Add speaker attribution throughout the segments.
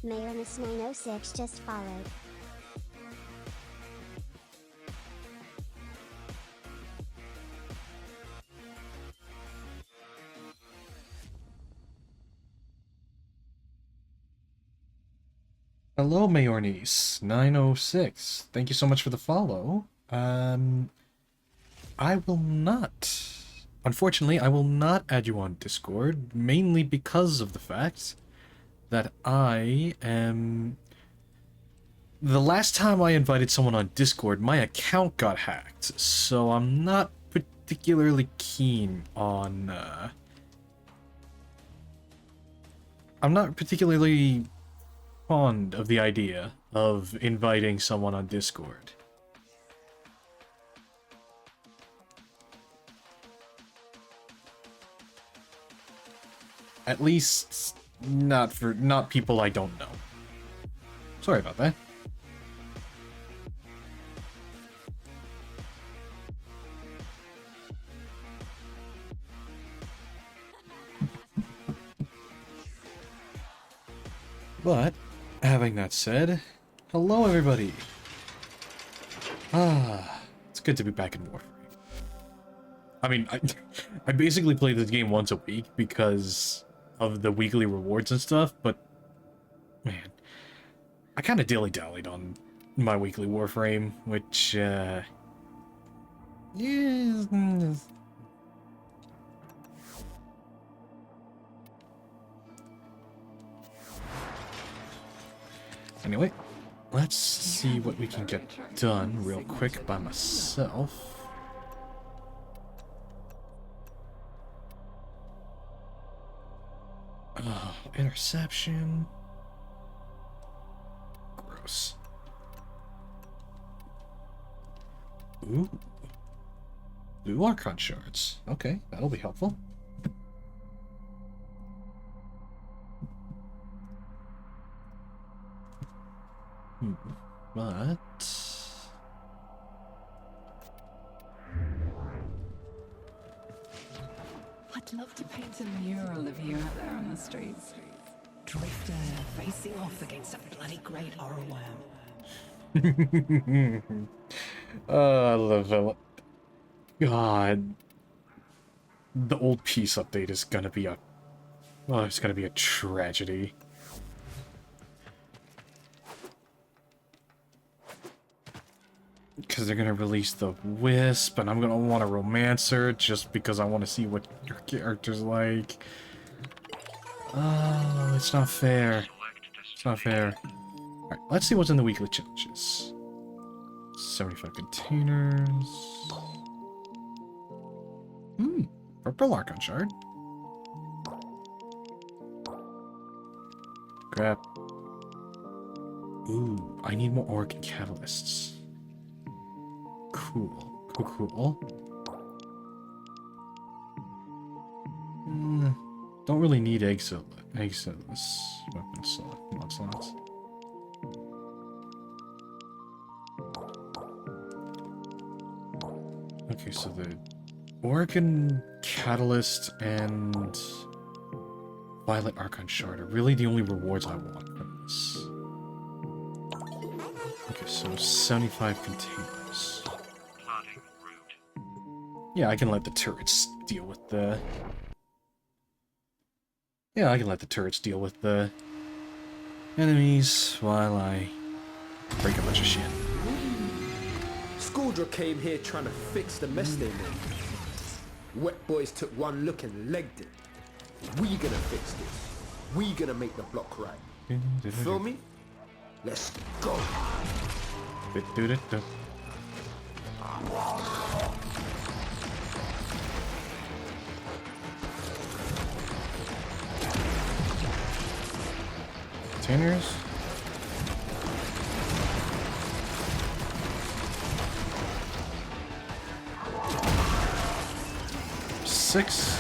Speaker 1: Mayorness 906 just followed.
Speaker 2: Hello, Mayornice 906. Thank you so much for the follow. I will not. Unfortunately, I will not add you on Discord, mainly because of the fact that I am... The last time I invited someone on Discord, my account got hacked, so I'm not particularly keen on, I'm not particularly fond of the idea of inviting someone on Discord. At least, not people I don't know. Sorry about that. But, having that said, hello everybody! It's good to be back in Warframe. I mean, I basically play this game once a week because of the weekly rewards and stuff, but, man, I kind of dilly-dallied on my weekly Warframe, which, yeah... Anyway, let's see what we can get done real quick by myself. Interception. Gross. Ooh. Blue Archon shards. Okay, that'll be helpful. But...
Speaker 3: I'd love to paint a mural of you out there on the streets. Drifter facing off against a bloody great horror worm.
Speaker 2: I love it. God. The old peace update is gonna be a... Oh, it's gonna be a tragedy. Because they're gonna release the Wisp, and I'm gonna want a Romancer just because I want to see what your character's like. Oh, it's not fair. It's not fair. Alright, let's see what's in the weekly challenges. 75 containers. Purple Archon Shard. Grab. Ooh, I need more Organ Catalysts. Cool. Cool. Don't really need exit weapon mod slots. Okay, so the Organ Catalyst and Violet Archon Shard are really the only rewards I want from this. Okay, so 75 containers. Yeah, I can let the turrets deal with the... Yeah, I can let the turrets deal with the enemies while I break a bunch of shit.
Speaker 4: Scourdra came here trying to fix the mess they made. Wet boys took one look and legged it. We gonna fix this. We gonna make the block right. Feel me? Let's go.
Speaker 2: Containers. Six.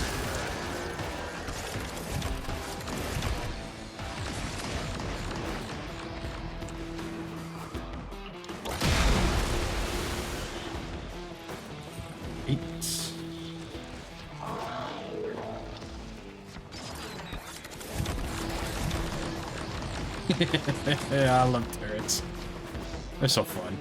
Speaker 2: Eight. I love turrets. They're so fun.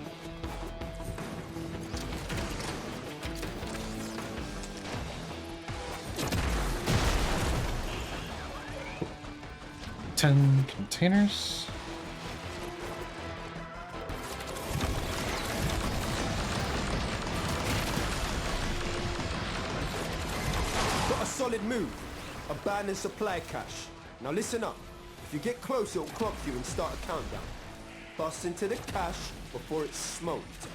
Speaker 2: Ten containers.
Speaker 4: Got a solid move. Abandoned supply cache. Now listen up. If you get close, it'll clock you and start a countdown. Bust into the cache before it's smoked.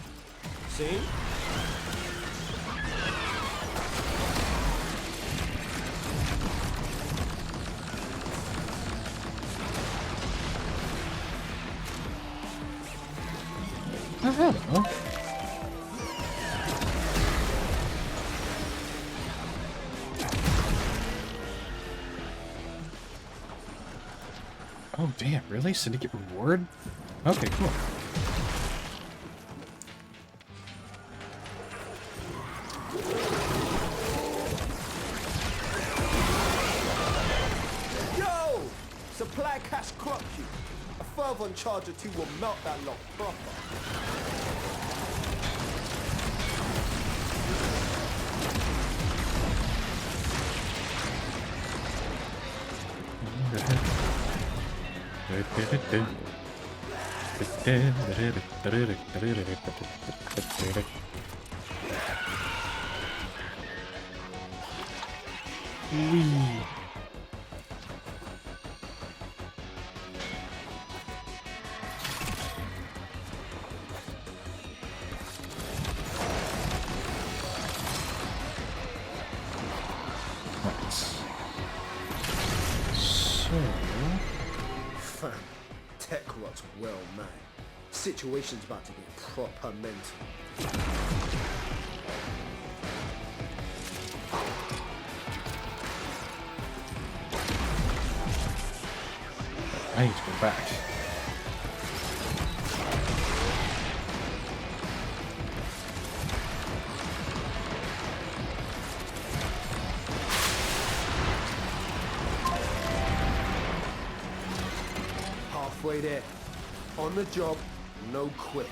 Speaker 4: See?
Speaker 2: I don't know. Oh damn, really? Syndicate reward? Okay, cool.
Speaker 4: Yo! Supply cache clocked you. A fervent charge or two will melt that lock proper.
Speaker 2: Wee. Nice. So...
Speaker 4: Fam, tech rot's well, man. Situation's about to get proper mental.
Speaker 2: I need to go back.
Speaker 4: Halfway there. On the job, no quit.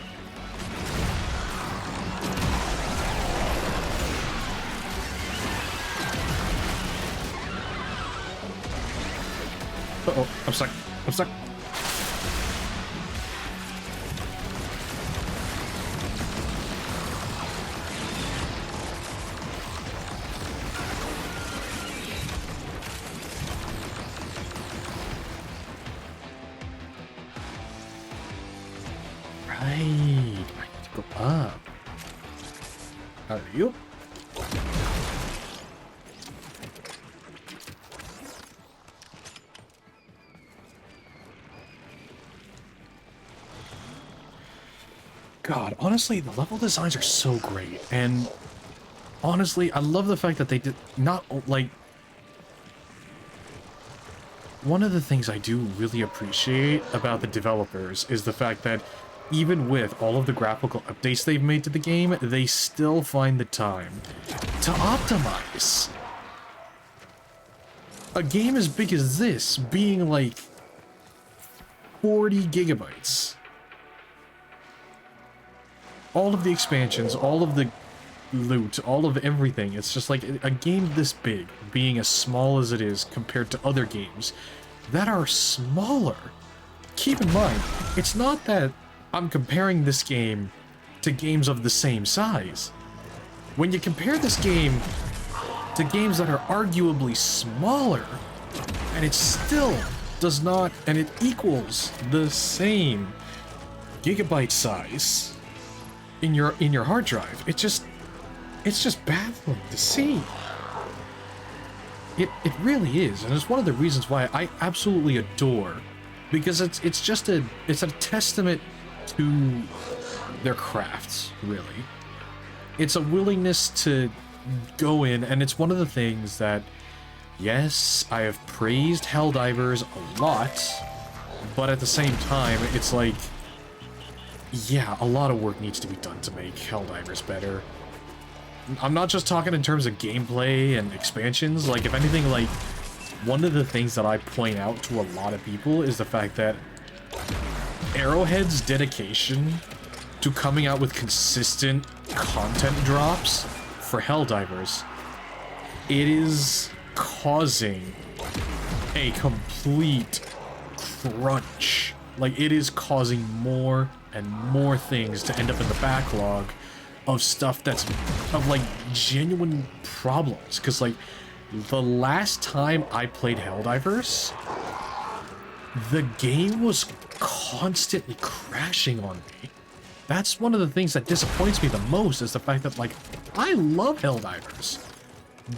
Speaker 2: Uh-oh, I'm stuck. I'm stuck. Right. I need to go up. How are you? God, honestly, the level designs are so great, and honestly, I love the fact that they did not, like, one of the things I do really appreciate about the developers is the fact that even with all of the graphical updates they've made to the game, they still find the time to optimize. A game as big as this being like 40 gigabytes. All of the expansions, all of the loot, all of everything. It's just like a game this big, being as small as it is compared to other games that are smaller. Keep in mind, it's not that I'm comparing this game to games of the same size. When you compare this game to games that are arguably smaller, and it still does not, and it equals the same gigabyte size in your hard drive. It's just baffling to see. It really is, and it's one of the reasons why I absolutely adore, because it's just a testament to their crafts, really. It's a willingness to go in, and it's one of the things that, yes, I have praised Helldivers a lot, but at the same time, it's like, yeah, a lot of work needs to be done to make Helldivers better. I'm not just talking in terms of gameplay and expansions. Like, if anything, like, one of the things that I point out to a lot of people is the fact that Arrowhead's dedication to coming out with consistent content drops for Helldivers, it is causing a complete crunch. Like, it is causing more and more things to end up in the backlog of stuff that's of like genuine problems. Because like the last time I played Helldivers, the game was constantly crashing on me. That's one of the things that disappoints me the most, is the fact that like I love Helldivers,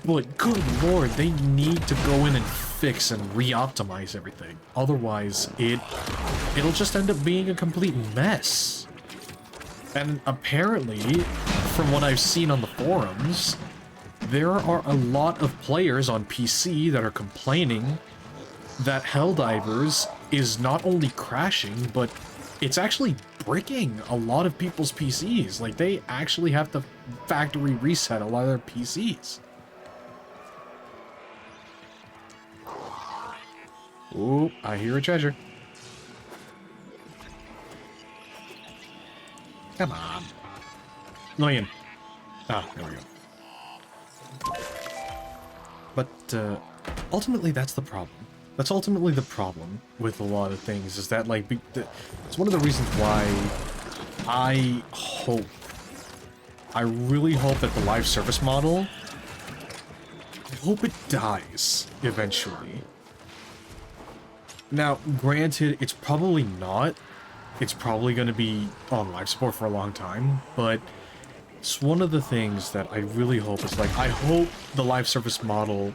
Speaker 2: but good lord, they need to go in and fix and re-optimize everything. Otherwise, it'll just end up being a complete mess. And apparently, from what I've seen on the forums, there are a lot of players on PC that are complaining that Helldivers is not only crashing, but it's actually bricking a lot of people's PCs. Like, they actually have to factory reset a lot of their PCs. Ooh, I hear a treasure. Come on. Million. Ah, there we go. But, ultimately, that's the problem. That's ultimately the problem with a lot of things, is that, like, it's one of the reasons why I really hope that the live service model, I hope it dies eventually. Now, granted, it's probably not. It's probably going to be on live support for a long time, but it's one of the things that I really hope is, like, I hope the live service model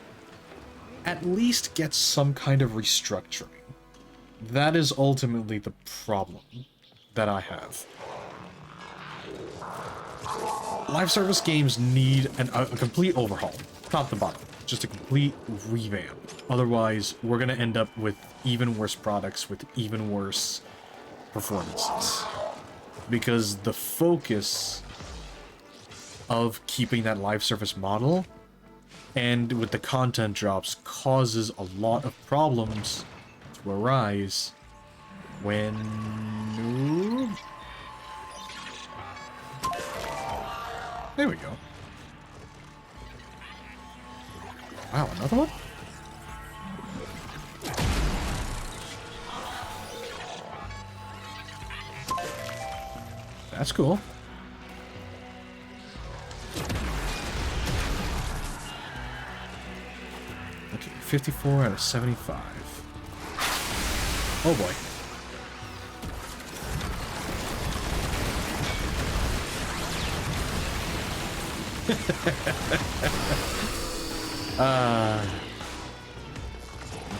Speaker 2: at least gets some kind of restructuring. That is ultimately the problem that I have. Live service games need a complete overhaul, top to bottom. Just a complete revamp. Otherwise, we're going to end up with even worse products with even worse performances. Because the focus of keeping that live service model and with the content drops causes a lot of problems to arise when... There we go. Wow, another one? That's cool. Okay, 54 out of 75. Oh boy.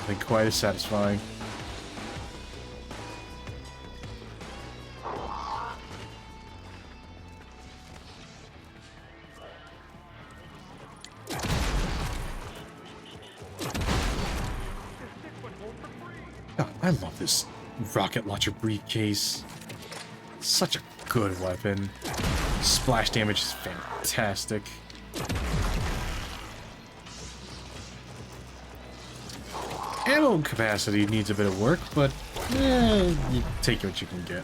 Speaker 2: Nothing quite as satisfying. God, I love this rocket launcher briefcase. Such a good weapon. Splash damage is fantastic. Ammo capacity needs a bit of work, but you take what you can get.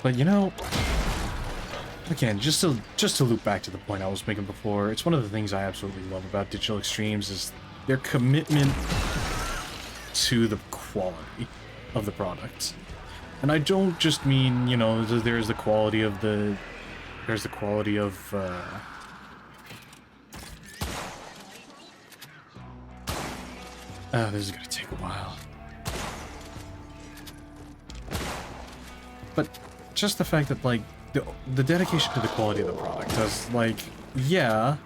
Speaker 2: But you know, again, just to loop back to the point I was making before, it's one of the things I absolutely love about Digital Extremes is their commitment to the quality of the product. And I don't just mean, you know, there's the quality of this is gonna take a while. But just the fact that, like, the dedication to the quality of the product is, like, yeah,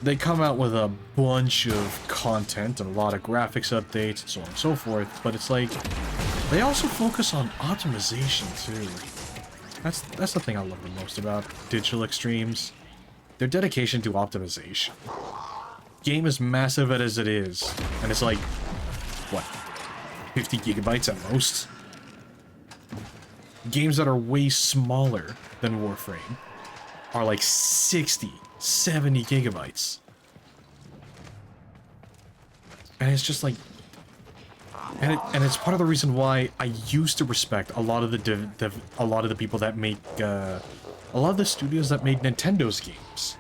Speaker 2: they come out with a bunch of content and a lot of graphics updates and so on and so forth, but it's like, they also focus on optimization, too. That's the thing I love the most about Digital Extremes. their dedication to optimization. Game is massive as it is, and it's like, what, 50 gigabytes at most? Games that are way smaller than Warframe are like 60, 70 gigabytes. And it's just like, and it's part of the reason why I used to respect a lot of the people that make a lot of the studios that made Nintendo's games.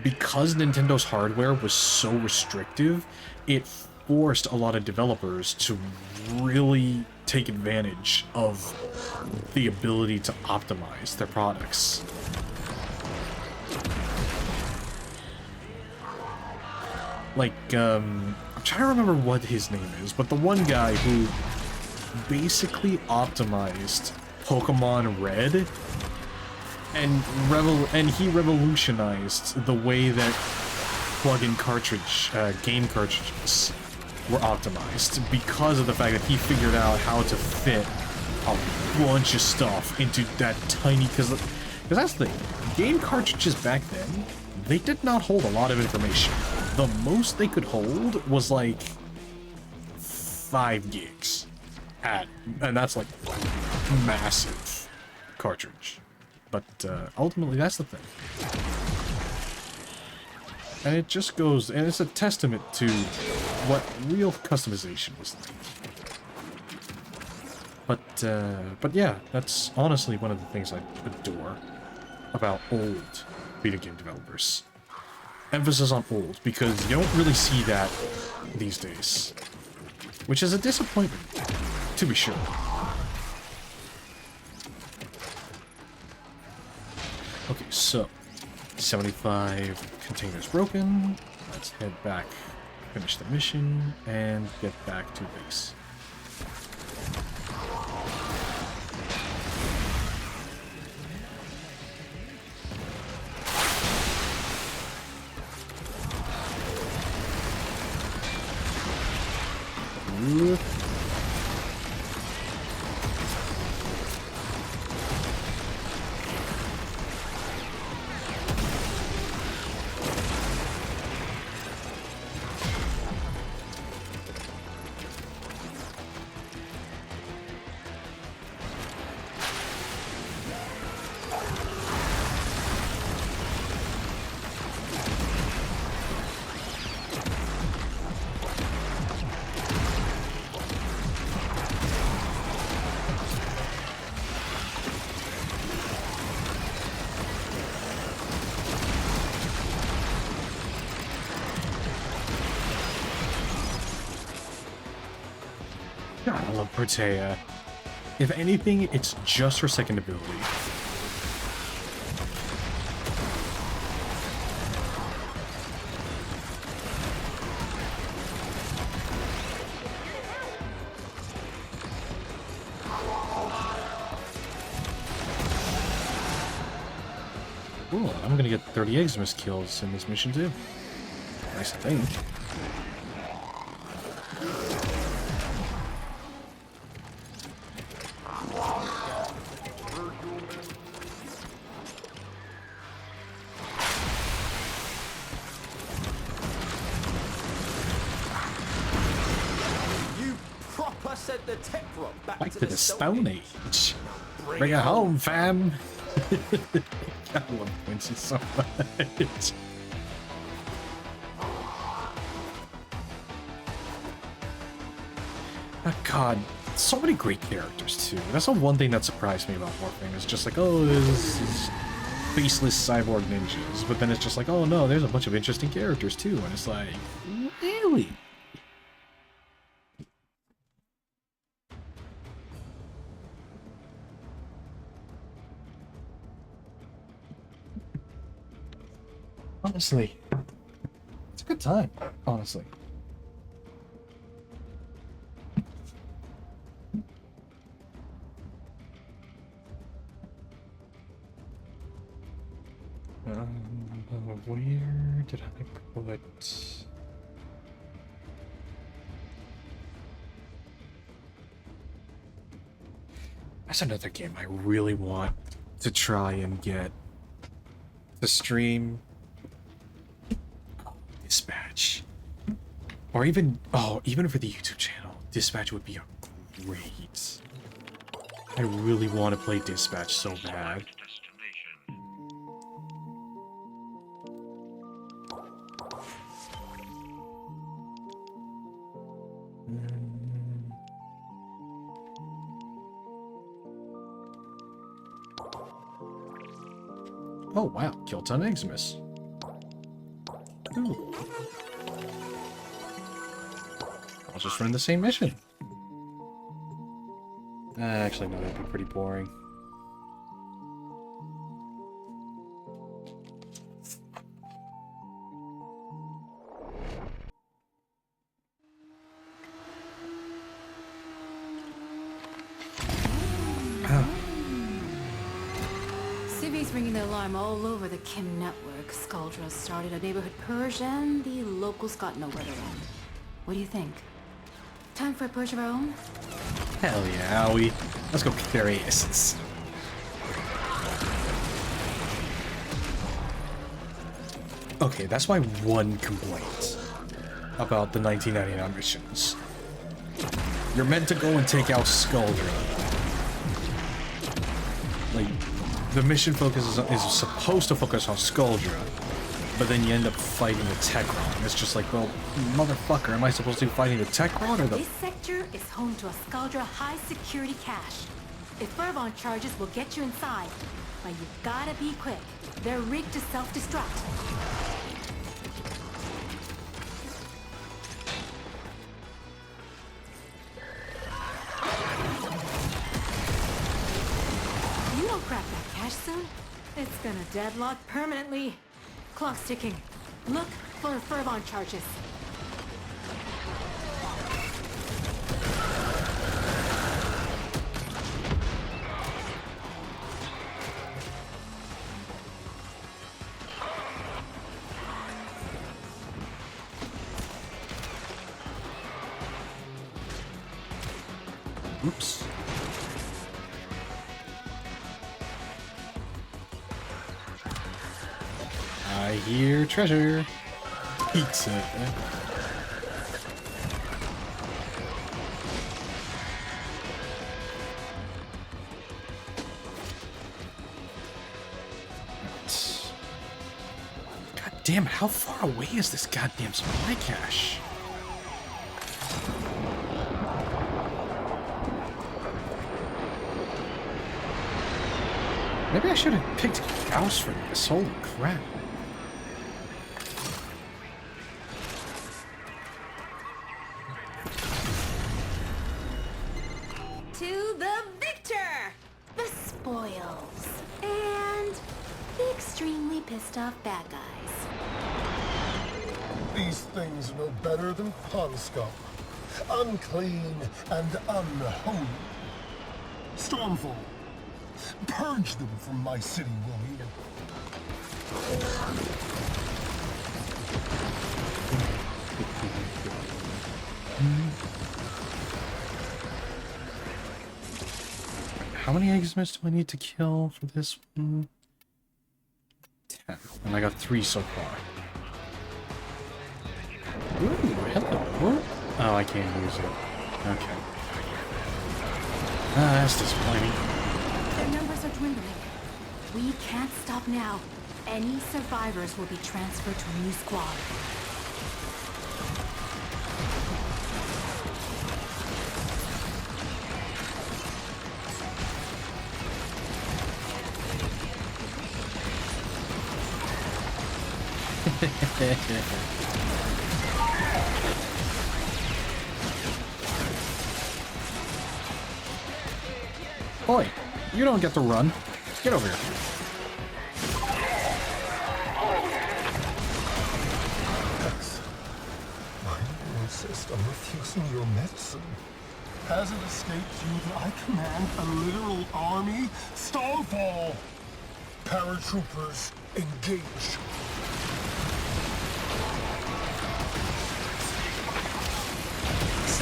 Speaker 2: Because Nintendo's hardware was so restrictive, it forced a lot of developers to really take advantage of the ability to optimize their products. Like, I'm trying to remember what his name is, but the one guy who basically optimized Pokemon Red, and he revolutionized the way that plug-in cartridge, game cartridges were optimized because of the fact that he figured out how to fit a bunch of stuff into that tiny, because that's the thing, game cartridges back then, they did not hold a lot of information. The most they could hold was like 5 gigs and that's like massive cartridge. But ultimately that's the thing. And it just goes, and it's a testament to what real customization was like. But yeah, that's honestly one of the things I adore about old video game developers. Emphasis on old, because you don't really see that these days. Which is a disappointment, to be sure. Okay, so 75 containers broken. Let's head back, finish the mission, and get back to base. God, I love Protea. If anything, it's just her second ability. Ooh, I'm gonna get 30 Xmas kills in this mission too. Nice thing. Back to the Stone Age. Bring it home, fam. I love Quincy so much. Oh, God, so many great characters too. That's the one thing that surprised me about Warframe. It's just like, oh, this is faceless cyborg ninjas, but then it's just like, oh no, there's a bunch of interesting characters too, and it's like, really? Honestly, it's a good time, honestly. Where did I put... That's another game I really want to try and get to stream dispatch. Or even, oh, even for the YouTube channel, dispatch would be great. I really want to play dispatch so bad. Oh wow, Kilton Eximus. Ooh. I'll just run the same mission. Actually, no, that'd be pretty boring.
Speaker 5: Civvies ringing the alarm all over the Kim network. Skuldra started a neighborhood purge and the locals got nowhere to run. What do you think? Time for a purge of our own?
Speaker 2: Hell yeah, Owie. Let's go kick their asses. Okay, that's my one complaint about the 1999 missions. You're meant to go and take out Skuldra. Like, the mission is supposed to focus on Skuldra, but then you end up fighting the Techron. It's just like, well, motherfucker, am I supposed to be fighting the Techron or the...
Speaker 5: This sector is home to a Skuldra high-security cache. If Fervon charges will get you inside, but you've gotta be quick. They're rigged to self-destruct. You don't crack that cache soon, it's gonna deadlock permanently. Clock's ticking. Look for Fervon charges.
Speaker 2: Oops. I hear treasure. Pizza. God damn it, how far away is this goddamn supply cache? Maybe I should have picked Gauss for this. Holy crap.
Speaker 5: To the victor! The spoils. And the extremely pissed off bad guys.
Speaker 6: These things are no better than pond scum. Unclean and unholy. Stormfall. Purge them from my city, will you?
Speaker 2: How many Eximus do I need to kill for this one? 10. And I got 3 so far. Ooh, hello. Oh, I can't use it. Okay. That's disappointing.
Speaker 5: Their numbers are dwindling. We can't stop now. Any survivors will be transferred to a new squad.
Speaker 2: Boy, you don't get to run. Get over here.
Speaker 6: Yes. I insist on refusing your medicine. Has it escaped you that I command a literal army? Starfall! Paratroopers, engage.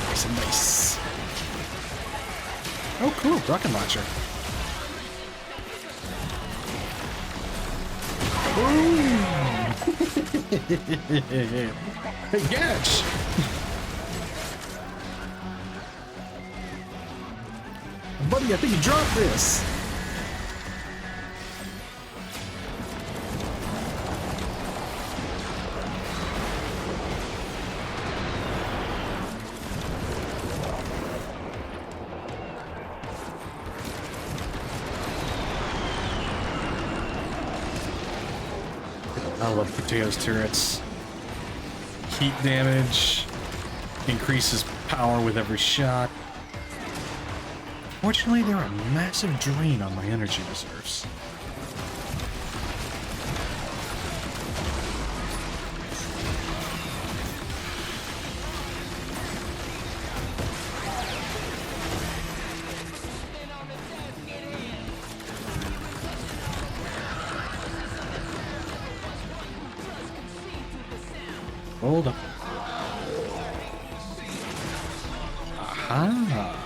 Speaker 2: Nice and nice. Oh, cool. Rocket launcher. Boom! Hey, Gatch! Buddy, I think you dropped this! I love Potato's turrets. Heat damage, increases power with every shot. Fortunately, they're a massive drain on my energy reserves. Hold up. Aha!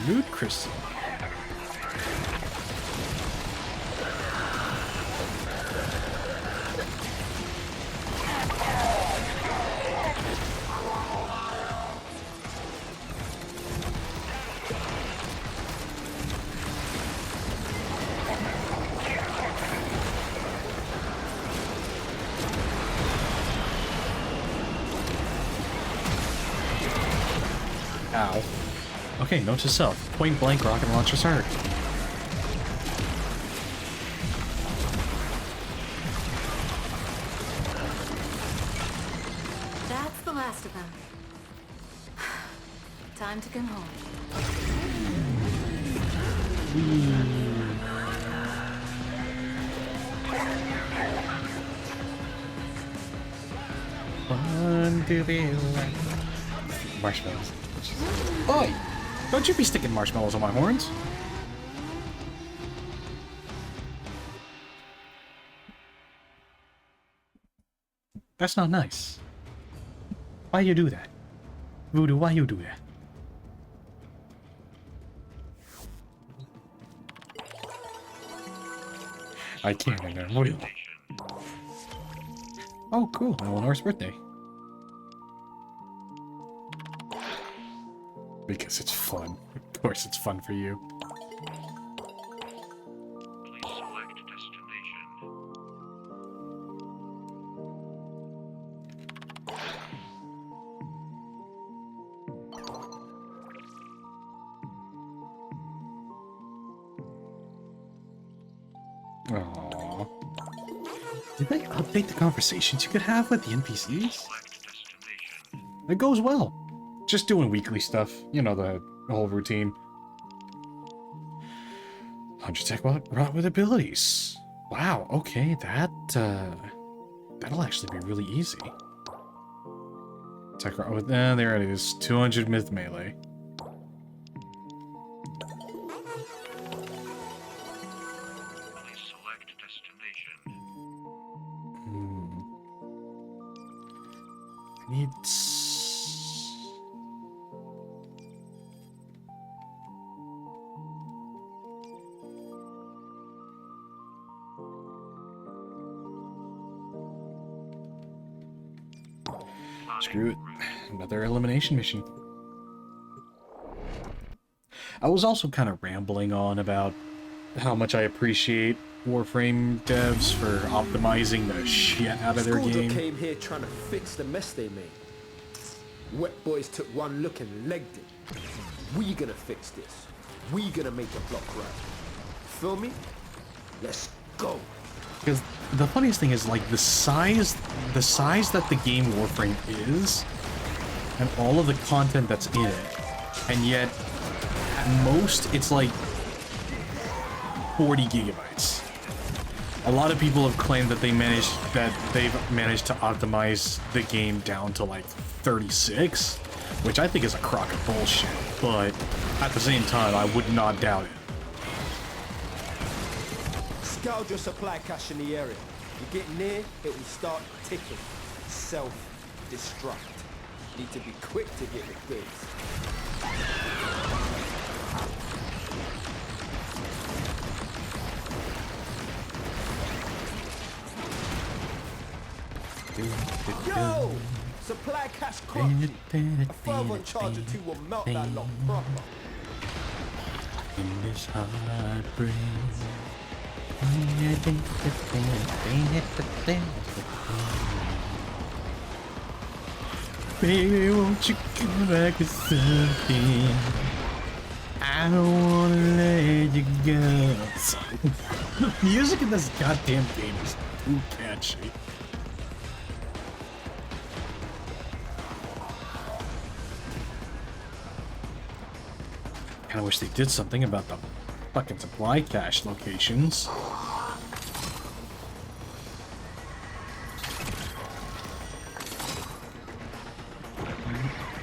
Speaker 2: Mood crystal. Ow. Okay, note to self. Point blank rocket launchers hurt.
Speaker 5: That's the last of them. Time to come home.
Speaker 2: Fun to be like marshmallows. Oi! Don't you be sticking marshmallows on my horns. That's not nice. Why you do that? Voodoo, why you do that? I can't remember. Oh, cool. Eleanor's birthday. Because it's fun. Of course it's fun for you.
Speaker 7: Please select destination.
Speaker 2: Aww. Did they update the conversations you could have with the NPCs?
Speaker 7: Select destination.
Speaker 2: It goes well. Just doing weekly stuff. You know, the whole routine. 100 tech rot with abilities. Wow, okay, that'll actually be really easy. Tech rot with, there it is. 200 myth melee.
Speaker 7: Please select destination.
Speaker 2: I need... Screw it. Another elimination mission. I was also kind of rambling on about how much I appreciate Warframe devs for optimizing the shit out of their
Speaker 4: Squad
Speaker 2: game.
Speaker 4: came here trying to fix the mess they made. Wet boys took one look and legged it. We gonna fix this. We gonna make the block right. Feel me? Let's go.
Speaker 2: Because the funniest thing is, like, the size that the game Warframe is, and all of the content that's in it, and yet, at most, it's like 40 gigabytes. A lot of people have claimed that they've managed to optimize the game down to like 36, which I think is a crock of bullshit, but at the same time, I would not doubt it.
Speaker 4: Scout your supply cache in the area. You get near, it will start ticking. Self-destruct. Need to be quick to get the goods. Yo! Supply cash coffee. A 12 on charger 2 will melt that lot proper.
Speaker 2: In this heartbreak. Baby, won't you come back with something? I don't wanna let you go. The music in this goddamn game is too catchy. Kinda wish they did something about the fucking supply cache locations.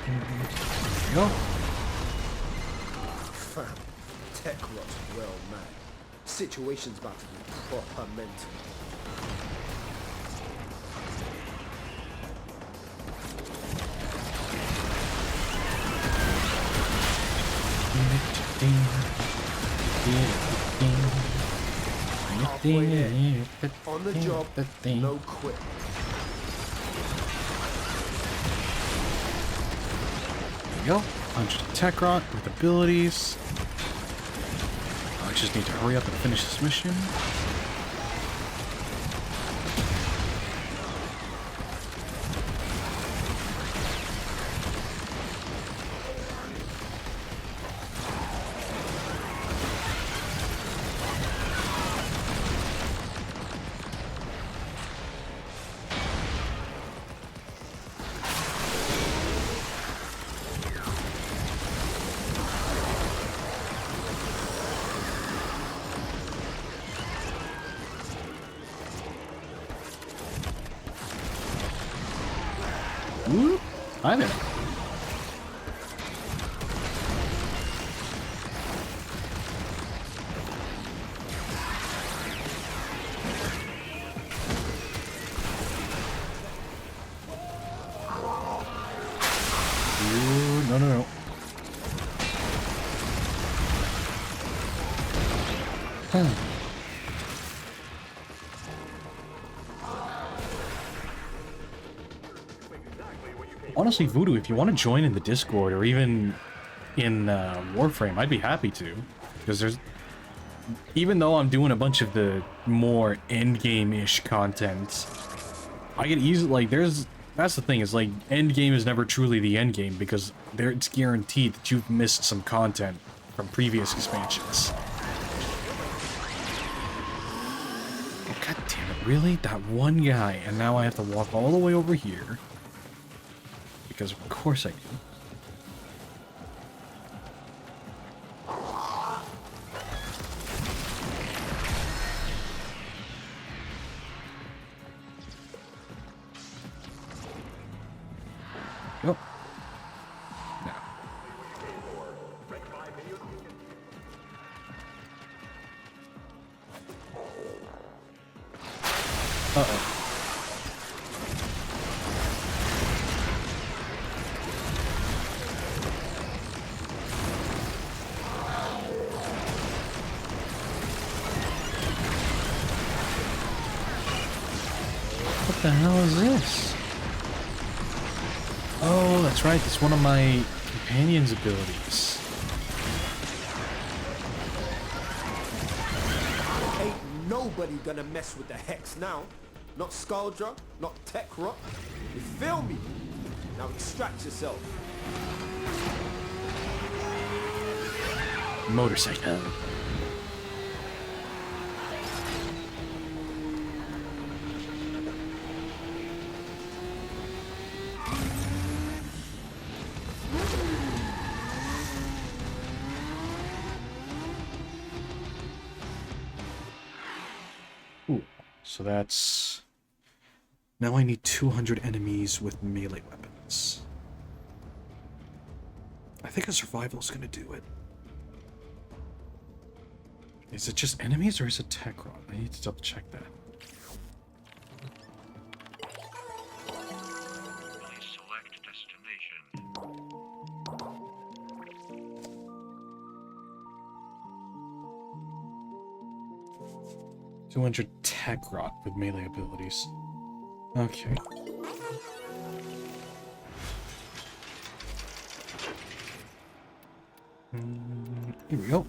Speaker 2: There you go.
Speaker 4: Fam, tech rot's well mad. Situation's about to be proper mental. Halfway there. On the job, no quit.
Speaker 2: There you go. Punch the tech rot with abilities. I just need to hurry up and finish this mission. Whoop. Hi there. Ooh, no. Honestly, Voodoo, if you want to join in the Discord or even in Warframe, I'd be happy to. Because there's... Even though I'm doing a bunch of the more endgame-ish content, I get easily... Like, there's... That's the thing, is like, endgame is never truly the endgame, because it's guaranteed that you've missed some content from previous expansions. Oh, God damn it, really? That one guy, and now I have to walk all the way over here. Because of course I do. Go. Now. Uh-oh. What the hell is this? Oh, that's right. It's one of my companion's abilities.
Speaker 4: Ain't nobody gonna mess with the Hex now. Not Scaldra, not Tech Rot. You feel me? Now extract yourself.
Speaker 2: Motorcycle. So that's... Now I need 200 enemies with melee weapons. I think a survival is gonna do it. Is it just enemies or is it tech rot? I need to double check that.
Speaker 7: Please select destination.
Speaker 2: 200 tech rot with melee abilities. Okay. Here we go.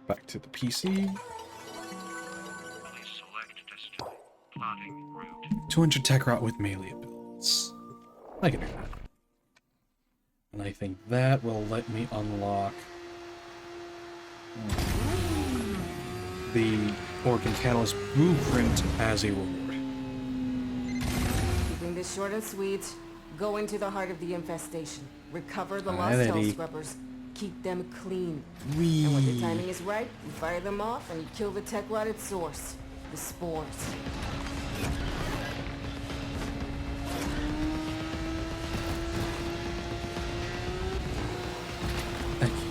Speaker 2: Back to the PC.
Speaker 7: Please select destiny. Plotting route.
Speaker 2: 200 tech rot with melee builds. I can do that. And I think that will let me unlock the Organ Catalyst Blueprint as a reward.
Speaker 8: Keeping this short and sweet, go into the heart of the infestation. Recover the lost
Speaker 2: Alrighty.
Speaker 8: Hell Scrubbers. Keep them clean.
Speaker 2: Whee.
Speaker 8: And when the timing is right, you fire them off and you kill the tech rotted source. The spores.
Speaker 2: Thank you.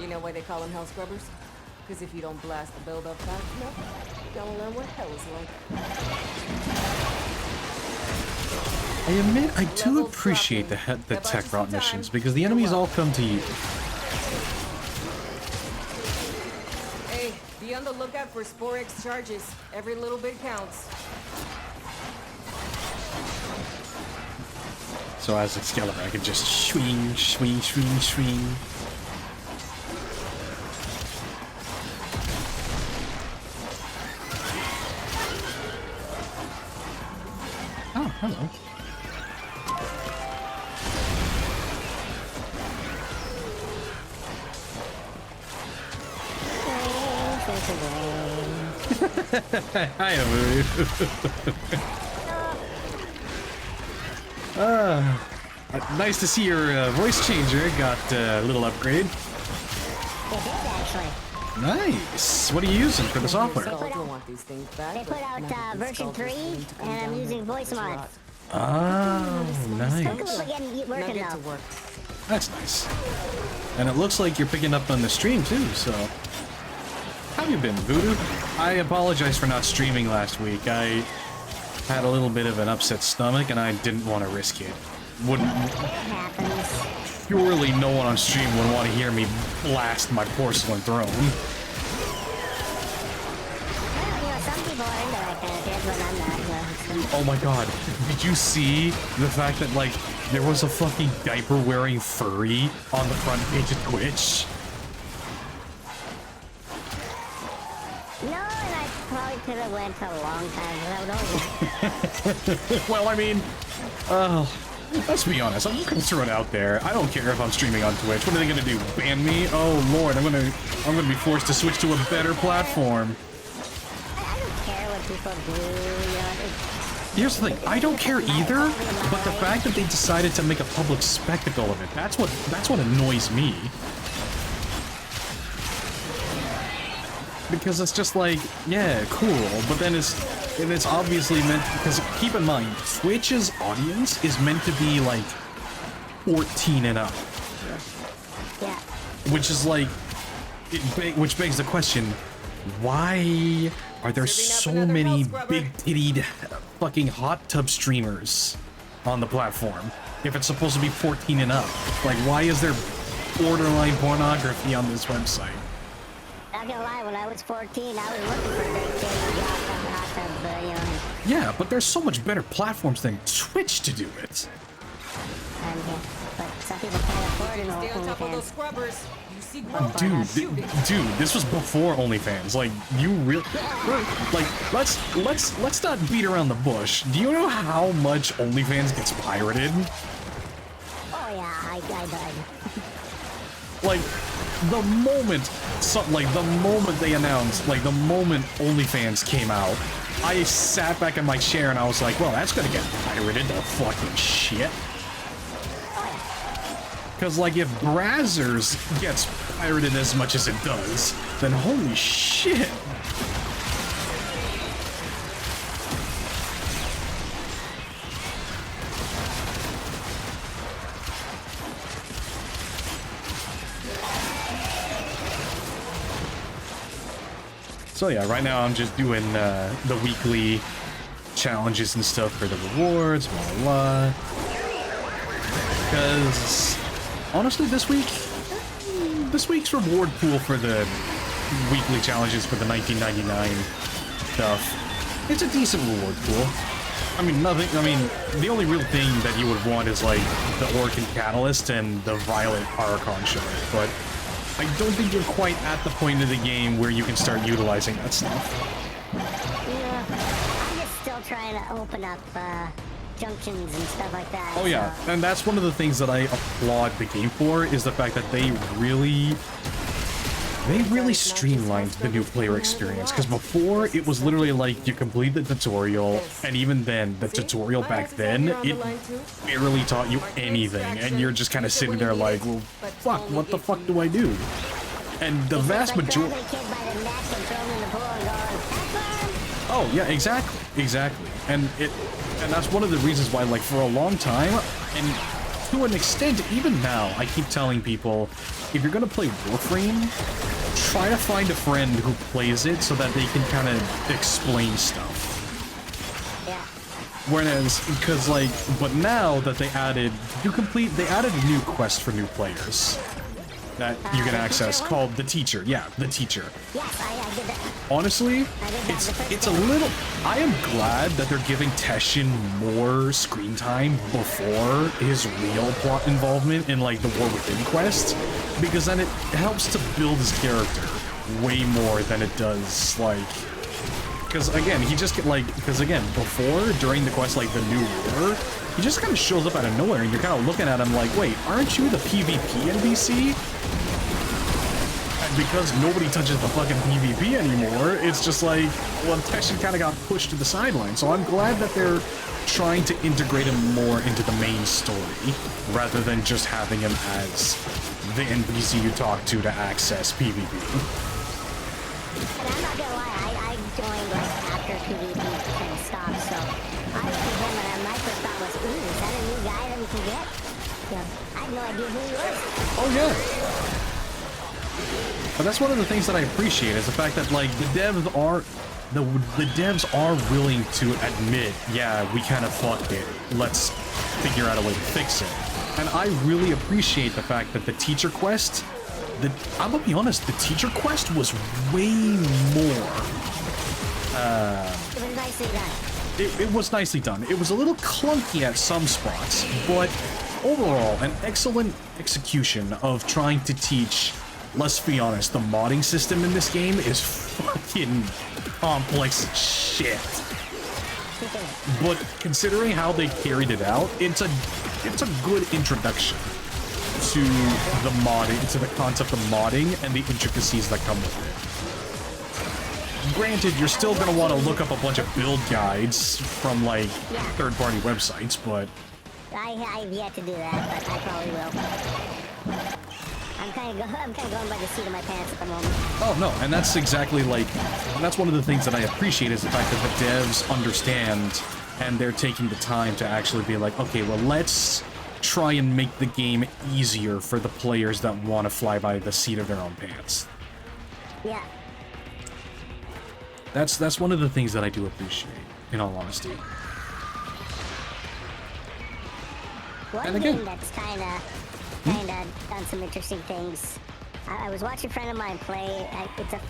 Speaker 8: You know why they call them Hell Scrubbers? Because if you don't blast the buildup fast enough, you don't learn what hell is like.
Speaker 2: I admit I do
Speaker 8: Levels
Speaker 2: appreciate the
Speaker 8: dropping.
Speaker 2: the
Speaker 8: That buys
Speaker 2: tech
Speaker 8: you
Speaker 2: rot
Speaker 8: some
Speaker 2: missions
Speaker 8: time.
Speaker 2: because the
Speaker 8: You're
Speaker 2: enemies all
Speaker 8: welcome.
Speaker 2: come to you.
Speaker 8: Hey, be on the lookout for Spore X charges. Every little bit counts.
Speaker 2: So as Excalibur, I can just swing, swing, swing, swing. Oh, hello. I am. Nice to see your voice changer got a little upgrade.
Speaker 1: It did, actually.
Speaker 2: Nice. What are you using for the software?
Speaker 8: Scoundrel want these things back,
Speaker 1: They put
Speaker 8: but
Speaker 1: out
Speaker 8: not
Speaker 1: version
Speaker 8: Scoundrel's
Speaker 1: 3,
Speaker 8: willing to come
Speaker 1: and I'm
Speaker 8: down
Speaker 1: using
Speaker 8: and
Speaker 1: voice
Speaker 8: let you
Speaker 1: mods.
Speaker 2: Oh,
Speaker 1: Took a
Speaker 2: nice.
Speaker 1: little getting
Speaker 8: Now
Speaker 1: working
Speaker 8: get
Speaker 1: though.
Speaker 8: to work.
Speaker 2: That's nice. And it looks like you're picking up on the stream too, so... How have you been, Voodoo? I apologize for not streaming last week. I had a little bit of an upset stomach, and I didn't want to risk it. Wouldn't...
Speaker 1: It happens.
Speaker 2: Surely no one on stream would want to hear me blast my porcelain throne.
Speaker 1: Well, some people are into that kind of shit, but I'm not.
Speaker 2: Oh my god, did you see the fact that, like, there was a fucking diaper-wearing furry on the front page of Twitch?
Speaker 1: No, and I probably could have went a long time without knowing.
Speaker 2: Well, I mean, let's be honest, I'm just gonna throw it out there. I don't care if I'm streaming on Twitch. What are they gonna do, ban me? Oh lord, I'm gonna be forced to switch to a better platform.
Speaker 1: I don't care what people do, you know.
Speaker 2: Here's the thing, I don't care either, but the fact that they decided to make a public spectacle of it, that's what annoys me. Because it's just like, yeah, cool, but then it's obviously meant, because keep in mind, Twitch's audience is meant to be like 14 and up,
Speaker 1: Yeah.
Speaker 2: which is like, which begs the question, why are there so
Speaker 8: another
Speaker 2: many
Speaker 8: hell scrubber.
Speaker 2: big-tittied fucking hot tub streamers on the platform if it's supposed to be 14 and up? Like, why is there borderline pornography on this website?
Speaker 1: Not gonna lie, when I was 14, I was looking for a big titty hot tub, you know.
Speaker 2: Yeah, but there's so much better platforms than Twitch to do it.
Speaker 1: But some people can't afford an
Speaker 8: Stay on top of those
Speaker 1: OnlyFans.
Speaker 8: scrubbers. You see growth,
Speaker 2: Dude,
Speaker 8: shoot it.
Speaker 2: dude, this was before OnlyFans. Like, you really, like, let's not beat around the bush. Do you know how much OnlyFans gets pirated?
Speaker 1: Oh yeah, I died.
Speaker 2: Like, the moment they announced, like, the moment OnlyFans came out, I sat back in my chair and I was like, well, that's gonna get pirated to fucking shit. Because, like, if Brazzers gets pirated as much as it does, then holy shit. So yeah, right now I'm just doing the weekly challenges and stuff for the rewards, blah blah blah. Because honestly, this week this week's reward pool for the weekly challenges for the 1999 stuff, it's a decent reward pool. I mean, nothing, I mean, the only real thing that you would want is, like, the Orkin Catalyst and the Violet Archon shard, but I don't think you're quite at the point of the game where you can start utilizing that stuff.
Speaker 1: Yeah, I'm just still trying to open up, junctions and stuff like that.
Speaker 2: Oh yeah, and that's one of the things that I applaud the game for, is the fact that they really streamlined the new player experience, because before it was literally like you complete the tutorial, and even then, the tutorial back then, it barely taught you anything, and you're just kind of sitting there like, well, fuck, what the fuck do I do? And the vast majority... Oh yeah, exactly. And that's one of the reasons why, like, for a long time, and to an extent, even now, I keep telling people, if you're gonna play Warframe, try to find a friend who plays it so that they can kind of explain stuff.
Speaker 1: Yeah.
Speaker 2: Whereas, because, like, but now that they added a new quest for new players that you can access called The Teacher. Yeah, The Teacher.
Speaker 1: Yes, I did that.
Speaker 2: Honestly, it's a little... I am glad that they're giving Teshin more screen time before his real plot involvement in, like, the War Within quest, because then it helps to build his character way more than it does, like... Because, again, he just get, like... Because, again, before, during the quest, like, the New War, he just kind of shows up out of nowhere, and you're kind of looking at him like, wait, aren't you the PvP NPC? And because nobody touches the fucking PvP anymore, it's just like, well, Teshin kind of got pushed to the sideline. So I'm glad that they're trying to integrate him more into the main story, rather than just having him as the NPC you talk to access PvP.
Speaker 1: And I'm not gonna lie, I joined, like, after PvP kind of stopped, so I looked at him and my first thought was, ooh, is that a new guy that we can get? You know, I had no idea who he was.
Speaker 2: Oh, yeah. But that's one of the things that I appreciate, is the fact that, like, the devs are willing to admit, yeah, we kind of fucked it. Let's figure out a way to fix it. And I really appreciate the fact that the teacher quest, I'm gonna be honest, the teacher quest was way more.
Speaker 1: It was nicely done.
Speaker 2: It was nicely done. It was a little clunky at some spots, but overall, an excellent execution of trying to teach. Let's be honest, the modding system in this game is fucking complex as shit. But considering how they carried it out, it's a good introduction to the modding, to the concept of modding and the intricacies that come with it. Granted, you're still gonna want to look up a bunch of build guides from, like, third-party websites, but...
Speaker 1: I've yet to do that, but I probably will. I'm kind of going by the seat of my pants at the moment.
Speaker 2: Oh, no, and that's exactly, like, that's one of the things that I appreciate, is the fact that the devs understand, and they're taking the time to actually be like, okay, well, let's try and make the game easier for the players that want to fly by the seat of their own pants.
Speaker 1: Yeah.
Speaker 2: That's one of the things that I do appreciate, in all honesty.
Speaker 1: One thing that's kind of done some interesting things. I was watching a friend of mine play.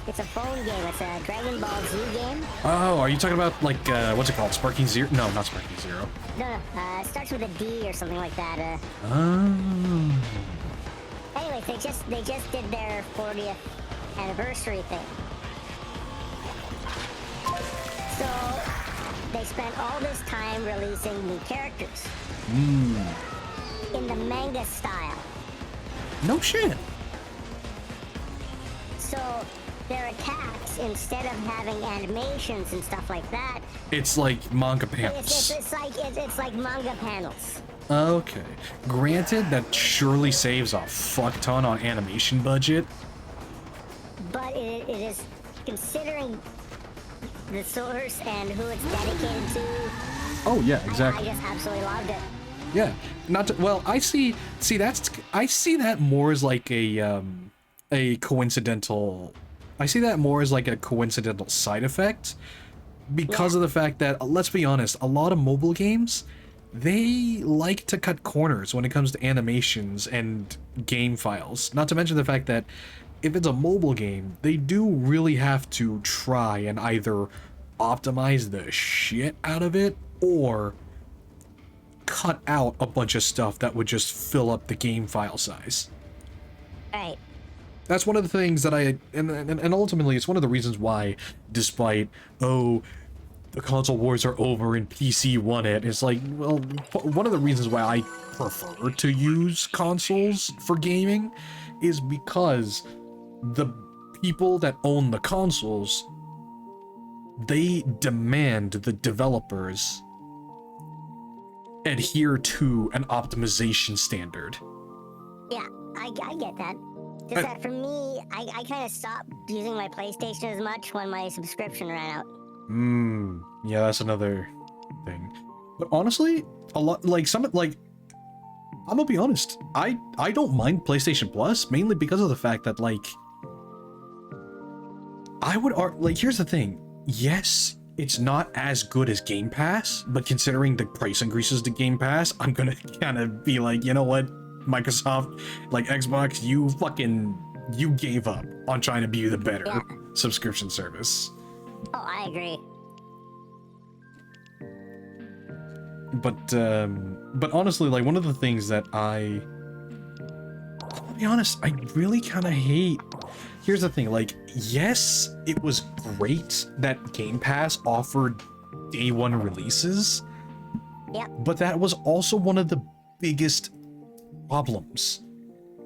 Speaker 1: It's a phone game. It's a Dragon Ball Z game.
Speaker 2: Oh, are you talking about, like, what's it called? Sparking Zero? No, not Sparking Zero.
Speaker 1: No, it starts with a D or something like that.
Speaker 2: Oh.
Speaker 1: Anyway, they just did their 40th anniversary thing. So they spent all this time releasing new characters. In the manga style.
Speaker 2: No shit.
Speaker 1: So their attacks, instead of having animations and stuff like that,
Speaker 2: it's like manga panels.
Speaker 1: It's like manga panels.
Speaker 2: Okay. Granted, that surely saves a fuck ton on animation budget.
Speaker 1: But it is, considering the source and who it's dedicated to.
Speaker 2: Oh yeah, exactly.
Speaker 1: I just absolutely loved it.
Speaker 2: Yeah, not to, well. I see that more as like a coincidental. I see that more as like a coincidental side effect, because of the fact that, let's be honest, a lot of mobile games, they like to cut corners when it comes to animations and game files. Not to mention the fact that if it's a mobile game, they do really have to try and either optimize the shit out of it or cut out a bunch of stuff that would just fill up the game file size.
Speaker 1: Right.
Speaker 2: That's one of the things that and ultimately it's one of the reasons why, despite, oh, the console wars are over and PC won it, it's like, well, one of the reasons why I prefer to use consoles for gaming is because the people that own the consoles, they demand the developers adhere to an optimization standard.
Speaker 1: Yeah, I get that. Just that for me, I kind of stopped using my PlayStation as much when my subscription ran out.
Speaker 2: Yeah, that's another thing. But honestly, a lot, like, I'm gonna be honest, I don't mind PlayStation Plus, mainly because of the fact that, like, here's the thing. Yes, it's not as good as Game Pass, but considering the price increases to Game Pass, I'm gonna kind of be like, you know what, Microsoft, like Xbox, you gave up on trying to be the better subscription service.
Speaker 1: Oh, I agree.
Speaker 2: But honestly, like, one of the things that I'll be honest, I really kind of hate. Here's the thing, like, yes, it was great that Game Pass offered day one releases.
Speaker 1: Yeah.
Speaker 2: But that was also one of the biggest problems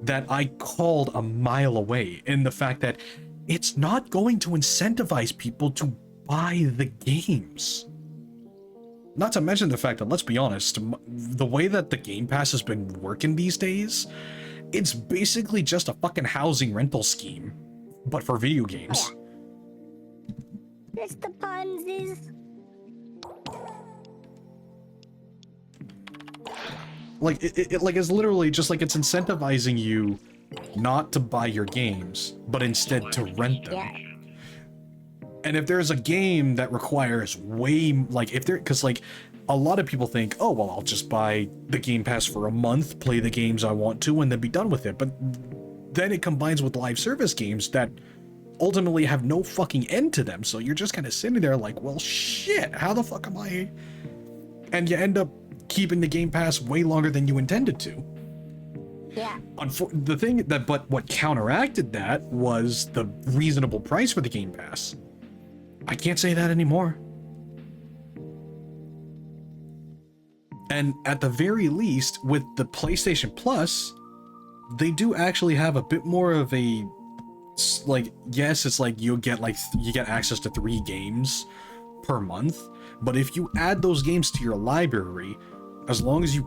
Speaker 2: that I called a mile away, in the fact that it's not going to incentivize people to buy the games. Not to mention the fact that, let's be honest, the way that the Game Pass has been working these days, it's basically just a fucking housing rental scheme, but for video games.
Speaker 1: Oh, yeah. It's the Ponzi's.
Speaker 2: Like, it's literally just like it's incentivizing you not to buy your games, but instead to rent them.
Speaker 1: Yeah.
Speaker 2: And if there's a game that requires because like a lot of people think, oh, well, I'll just buy the Game Pass for a month, play the games I want to, and then be done with it. But then it combines with live service games that ultimately have no fucking end to them. So you're just kind of sitting there like, well, shit, how the fuck am I? And you end up keeping the Game Pass way longer than you intended to.
Speaker 1: Yeah.
Speaker 2: But what counteracted that was the reasonable price for the Game Pass. I can't say that anymore. And at the very least, with the PlayStation Plus, they do actually have a bit more of a, like, yes, it's like you get access to 3 games per month, but if you add those games to your library, as long as you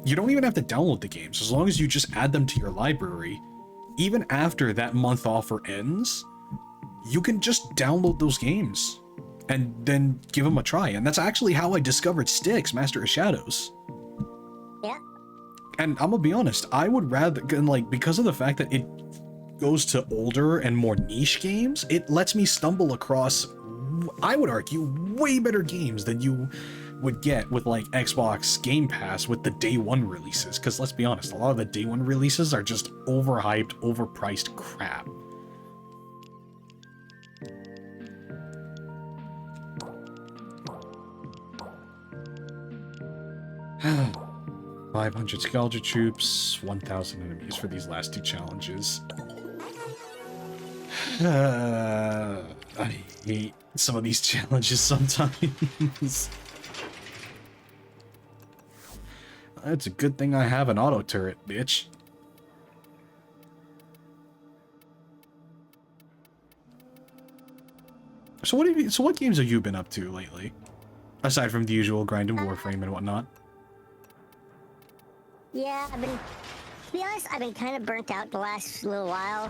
Speaker 2: don't even have to download the games, as long as you just add them to your library, even after that month offer ends, you can just download those games and then give them a try. And that's actually how I discovered Styx, Master of Shadows.
Speaker 1: Yeah.
Speaker 2: And I'm gonna be honest, I would rather, like, because of the fact that it goes to older and more niche games, it lets me stumble across, I would argue, way better games than you would get with, like, Xbox Game Pass with the day one releases. Because let's be honest, a lot of the day one releases are just overhyped, overpriced crap. $500 Skalja troops, 1,000 enemies for these last 2 challenges. I hate some of these challenges sometimes. It's a good thing I have an auto turret, bitch. So what games have you been up to lately? Aside from the usual grind and Warframe and whatnot.
Speaker 1: Yeah, to be honest, I've been kind of burnt out the last little while.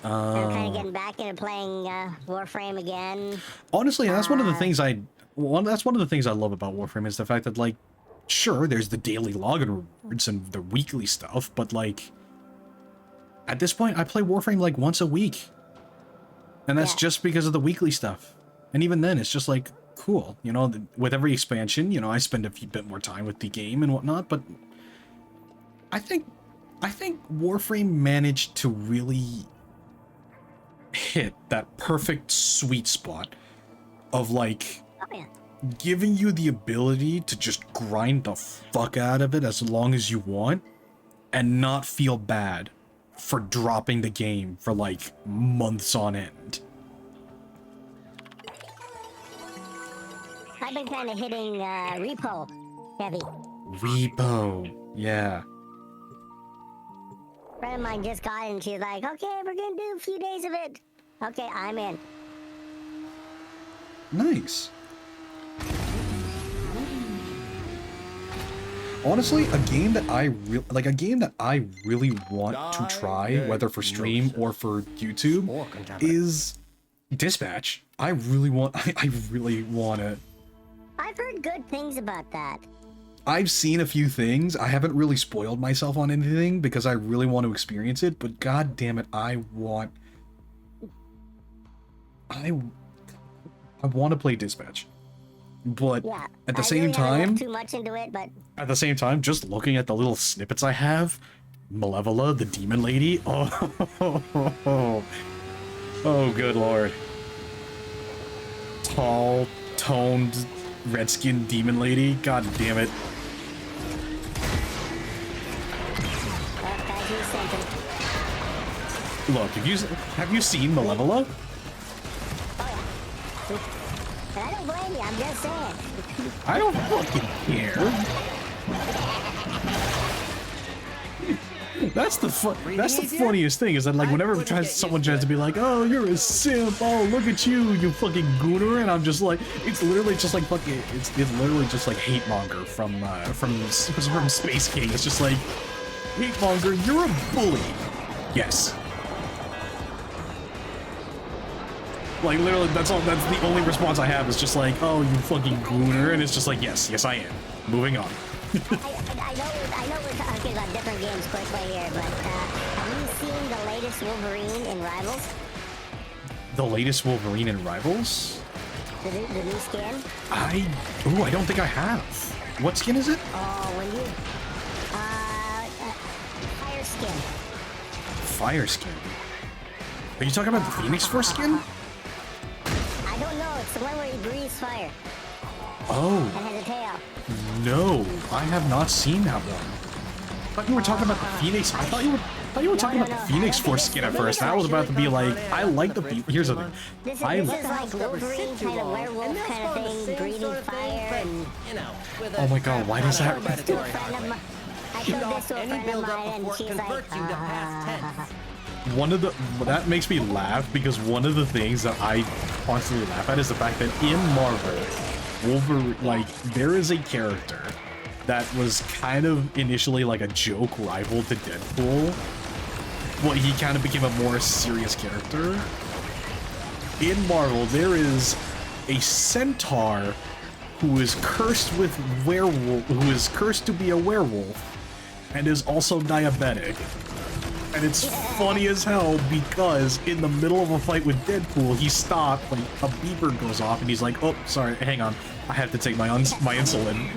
Speaker 1: I'm kind of getting back into playing Warframe again.
Speaker 2: Honestly, that's one of the things that's one of the things I love about Warframe is the fact that, like, sure, there's the daily login rewards and the weekly stuff, but, like, at this point, I play Warframe like once a week. And that's just because of the weekly stuff. And even then, it's just like, cool. You know, with every expansion, you know, I spend a bit more time with the game and whatnot, but I think Warframe managed to really hit that perfect sweet spot of like giving you the ability to just grind the fuck out of it as long as you want and not feel bad for dropping the game for like months on end.
Speaker 1: I've been kind of hitting repo heavy.
Speaker 2: Repo, yeah.
Speaker 1: A friend of mine just got it and she's like, okay, we're gonna do a few days of it. Okay, I'm in.
Speaker 2: Nice. Honestly, a game that I really want to try, whether for stream or for YouTube, is Dispatch. I really want it.
Speaker 1: I've heard good things about that.
Speaker 2: I've seen a few things. I haven't really spoiled myself on anything because I really want to experience it, but god damn it, I want to play Dispatch. But
Speaker 1: yeah,
Speaker 2: at the same time,
Speaker 1: too much into it, but
Speaker 2: at the same time, just looking at the little snippets I have, Malevola, the demon lady, oh good lord. Tall, toned, red-skinned demon lady, god damn it.
Speaker 1: Kaiju sent him.
Speaker 2: Look, have you seen Malevola?
Speaker 1: And I don't blame you, I'm just saying.
Speaker 2: I don't fucking care. That's the funniest thing is that like whenever someone tries to be like, oh, you're a simp, oh look at you fucking gooner, and I'm just like, it's literally just like fucking, it's literally just like hate monger from Space King. It's just like, hate monger, you're a bully. Yes. Like literally, that's the only response I have is just like, oh, you fucking gooner, and it's just like, yes I am. Moving on.
Speaker 1: I know we're talking about different games quickly here, but have you seen the latest Wolverine in Rivals?
Speaker 2: The latest Wolverine in Rivals?
Speaker 1: The new skin?
Speaker 2: I don't think I have. What skin is it?
Speaker 1: Oh, when you fire skin.
Speaker 2: Fire skin. Are you talking about the Phoenix Force skin?
Speaker 1: I don't know. It's the one where he breathes fire.
Speaker 2: Oh.
Speaker 1: And has a tail.
Speaker 2: No, I have not seen that one. I thought you were talking about the Phoenix. I thought you were talking about the Phoenix Force skin at first. And I was about to be like, I like the Here's the thing.
Speaker 1: This is like Wolverine kind of werewolf kind of thing, breathing fire and...
Speaker 2: Oh my god, why does that...
Speaker 1: I showed this to a friend of mine and she's like,
Speaker 2: that makes me laugh because one of the things that I constantly laugh at is the fact that in Marvel, Wolverine, like, there is a character that was kind of initially like a joke rival to Deadpool, but he kind of became a more serious character. In Marvel, there is a centaur who is cursed with who is cursed to be a werewolf and is also diabetic. And it's funny as hell because in the middle of a fight with Deadpool, he stopped, like a beeper goes off, and he's like, "Oh, sorry, hang on, I have to take my insulin."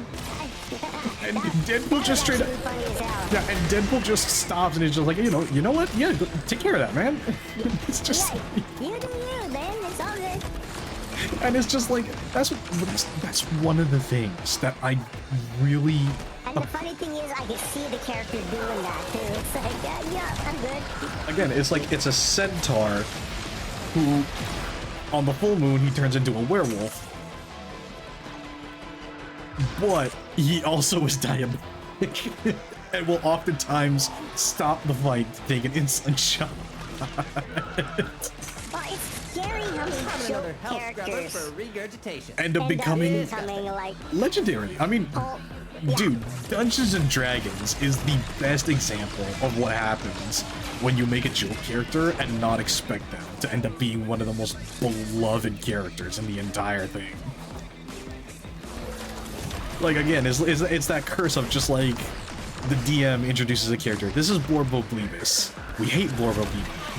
Speaker 2: And Deadpool just straight up, yeah, and Deadpool just stops and he's just like, you know what? Yeah, go, take care of that, man. It's just,
Speaker 1: you do you, man. It's all good.
Speaker 2: And it's just like that's one of the things that I really.
Speaker 1: And the funny thing is, I can see the character doing that too. It's like, yeah, I'm good.
Speaker 2: Again, it's like it's a centaur who, on the full moon, he turns into a werewolf. But he also is diabetic and will oftentimes stop the fight to take an insulin shot.
Speaker 1: Well, it's scary how many joke characters
Speaker 2: end up becoming
Speaker 1: like
Speaker 2: legendary. I mean, dude, Dungeons and Dragons is the best example of what happens when you make a joke character and not expect them to end up being one of the most beloved characters in the entire thing. Like, again, it's that curse of just like the DM introduces a character. This is Borbo Bleebus. We hate Borbo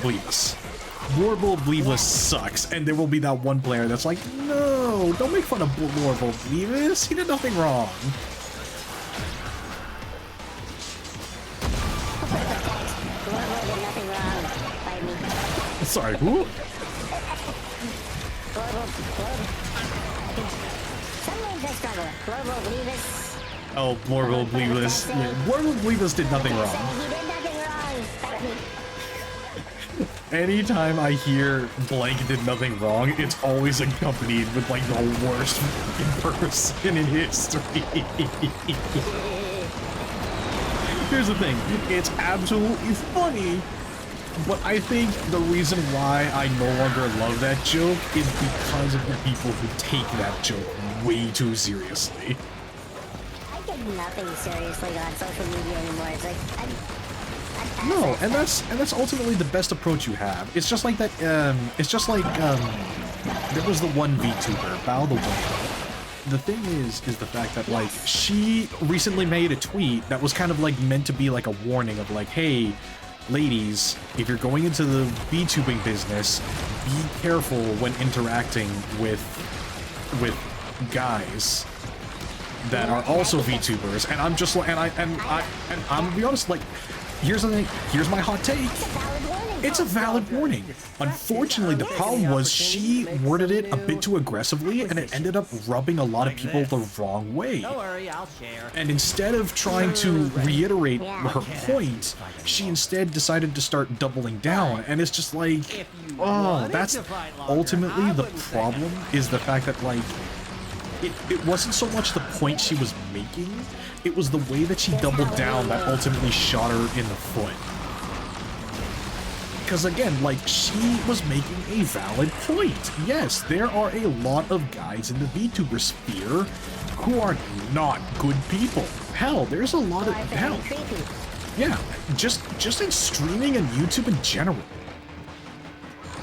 Speaker 2: Bleebus. Borbo Bleebus sucks, and there will be that one player that's like, no, no, don't make fun of Warframe, Beavis. He did nothing wrong.
Speaker 1: Warframe did nothing wrong. Fight me.
Speaker 2: Sorry, who?
Speaker 1: Some names I struggle with. Warframe, Beavis.
Speaker 2: Oh, Warframe, Beavis. Yeah, Warframe, Beavis did nothing wrong.
Speaker 1: He did nothing wrong. Fight me.
Speaker 2: Anytime I hear blank did nothing wrong, it's always accompanied with like the worst fucking person in history. Here's the thing, it's absolutely funny, but I think the reason why I no longer love that joke is because of the people who take that joke way too seriously.
Speaker 1: I take nothing seriously on social media anymore. It's like,
Speaker 2: No, and that's ultimately the best approach you have. It's just like that. It's just like there was the one VTuber, Bao the One. The thing is the fact that like she recently made a tweet that was kind of like meant to be like a warning of like, hey, ladies, if you're going into the VTubing business, be careful when interacting with guys that are also VTubers. And I'm just like, and I'm gonna be honest, like. Here's the thing, here's my hot take. It's a valid warning. Unfortunately, the problem was she worded it a bit too aggressively and it ended up rubbing a lot of people the wrong way.
Speaker 9: Don't worry, I'll share.
Speaker 2: And instead of trying to reiterate her point, she instead decided to start doubling down. And it's just like, oh, that's ultimately the problem, is the fact that like, it wasn't so much the point she was making, it was the way that she doubled down that ultimately shot her in the foot. Because again, like, she was making a valid point. Yes, there are a lot of guys in the VTuber sphere who are not good people. Hell, there's a lot of... Hell, yeah, just in streaming and YouTube in general.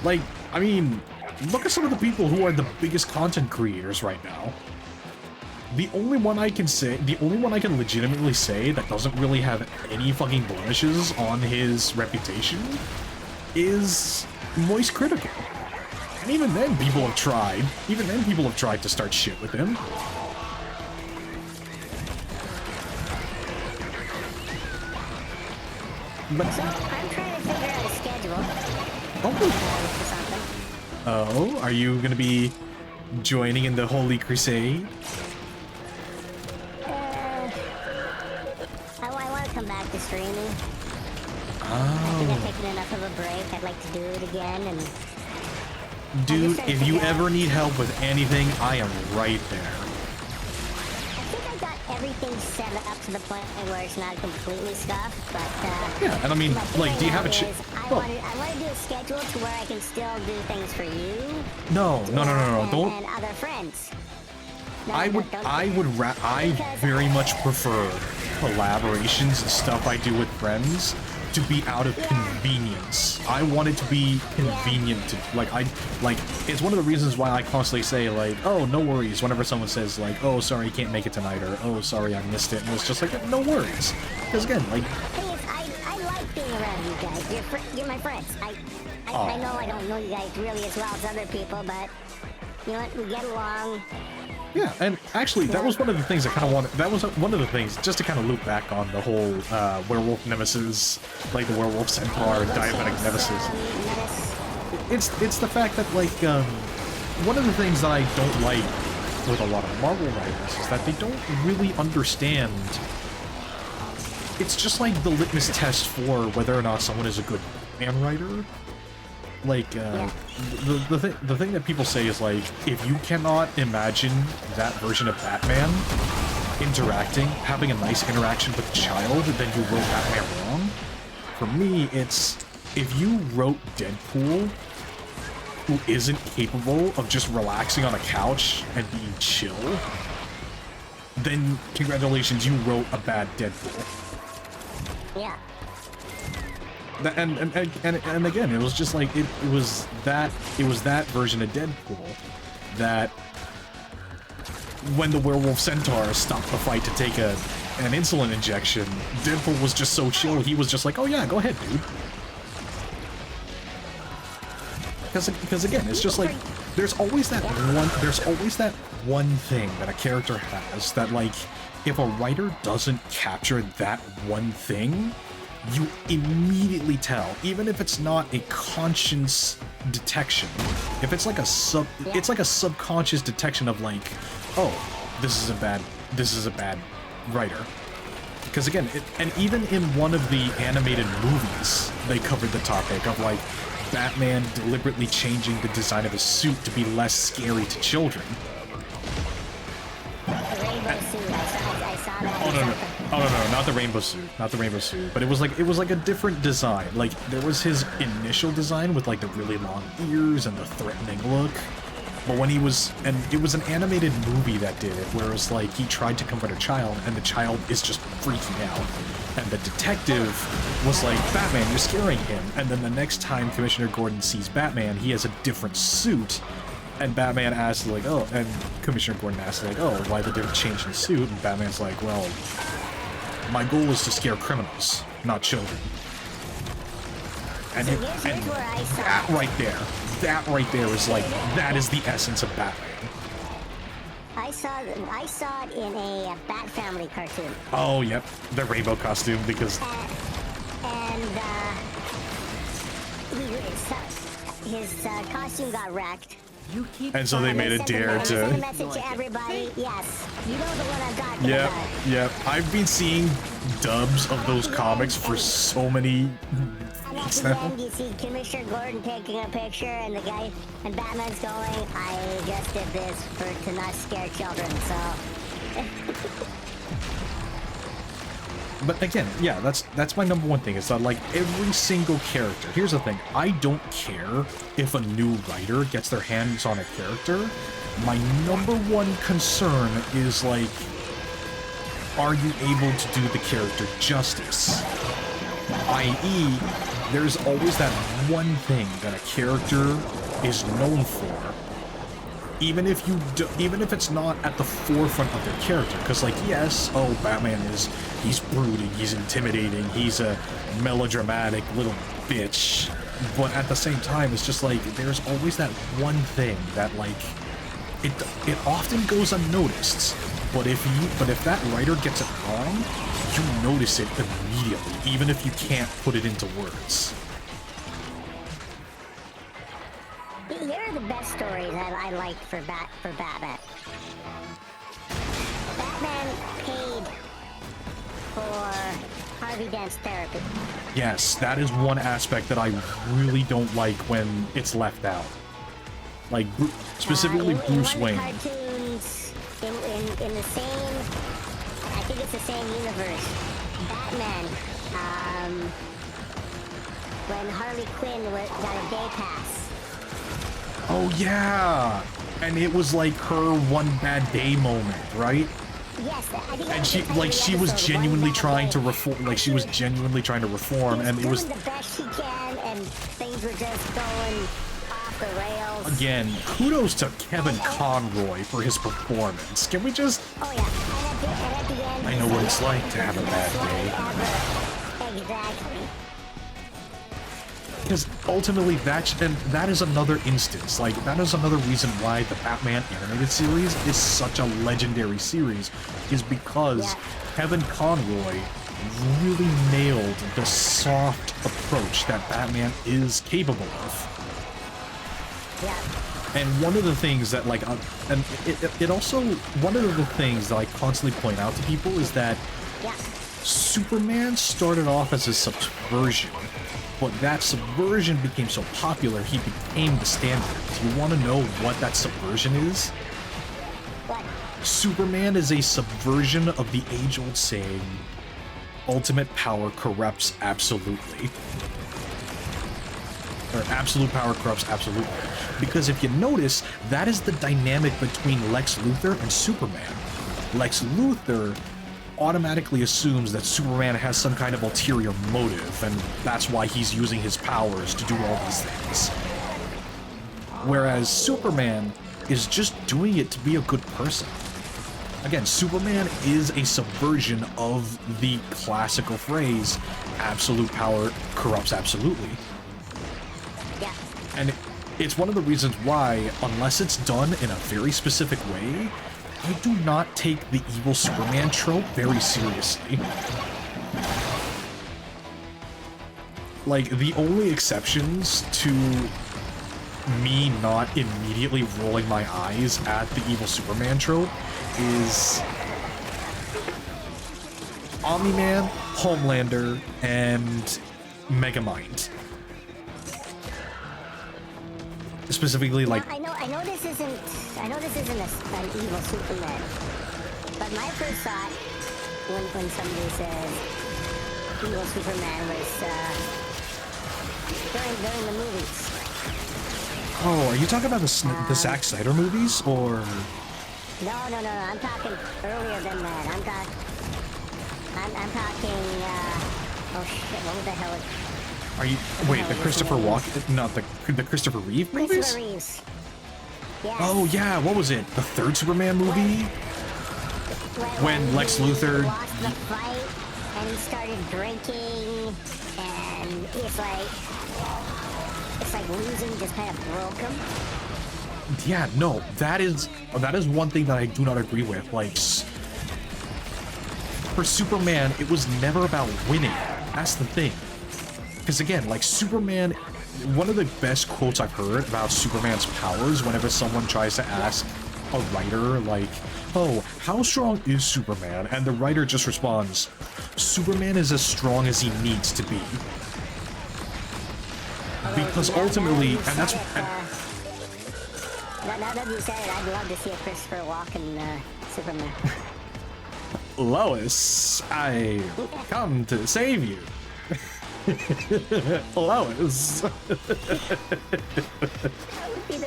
Speaker 2: Like, I mean... Look at some of the people who are the biggest content creators right now. The only one I can legitimately say that doesn't really have any fucking blemishes on his reputation is Moist Critical. And even then people have tried. Even then people have tried to start shit with him. But
Speaker 1: so I'm trying to figure out a schedule.
Speaker 2: Oh, are you gonna be joining in the Holy Crusade?
Speaker 1: I want to come back to streaming.
Speaker 2: Oh.
Speaker 1: I think I've taken enough of a break. I'd like to do it again. And
Speaker 2: dude, if you ever need help with anything, I am right there.
Speaker 1: I think I got everything set up to the point where it's not completely scuffed, but
Speaker 2: yeah, and I mean, like, do you have a
Speaker 1: I want to do a schedule to where I can still do things for you.
Speaker 2: No, don't.
Speaker 1: And other friends.
Speaker 2: I very much prefer collaborations and stuff I do with friends to be out of convenience. I want it to be convenient to, like, it's one of the reasons why I constantly say, like, oh, no worries, whenever someone says, like, oh, sorry, I can't make it tonight, or, oh, sorry, I missed it, and it's just like, no worries. Because, again, like...
Speaker 1: I like being around you guys. You're my friends. I know I don't know you guys really as well as other people, but, you know what, we get along.
Speaker 2: Yeah, and actually, that was one of the things I kind of wanted. That was one of the things, just to kind of loop back on the whole werewolf nemesis, like the werewolf centaur, diabetic nemesis. It's the fact that, like, one of the things that I don't like with a lot of Marvel writers is that they don't really understand. It's just like the litmus test for whether or not someone is a good Batman writer. Like, the thing that people say is, like, if you cannot imagine that version of Batman interacting, having a nice interaction with a child, then you wrote Batman wrong. For me, it's, if you wrote Deadpool, who isn't capable of just relaxing on a couch and being chill, then congratulations, you wrote a bad Deadpool.
Speaker 1: Yeah.
Speaker 2: And again, it was just like it was that version of Deadpool that when the werewolf centaur stopped the fight to take an insulin injection, Deadpool was just so chill. He was just like, "Oh yeah, go ahead, dude." Because again, it's just like there's always that one thing that a character has that, like, if a writer doesn't capture that one thing, you immediately tell, even if it's not a conscious detection. If it's like it's like a subconscious detection of like, oh, this is a bad writer. Because again, and even in one of the animated movies, they covered the topic of like Batman deliberately changing the design of his suit to be less scary to children.
Speaker 1: The rainbow suit, I saw that.
Speaker 2: Oh no, not the rainbow suit, but it was like a different design. Like there was his initial design with like the really long ears and the threatening look. But when he was, and it was an animated movie that did it, where it was like he tried to comfort a child and the child is just freaking out. And the detective was like, Batman, you're scaring him. And then the next time Commissioner Gordon sees Batman, he has a different suit. And Batman asks, like, oh, and Commissioner Gordon asks, like, oh, why the different change in the suit? And Batman's like, well, my goal is to scare criminals, not children. And, that right there is like, that is the essence of Batman.
Speaker 1: I saw it in a Bat Family cartoon.
Speaker 2: Oh, yep, the rainbow costume, because...
Speaker 1: His costume got wrecked.
Speaker 2: And so they made a dare to...
Speaker 1: Send a message to everybody. Yes, you know the one I'm talking about.
Speaker 2: Yep. I've been seeing dubs of those comics for so many weeks now.
Speaker 1: And at the end, you see Commissioner Gordon taking a picture, and the guy, and Batman's going, I just did this to not scare children, so...
Speaker 2: But again, yeah, that's my number one thing, is that like every single character, here's the thing, I don't care if a new writer gets their hands on a character. My number one concern is like, are you able to do the character justice? i.e., there's always that one thing that a character is known for. Even if it's not at the forefront of their character, because like, yes, oh, Batman he's brooding, he's intimidating, he's a melodramatic little bitch, but at the same time, it's just like, there's always that one thing that like, it often goes unnoticed, but if that writer gets it wrong, you notice it immediately, even if you can't put it into words.
Speaker 1: Here are the best stories I liked for Batman. Batman paid for Harvey Dent's therapy.
Speaker 2: Yes, that is one aspect that I really don't like when it's left out. Like, specifically Bruce Wayne.
Speaker 1: Cartoons, in the same, I think it's the same universe, Batman, when Harley Quinn got a day pass.
Speaker 2: Oh yeah, and it was like her one bad day moment, right?
Speaker 1: Yes, I think.
Speaker 2: And she was genuinely trying to reform. Like she was genuinely trying to reform, and it was
Speaker 1: doing the best she can, and things were just going off the rails.
Speaker 2: Again, kudos to Kevin Conroy for his performance. Can we just?
Speaker 1: Oh yeah, and at the end,
Speaker 2: I know what it's like to have a bad
Speaker 1: day. Exactly.
Speaker 2: Because ultimately, that is another instance. Like, that is another reason why the Batman animated series is such a legendary series, is because Kevin Conroy really nailed the soft approach that Batman is capable of.
Speaker 1: Yeah.
Speaker 2: And one of the things that, like, and it also, one of the things that I constantly point out to people is that Superman started off as a subversion. But that subversion became so popular, he became the standard. Do you want to know what that subversion is?
Speaker 1: What?
Speaker 2: Superman is a subversion of the age-old saying, ultimate power corrupts absolutely. Or absolute power corrupts absolutely. Because if you notice, that is the dynamic between Lex Luthor and Superman. Lex Luthor automatically assumes that Superman has some kind of ulterior motive, and that's why he's using his powers to do all these things. Whereas Superman is just doing it to be a good person. Again, Superman is a subversion of the classical phrase, absolute power corrupts absolutely.
Speaker 1: Yeah.
Speaker 2: it's one of the reasons why, unless it's done in a very specific way, I do not take the evil Superman trope very seriously. Like, the only exceptions to me not immediately rolling my eyes at the evil Superman trope is Omni-Man, Homelander, and Megamind. Specifically, like,
Speaker 1: I know this isn't an evil Superman, but my first thought when somebody says evil Superman was during the movies.
Speaker 2: oh, are you talking about the Zack Snyder movies, or?
Speaker 1: No, I'm talking earlier than that. I'm talking, oh shit, what the hell?
Speaker 2: Are you, wait, the Christopher Walken, not the Christopher Reeve movies?
Speaker 1: Christopher Reeves. Yes.
Speaker 2: Oh yeah, what was it? The third Superman movie? When Lex Luthor
Speaker 1: he lost the fight and he started drinking, and it's like losing just kind of broke him.
Speaker 2: Yeah, no, that is one thing that I do not agree with. Like, for Superman, it was never about winning. That's the thing. Because again, like, Superman, one of the best quotes I've heard about Superman's powers, whenever someone tries to ask a writer, like, oh, how strong is Superman? And the writer just responds, Superman is as strong as he needs to be. Because ultimately, and that's...
Speaker 1: Now that you said it, I'd love to see a Christopher Walken Superman.
Speaker 2: Lois, I come to save you. Lois.
Speaker 1: That would be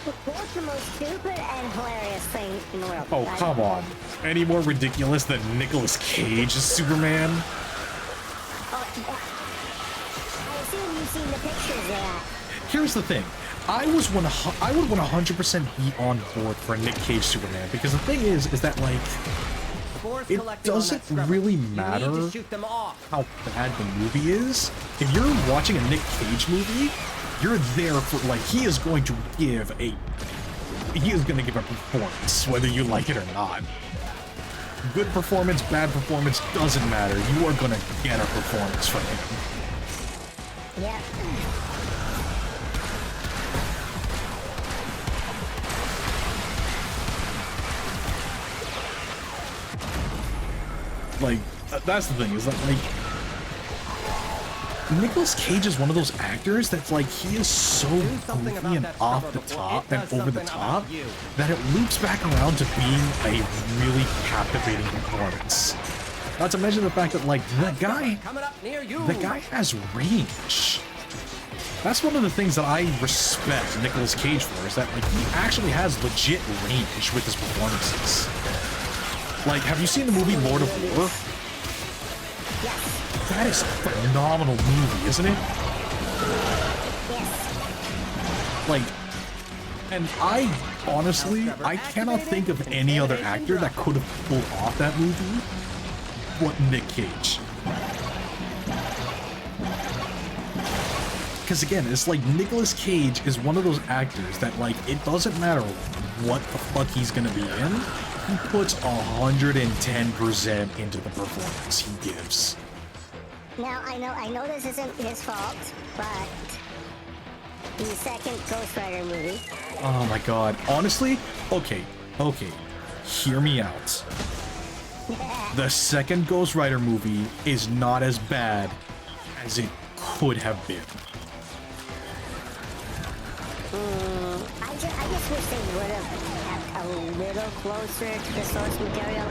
Speaker 1: both the most stupid and hilarious thing in the world.
Speaker 2: Oh, come on. Any more ridiculous than Nicolas Cage as Superman?
Speaker 1: Oh, I assume you've seen the pictures of that.
Speaker 2: Here's the thing. I would 100% be on board for a Nick Cage Superman, because the thing is that, like, it doesn't really matter how bad the movie is. If you're watching a Nick Cage movie, you're there for, like, he is going to give a performance, whether you like it or not. Good performance, bad performance, doesn't matter. You are gonna get a performance from him.
Speaker 1: Yeah.
Speaker 2: Like, that's the thing, is that, like, Nicolas Cage is one of those actors that's, like, he is so goofy and off the top and over the top that it loops back around to being a really captivating performance. Not to mention the fact that, like, the guy has range. That's one of the things that I respect Nicolas Cage for, is that, like, he actually has legit range with his performances. Like, have you seen the movie Lord of War?
Speaker 1: Yes.
Speaker 2: That is a phenomenal movie, isn't it?
Speaker 1: Yes.
Speaker 2: Like, and I cannot think of any other actor that could have pulled off that movie but Nick Cage. Because again, it's like Nicolas Cage is one of those actors that, like, it doesn't matter what the fuck he's gonna be in, he puts 110% into the performance he gives.
Speaker 1: Now, I know this isn't his fault, but the second Ghost Rider movie.
Speaker 2: Oh my god. Honestly, okay. Hear me out. The second Ghost Rider movie is not as bad as it could have been.
Speaker 1: I just wish they would have kept a little closer to the source material.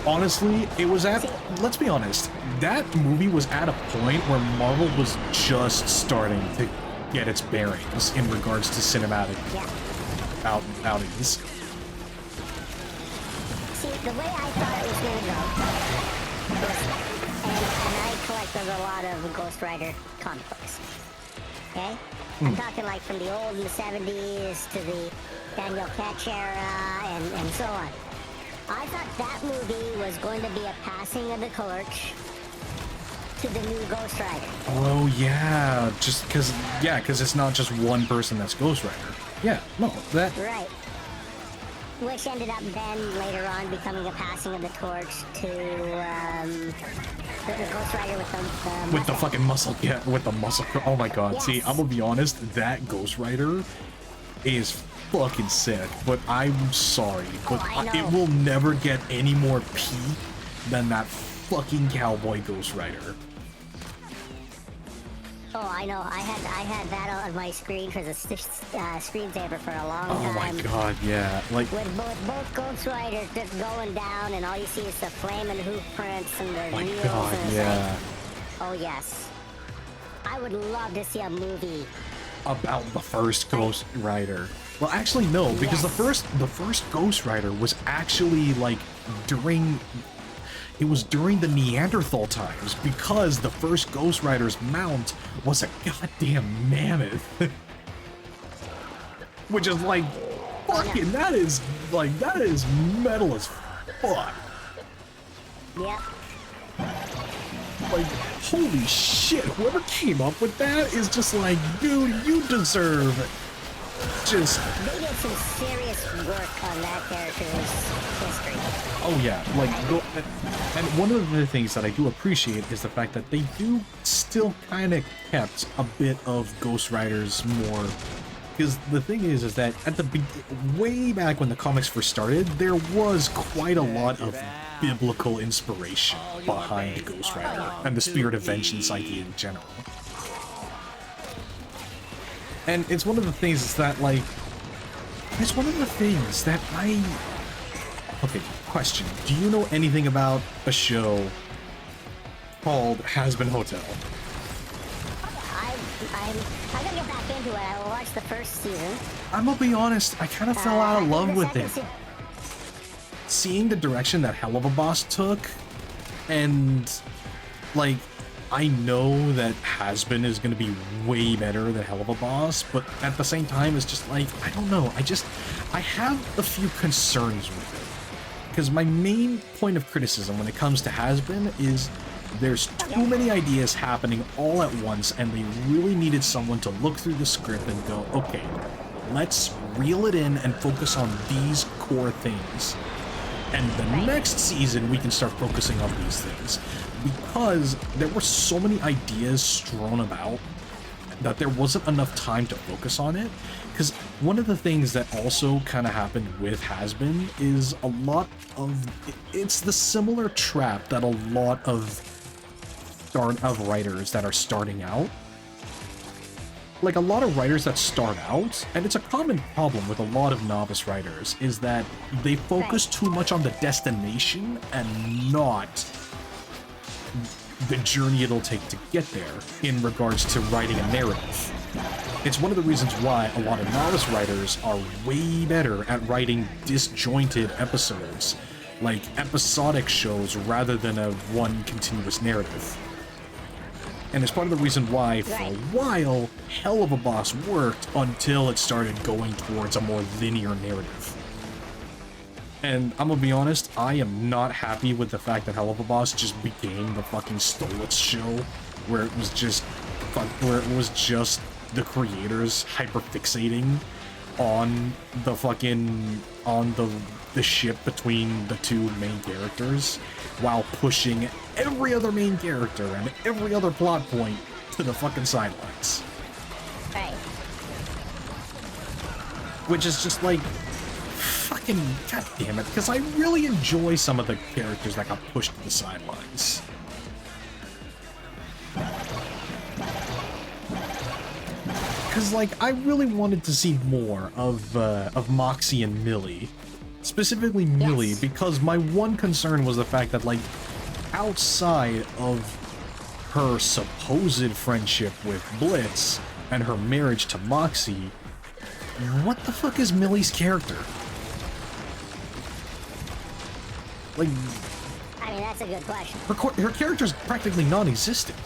Speaker 2: Honestly, it was at, let's be honest, that movie was at a point where Marvel was just starting to get its bearings in regards to cinematic outings.
Speaker 1: See, the way I thought it was going to go was, and I collected a lot of Ghost Rider comic books, okay? I'm talking like from the old in the 70s to the Daniel Ketch era and so on. I thought that movie was going to be a passing of the torch to the new Ghost Rider.
Speaker 2: Oh yeah, just because it's not just one person that's Ghost Rider. Yeah, no, that
Speaker 1: Right. Which ended up then later on becoming a passing of the torch to the Ghost Rider with the
Speaker 2: with the fucking muscle, yeah, with the muscle. Oh my god, see,
Speaker 1: Yes.
Speaker 2: I'm gonna be honest, that Ghost Rider is fucking sick, but I'm sorry, but
Speaker 1: I know.
Speaker 2: it will never get any more peak than that fucking cowboy Ghost Rider.
Speaker 1: Oh, I know. I had that on my screen for the screensaver for a long
Speaker 2: Oh
Speaker 1: time.
Speaker 2: my god, yeah, like,
Speaker 1: With both Ghost Riders just going down, and all you see is the flaming hoof prints and the
Speaker 2: my
Speaker 1: wheels.
Speaker 2: god,
Speaker 1: and it's
Speaker 2: yeah,
Speaker 1: like, oh yes, I would love to see a movie.
Speaker 2: about the first Ghost Rider. Well, actually, no, because the first Ghost Rider was actually like during the Neanderthal times, because the first Ghost Rider's mount was a goddamn mammoth. Which is like, fucking, that is metal as fuck.
Speaker 1: Yep.
Speaker 2: Like, holy shit, whoever came up with that is just like, dude, you deserve just...
Speaker 1: They did some serious work on that character's history.
Speaker 2: Oh yeah, like, and one of the things that I do appreciate is the fact that they do still kind of kept a bit of Ghost Rider's more, because the thing is that at the way back when the comics first started, there was quite a lot of biblical inspiration behind Ghost Rider and the Spirit of Vengeance idea in general. And it's one of the things is that, like, it's one of the things that okay, question. Do you know anything about a show called Has Been Hotel?
Speaker 1: I gotta get back into it. I watched the first season.
Speaker 2: I'm gonna be honest, I kind of fell out of love
Speaker 1: The
Speaker 2: with
Speaker 1: second
Speaker 2: it.
Speaker 1: se-
Speaker 2: Seeing the direction that Hell of a Boss took, and, like, I know that Has Been is gonna be way better than Hell of a Boss, but at the same time, it's just like, I don't know, I have a few concerns with it. Because my main point of criticism when it comes to Has Been is there's too many ideas happening all at once, and they really needed someone to look through the script and go, okay, let's reel it in and focus on these core things. And the next season, we can start focusing on these things. Because there were so many ideas strewn about that there wasn't enough time to focus on it. Because one of the things that also kind of happened with Has Been is a lot of... It's the similar trap that a lot of writers that are starting out. Like, a lot of writers that start out, and it's a common problem with a lot of novice writers, is that they focus too much on the destination and not the journey it'll take to get there in regards to writing a narrative. It's one of the reasons why a lot of novice writers are way better at writing disjointed episodes, like episodic shows rather than a one continuous narrative. And it's part of the reason why, for a while, Hell of a Boss worked until it started going towards a more linear narrative. And I'm gonna be honest, I am not happy with the fact that Hell of a Boss just became the fucking Stolitz show, where it was just the creators hyperfixating on the fucking the ship between the two main characters, while pushing every other main character and every other plot point to the fucking sidelines.
Speaker 1: Right.
Speaker 2: Which is just like, fucking goddamn it, because I really enjoy some of the characters that got pushed to the sidelines. Because, like, I really wanted to see more of Moxie and Millie. Specifically Millie,
Speaker 1: Yes.
Speaker 2: because my one concern was the fact that, like, outside of her supposed friendship with Blitz and her marriage to Moxie, what the fuck is Millie's character? Like,
Speaker 1: I mean, that's a good question.
Speaker 2: her character's practically non-existent,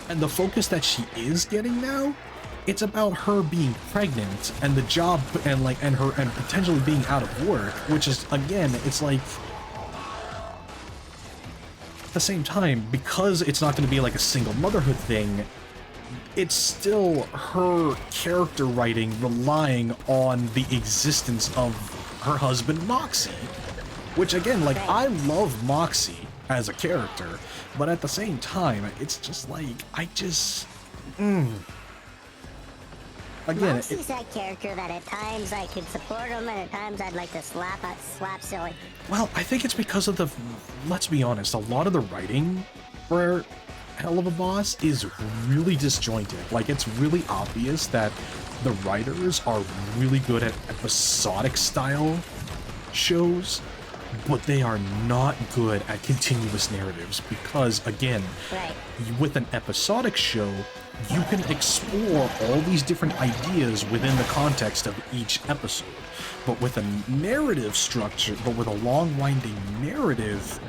Speaker 2: and the focus that she is getting now, it's about her being pregnant and the job and potentially being out of work, which is, again, it's like, at the same time, because it's not going to be like a single motherhood thing, it's still her character writing relying on the existence of her husband Moxie. Which again, like, I love Moxie as a character, but at the same time, it's just like, Again,
Speaker 1: Moxie's that character that at times I could support him and at times I'd like to slap silly.
Speaker 2: well, I think it's because of the, let's be honest, a lot of the writing for Hell of a Boss is really disjointed. Like, it's really obvious that the writers are really good at episodic style shows, but they are not good at continuous narratives because, again, with an episodic show, you can explore all these different ideas within the context of each episode. But with a narrative structure, but with a long winding narrative,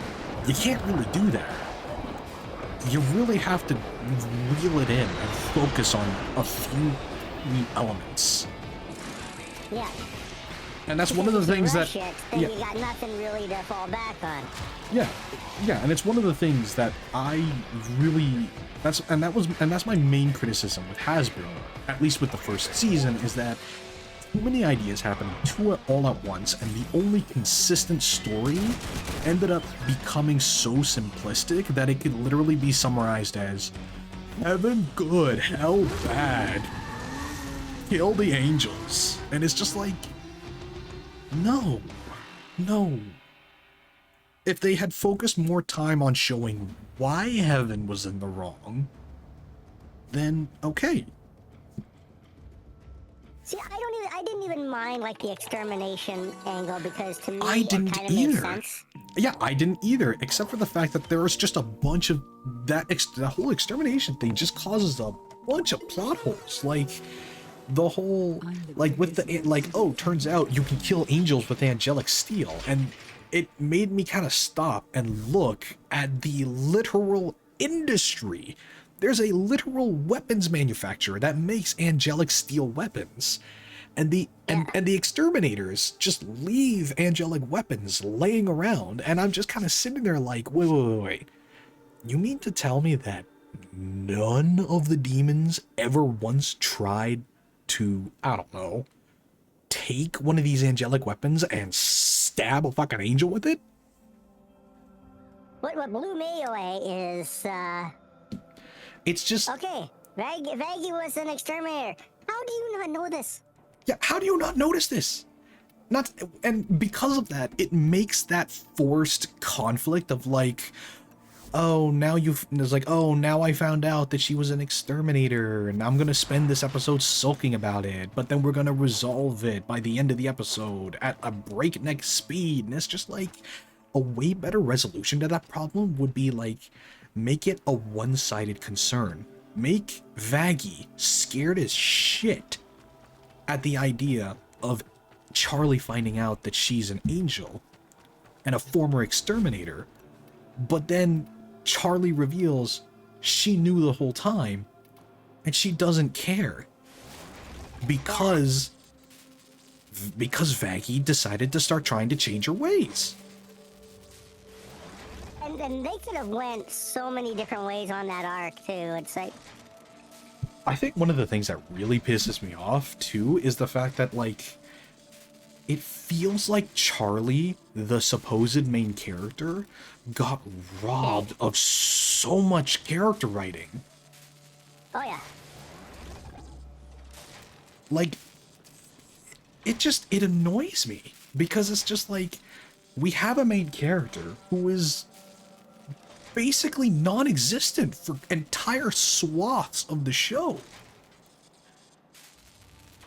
Speaker 2: you can't really do that. You really have to reel it in and focus on a few elements.
Speaker 1: Yeah.
Speaker 2: And that's one of the things that...
Speaker 1: Then you got nothing really to fall back on.
Speaker 2: Yeah, and it's one of the things that I really... That's my main criticism with Hasbro, at least with the first season, is that too many ideas happening all at once, and the only consistent story ended up becoming so simplistic that it could literally be summarized as heaven good, hell bad, kill the angels. And it's just like, no. If they had focused more time on showing why Heaven was in the wrong, then okay.
Speaker 1: See, I didn't even mind like the extermination angle because to me
Speaker 2: I didn't
Speaker 1: it kind of
Speaker 2: either.
Speaker 1: made sense.
Speaker 2: Yeah, I didn't either, except for the fact that there was just a bunch of that whole extermination thing just causes a bunch of plot holes. Like the whole, like with the, like, oh, turns out you can kill angels with angelic steel, and it made me kind of stop and look at the literal industry. There's a literal weapons manufacturer that makes angelic steel weapons. And the exterminators just leave angelic weapons laying around, and I'm just kind of sitting there like, wait. You mean to tell me that none of the demons ever once tried to, I don't know, take one of these angelic weapons and stab a fucking angel with it?
Speaker 1: What blew me away is,
Speaker 2: it's just...
Speaker 1: Okay, Vaggy was an exterminator. How do you not know this?
Speaker 2: Yeah, how do you not notice this? And because of that, it makes that forced conflict of like, oh, now now I found out that she was an exterminator, and I'm gonna spend this episode sulking about it, but then we're gonna resolve it by the end of the episode at a breakneck speed. And it's just like, a way better resolution to that problem would be like, make it a one-sided concern. Make Vaggy scared as shit at the idea of Charlie finding out that she's an angel and a former exterminator, but then Charlie reveals she knew the whole time and she doesn't care because Vaggy decided to start trying to change her ways.
Speaker 1: And they could have went so many different ways on that arc too. It's like,
Speaker 2: I think one of the things that really pisses me off too is the fact that, like, it feels like Charlie, the supposed main character, got robbed of so much character writing.
Speaker 1: oh yeah.
Speaker 2: Like, it annoys me because it's just like, we have a main character who is basically non-existent for entire swaths of the show.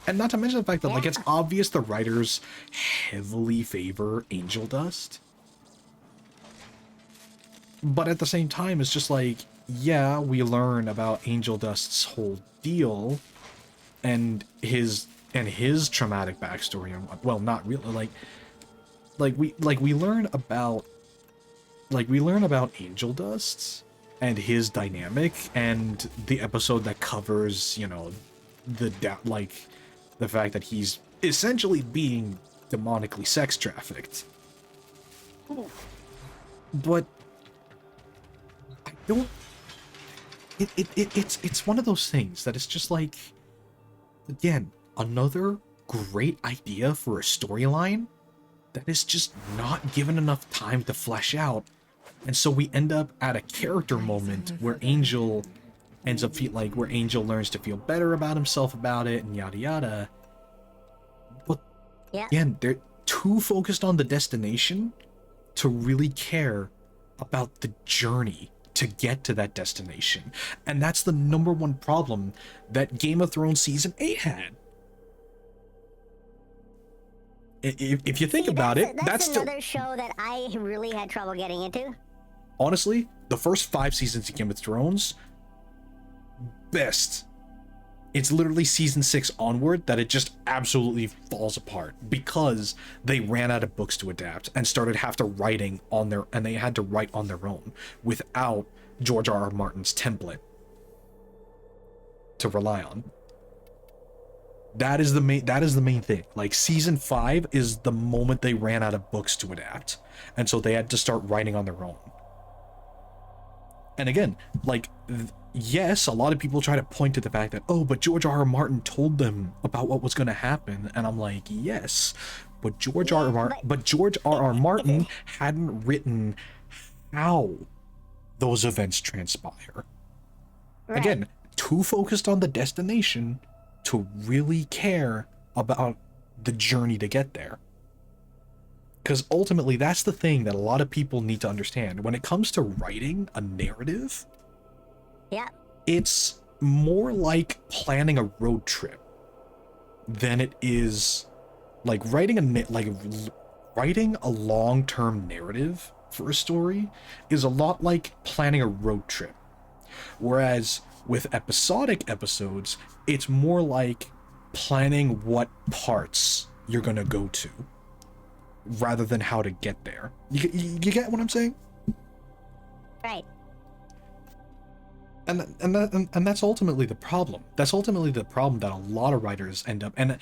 Speaker 2: And not to mention the fact that, like, it's obvious the writers heavily favor Angel Dust. But at the same time, it's just like, yeah, we learn about Angel Dust's whole deal and his traumatic backstory, and, well, not really, we learn about Angel Dust and his dynamic, and the episode that covers, you know, the fact that he's essentially being demonically sex trafficked. But don't. It's one of those things that it's just like, again, another great idea for a storyline that is just not given enough time to flesh out, and so we end up at a character moment where Angel ends up where Angel learns to feel better about himself about it and yada yada. But again, they're too focused on the destination to really care about the journey to get to that destination. And that's the number one problem that Game of Thrones Season 8 had. If you think about it, that's
Speaker 1: another show that I really had trouble getting into.
Speaker 2: Honestly, the first 5 seasons of Game of Thrones, best. It's literally season 6 onward that it just absolutely falls apart because they ran out of books to adapt and started writing on their, and they had to write on their own without George R.R. Martin's template to rely on. That is the main thing. Like, season 5 is the moment they ran out of books to adapt, and so they had to start writing on their own. And again, like, yes, a lot of people try to point to the fact that, oh, but George R.R. Martin told them about what was going to happen, and I'm like, yes, but George R.R. Martin hadn't written how those events transpire. Right. Again, too focused on the destination to really care about the journey to get there. Because ultimately, that's the thing that a lot of people need to understand. When it comes to writing a narrative, it's more like planning a road trip than it is like writing a long-term narrative for a story is a lot like planning a road trip. Whereas with episodic episodes, it's more like planning what parts you're gonna go to, rather than how to get there. You get what I'm saying?
Speaker 1: Right.
Speaker 2: And that's ultimately the problem. That's ultimately the problem that a lot of writers end up. And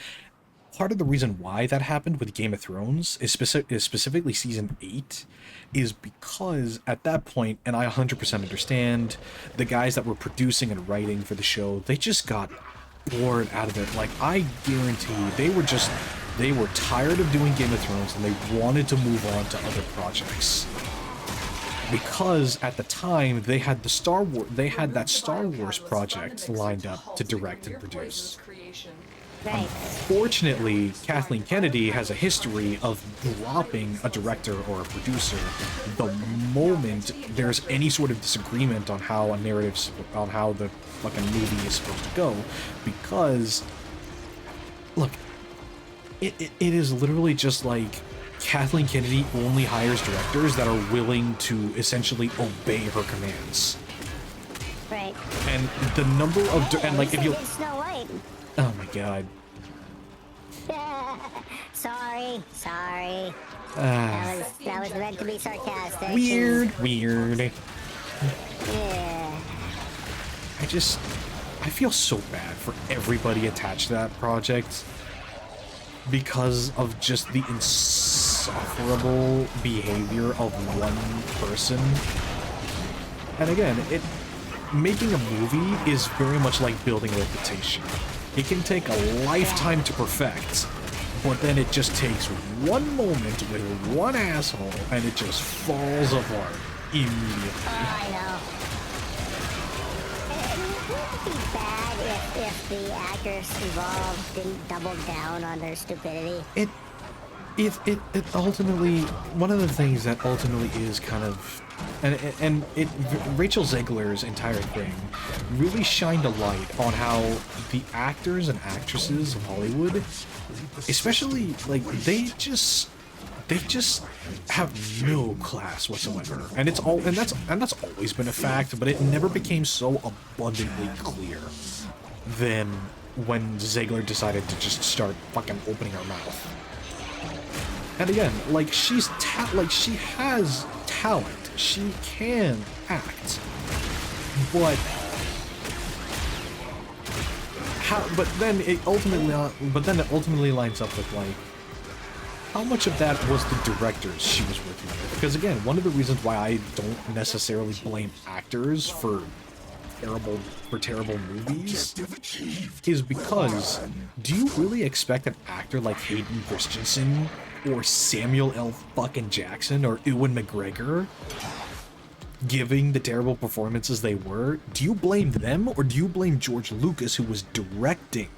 Speaker 2: part of the reason why that happened with Game of Thrones is specifically season 8, is because at that point, and I 100% understand, the guys that were producing and writing for the show, they just got bored out of it. Like, I guarantee they were tired of doing Game of Thrones and they wanted to move on to other projects. Because at the time they had that Star Wars project lined up to direct and produce.
Speaker 1: Right.
Speaker 2: Unfortunately, Kathleen Kennedy has a history of dropping a director or a producer the moment there's any sort of disagreement on how the fucking movie is supposed to go, because look, it is literally just like Kathleen Kennedy only hires directors that are willing to essentially obey her commands.
Speaker 1: Right.
Speaker 2: And the number of and like if you
Speaker 1: Snow White.
Speaker 2: Oh my god.
Speaker 1: Sorry. That was meant to be sarcastic.
Speaker 2: Weird.
Speaker 1: Yeah.
Speaker 2: I feel so bad for everybody attached to that project because of just the insufferable behavior of one person. And again, making a movie is very much like building a reputation. It can take a lifetime to perfect, but then it just takes one moment with one asshole and it just falls apart immediately.
Speaker 1: Oh, I know. It would be bad if the actors involved didn't double down on their stupidity.
Speaker 2: It ultimately, one of the things that ultimately is kind of, and Rachel Zegler's entire thing really shined a light on how the actors and actresses of Hollywood, especially, like, they just have no class whatsoever, and that's always been a fact, but it never became so abundantly clear than when Zegler decided to just start fucking opening her mouth. And again, like, she has talent. She can act. But then it ultimately lines up with, like, how much of that was the directors she was working with? Because again, one of the reasons why I don't necessarily blame actors for terrible movies is because do you really expect an actor like Hayden Christensen or Samuel L. fucking Jackson or Ewan McGregor giving the terrible performances they were? Do you blame them or do you blame George Lucas who was directing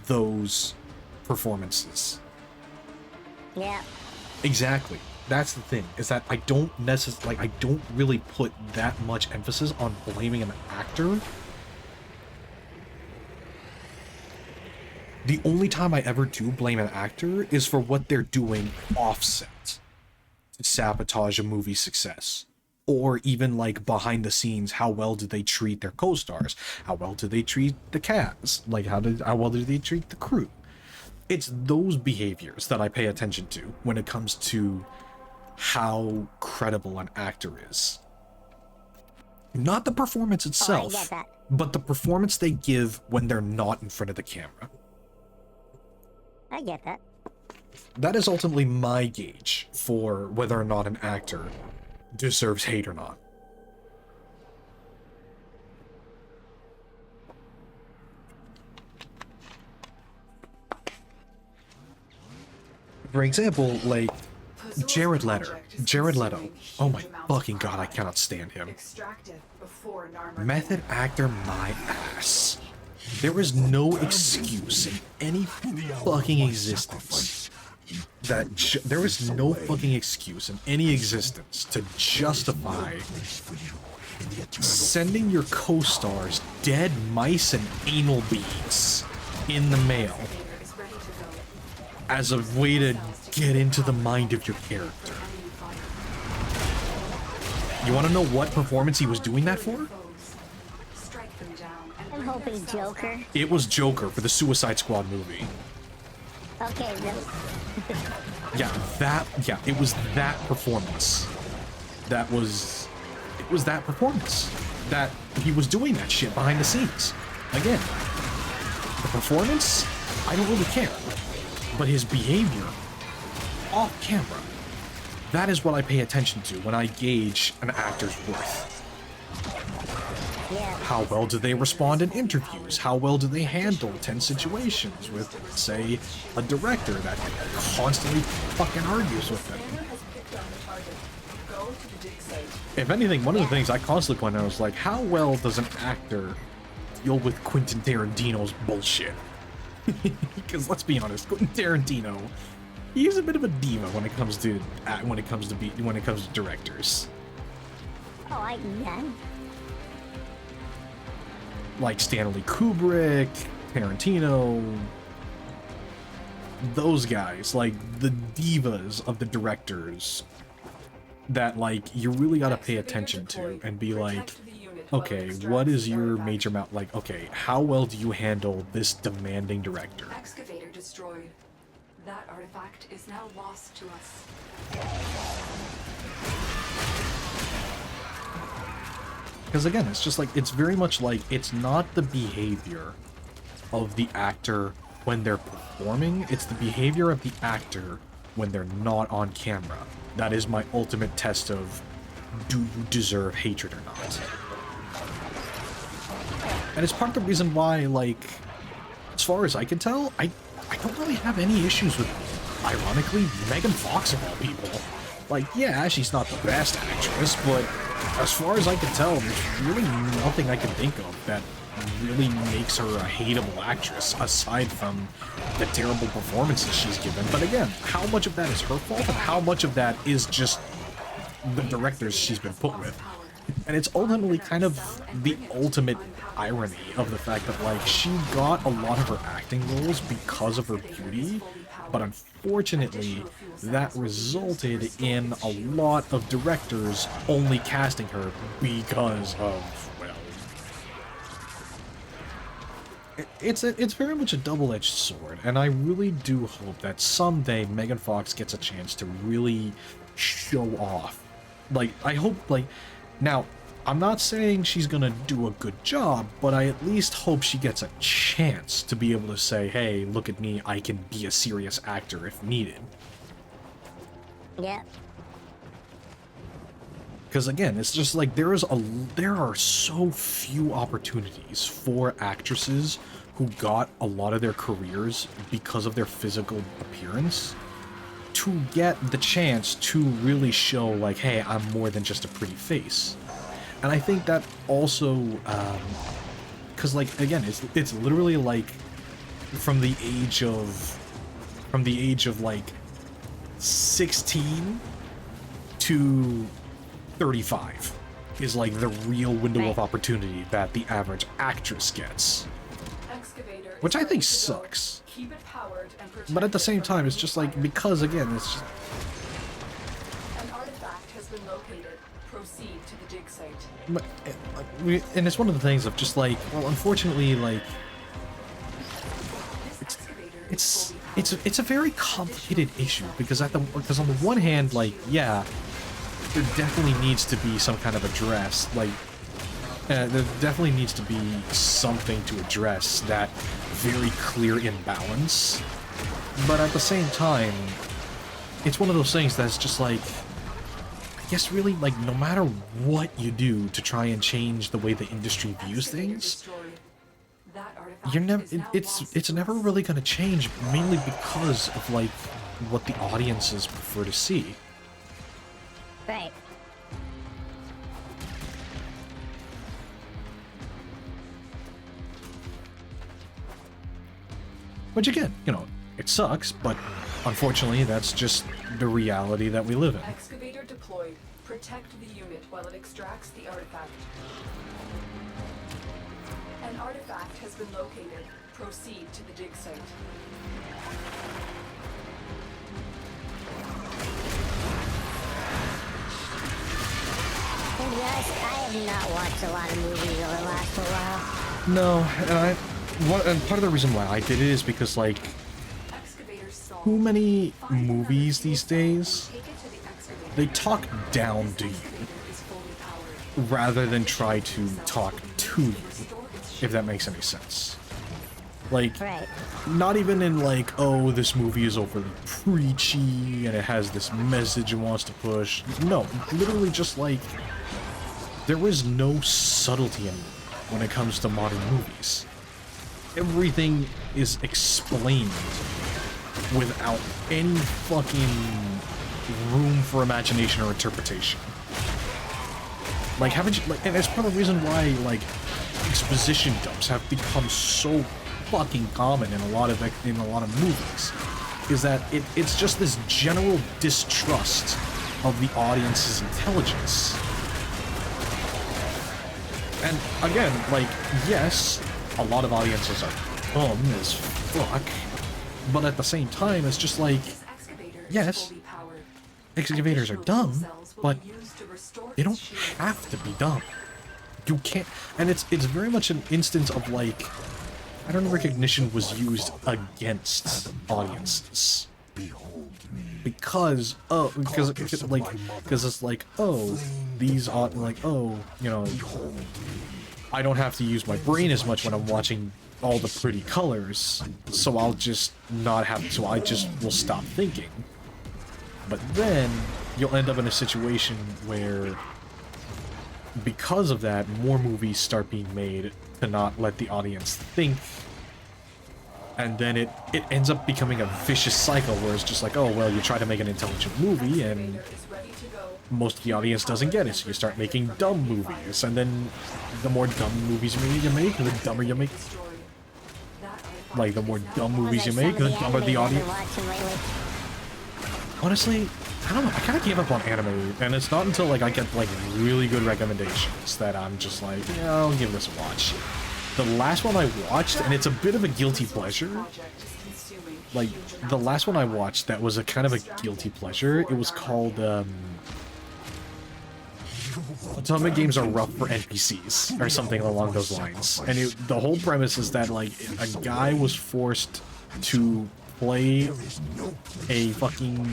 Speaker 2: those performances?
Speaker 1: Yeah.
Speaker 2: Exactly. That's the thing, is that I don't really put that much emphasis on blaming an actor. The only time I ever do blame an actor is for what they're doing offset to sabotage a movie's success. Or even like behind the scenes, how well did they treat their co-stars? How well did they treat the cast? Like how well did they treat the crew? It's those behaviors that I pay attention to when it comes to how credible an actor is. Not the performance itself,
Speaker 1: I get that.
Speaker 2: but the performance they give when they're not in front of the camera.
Speaker 1: I get that.
Speaker 2: That is ultimately my gauge for whether or not an actor deserves hate or not. For example, like Jared Leto. Oh my fucking god, I cannot stand him. Method actor my ass. There is no excuse in any fucking existence there is no fucking excuse in any existence to justify sending your co-stars dead mice and anal beads in the mail as a way to get into the mind of your character. You want to know what performance he was doing that for?
Speaker 1: I'm hoping Joker.
Speaker 2: It was Joker for the Suicide Squad movie.
Speaker 1: Okay, then.
Speaker 2: It was that performance. It was that performance. That he was doing that shit behind the scenes. Again, the performance, I don't really care. But his behavior, off camera, that is what I pay attention to when I gauge an actor's worth.
Speaker 1: Yeah.
Speaker 2: How well do they respond in interviews? How well do they handle tense situations with, say, a director that constantly fucking argues with them? If anything, one of the things I constantly point out is like, how well does an actor deal with Quentin Tarantino's bullshit? Because let's be honest, Quentin Tarantino, he's a bit of a diva when it comes to directors.
Speaker 1: Oh, yeah.
Speaker 2: Like Stanley Kubrick, Tarantino, those guys, like the divas of the directors that like you really gotta pay attention to and be like, okay, what is your major like, okay, how well do you handle this demanding director?
Speaker 3: Excavator destroyed. That artifact is now lost to us.
Speaker 2: Because again, it's just like, it's very much like, it's not the behavior of the actor when they're performing, it's the behavior of the actor when they're not on camera. That is my ultimate test of, do you deserve hatred or not? And it's part of the reason why, like, as far as I can tell, I don't really have any issues with, ironically, Megan Fox of all people. Like, yeah, she's not the best actress, but as far as I can tell, there's really nothing I can think of that really makes her a hateable actress, aside from the terrible performances she's given. But again, how much of that is her fault, and how much of that is just the directors she's been put with? And it's ultimately kind of the ultimate irony of the fact that, like, she got a lot of her acting roles because of her beauty, but unfortunately, that resulted in a lot of directors only casting her because of, well, it's very much a double-edged sword, and I really do hope that someday Megan Fox gets a chance to really show off. Like, I hope, like, now, I'm not saying she's gonna do a good job, but I at least hope she gets a chance to be able to say, hey, look at me, I can be a serious actor if needed.
Speaker 1: Yeah.
Speaker 2: Because again, it's just like there are so few opportunities for actresses who got a lot of their careers because of their physical appearance to get the chance to really show like, hey, I'm more than just a pretty face. And I think that also, because like again, it's literally like from the age of like 16 to 35 is like the real window of opportunity that the average actress gets. Which I think sucks. But at the same time, it's just like, because again, it's just...
Speaker 3: An artifact has been located. Proceed to the dig site.
Speaker 2: But, and it's one of the things of just like, well, unfortunately, like... It's a very complicated issue, because on the one hand, like, yeah, there definitely needs to be some kind of address, like, there definitely needs to be something to address that very clear imbalance. But at the same time, it's one of those things that's just like, I guess really, like, no matter what you do to try and change the way the industry views things, you're never, it's never really going to change, mainly because of, like, what the audiences prefer to see.
Speaker 1: Right.
Speaker 2: Which again, you know, it sucks, but unfortunately that's just the reality that we live in.
Speaker 3: Excavator deployed. Protect the unit while it extracts the artifact. An artifact has been located. Proceed to the dig site.
Speaker 1: To be honest, I have not watched a lot of movies over the last little while.
Speaker 2: No, and part of the reason why I did it is because, like, too many movies these days, they talk down to you rather than try to talk to you, if that makes any sense. Like,
Speaker 1: Right.
Speaker 2: not even in like, oh, this movie is overly preachy and it has this message it wants to push. No, literally just like, there is no subtlety in when it comes to modern movies. Everything is explained without any fucking room for imagination or interpretation. Like, haven't you, like, and it's part of the reason why, like, exposition dumps have become so fucking common in a lot of movies, is that it's just this general distrust of the audience's intelligence. And again, like, yes, a lot of audiences are dumb as fuck, but at the same time, it's just like, yes, excavators are dumb, but they don't have to be dumb. You can't, and it's very much an instance of like, pattern recognition was used against audiences. Because it's like, oh, these are like, oh, you know, I don't have to use my brain as much when I'm watching all the pretty colors, so I'll just not have, so I just will stop thinking. But then you'll end up in a situation where, because of that, more movies start being made to not let the audience think, and then it ends up becoming a vicious cycle where it's just like, oh, well, you try to make an intelligent movie and most of the audience doesn't get it, so you start making dumb movies, and then the more dumb movies you make, the dumber you make. Like, the more dumb movies you make, the dumber the audience. Honestly, I don't know, I kind of gave up on anime, and it's not until, like, I get, like, really good recommendations that I'm just like, yeah, I'll give this a watch. The last one I watched, and it's a bit of a guilty pleasure, like, the last one I watched that was a kind of a guilty pleasure, it was called, Atomic Games Are Rough for NPCs, or something along those lines. And the whole premise is that, like, a guy was forced to play a fucking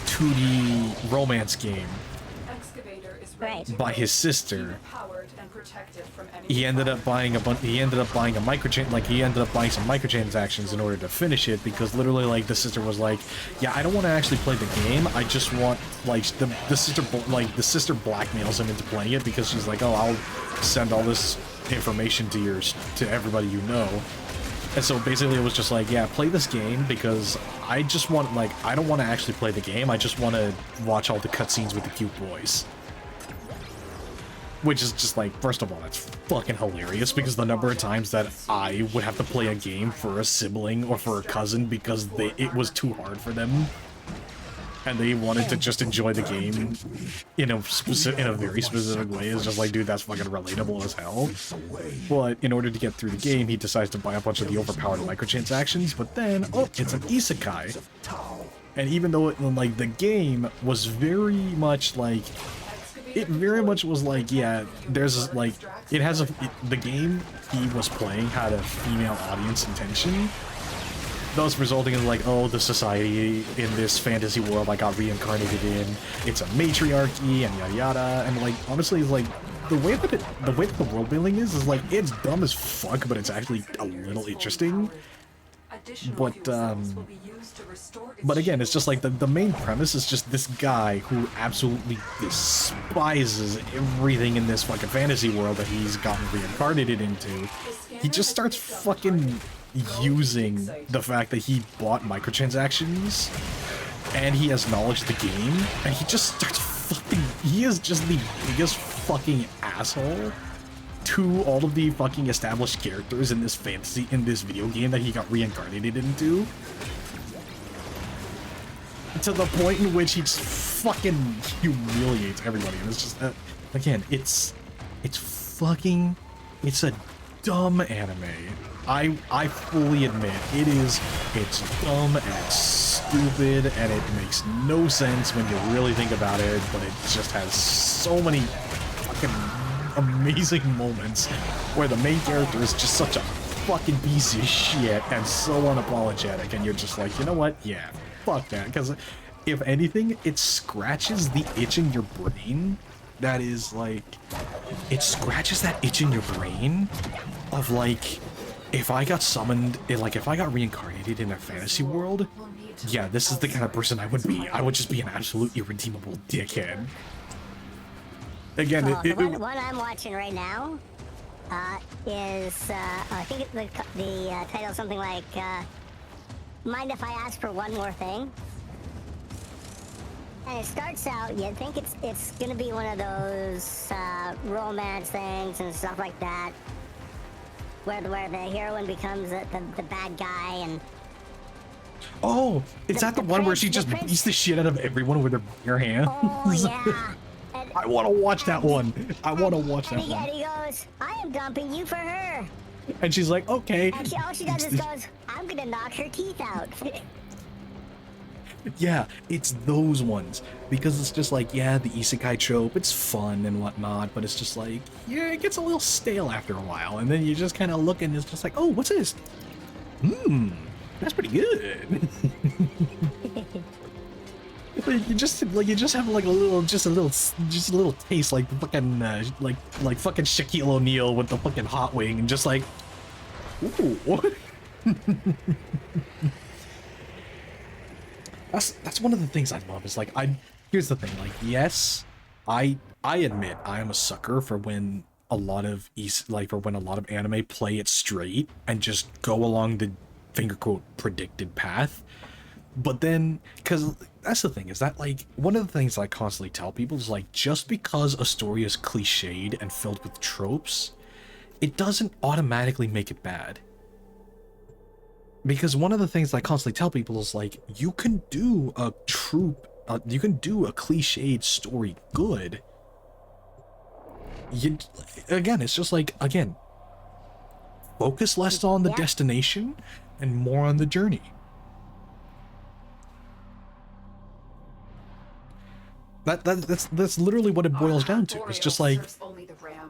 Speaker 2: 2D romance game
Speaker 1: Right.
Speaker 2: by his sister.
Speaker 3: Powered and protected from any
Speaker 2: He ended up buying a he ended up buying a he ended up buying some microtransactions in order to finish it, because literally, like, the sister was like, yeah, I don't want to actually play the game, I just want, like, the sister blackmails him into playing it, because she's like, oh, I'll send all this information to everybody you know. And so basically it was just like, yeah, play this game, because I just want, like, I don't want to actually play the game, I just want to watch all the cutscenes with the cute boys. Which is just like, first of all, that's fucking hilarious, because the number of times that I would have to play a game for a sibling or for a cousin because it was too hard for them. And they wanted to just enjoy the game in a very specific way. It's just like, dude, that's fucking relatable as hell. But in order to get through the game, he decides to buy a bunch of the overpowered microtransactions, but then, oh, it's an isekai. And even though like, the game was very much like, it very much was like, yeah, there's like, the game he was playing had a female audience intention, thus resulting in like, oh, the society in this fantasy world I got reincarnated in, it's a matriarchy and yada yada, and like, honestly, like, the way that the world building is like, it's dumb as fuck, but it's actually a little interesting. But again, it's just like the main premise is just this guy who absolutely despises everything in this fucking fantasy world that he's gotten reincarnated into. He just starts fucking using the fact that he bought microtransactions and he has knowledge of the game, and he just starts fucking, he is just the biggest fucking asshole to all of the fucking established characters in this video game that he got reincarnated into. To the point in which he just fucking humiliates everybody. And it's just, again, it's a dumb anime. I fully admit, it's dumb and it's stupid and it makes no sense when you really think about it, but it just has so many fucking amazing moments where the main character is just such a fucking piece of shit and so unapologetic, and you're just like, you know what, yeah, fuck that, because if anything, it scratches the itch in your brain that is like, it scratches that itch in your brain of like, if I got summoned, like if I got reincarnated in a fantasy world, yeah, this is the kind of person I would be. I would just be an absolute irredeemable dickhead. Again,
Speaker 1: the one I'm watching right now is, I think the title is something like, Mind If I Ask for One More Thing? And it starts out, you think it's gonna be one of those romance things and stuff like that, where the heroine becomes the bad guy, and...
Speaker 2: Oh, is that the one where she just beats the shit out of everyone with her bare hands?
Speaker 1: Oh, yeah.
Speaker 2: I want to watch that one. I want to watch that one.
Speaker 1: And he goes, I am dumping you for her.
Speaker 2: And she's like, okay.
Speaker 1: And all she does is goes, I'm gonna knock her teeth out.
Speaker 2: Yeah, it's those ones. Because it's just like, yeah, the isekai trope, it's fun and whatnot, but it's just like, yeah, it gets a little stale after a while. And then you just kind of look and it's just like, oh, what's this? That's pretty good. You just have like a little taste, like fucking like fucking Shaquille O'Neal with the fucking hot wing, and just like, ooh. That's one of the things I love. Is like, here's the thing. Like, yes, I admit I am a sucker for when a lot of anime play it straight and just go along the finger quote predicted path. But then, because that's the thing, is that, like, one of the things I constantly tell people is, like, just because a story is cliched and filled with tropes, it doesn't automatically make it bad. Because one of the things I constantly tell people is, like, you can do a cliched story good. Again, it's just like, again, focus less on the destination and more on the journey. That's literally what it boils down to. It's just like,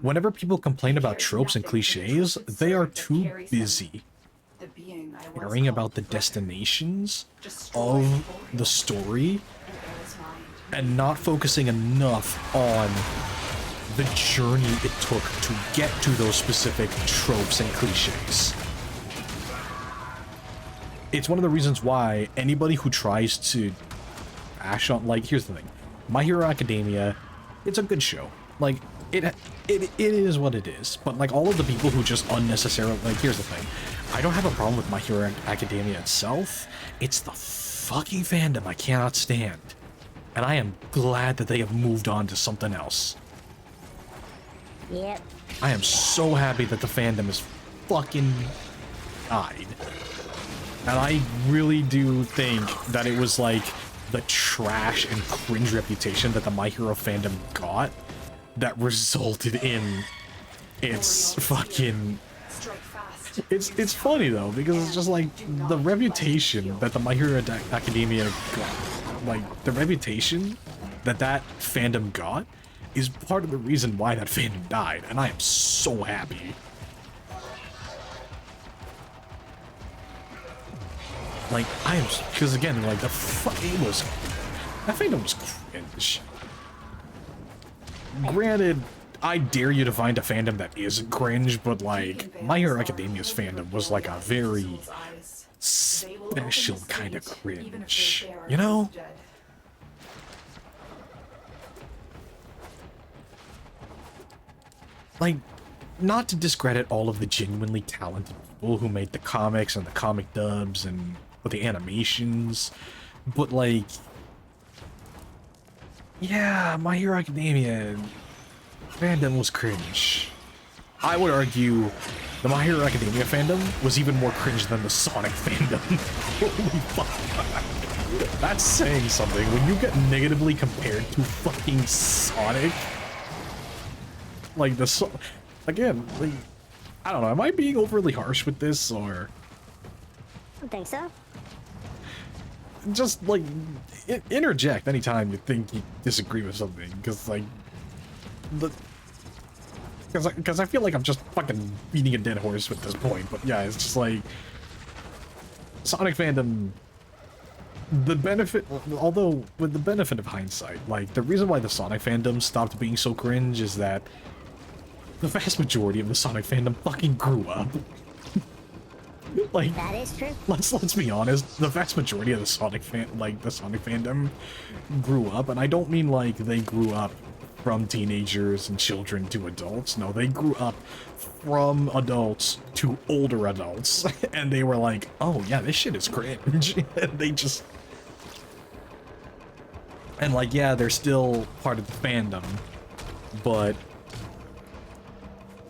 Speaker 2: whenever people complain about tropes and cliches, they are too busy caring about the destinations of the story and not focusing enough on the journey it took to get to those specific tropes and cliches. It's one of the reasons why anybody who tries to bash on, like, here's the thing. My Hero Academia, it's a good show. Like, it is what it is. But, like, all of the people who just unnecessarily, like, here's the thing. I don't have a problem with My Hero Academia itself. It's the fucking fandom I cannot stand. And I am glad that they have moved on to something else.
Speaker 1: Yep.
Speaker 2: I am so happy that the fandom is fucking died. And I really do think that it was like the trash and cringe reputation that the My Hero fandom got that resulted in its fucking... It's funny though, because it's just like the reputation that the My Hero Academia got, like the reputation that that fandom got is part of the reason why that fandom died, and I am so happy. Like, I am, because again, like, that fandom was cringe. Granted, I dare you to find a fandom that isn't cringe, but, like, My Hero Academia's fandom was, like, a very special kind of cringe, you know? Like, not to discredit all of the genuinely talented people who made the comics and the comic dubs and the animations, but like, yeah, My Hero Academia fandom was cringe. I would argue the My Hero Academia fandom was even more cringe than the Sonic fandom. Holy fuck. That's saying something. When you get negatively compared to fucking Sonic, like again, like, I don't know, am I being overly harsh with this, or?
Speaker 1: I don't think so.
Speaker 2: Just, like, interject anytime you think you disagree with something, because, like, because I feel like I'm just fucking beating a dead horse at this point, but yeah, it's just like, Sonic fandom, the benefit, although with the benefit of hindsight, like, the reason why the Sonic fandom stopped being so cringe is that the vast majority of the Sonic fandom fucking grew up. Like,
Speaker 1: that is true.
Speaker 2: Let's be honest, the vast majority of the Sonic fandom grew up, and I don't mean like they grew up from teenagers and children to adults. No, they grew up from adults to older adults, and they were like, oh yeah, this shit is cringe. And they just, and like, yeah, they're still part of the fandom, but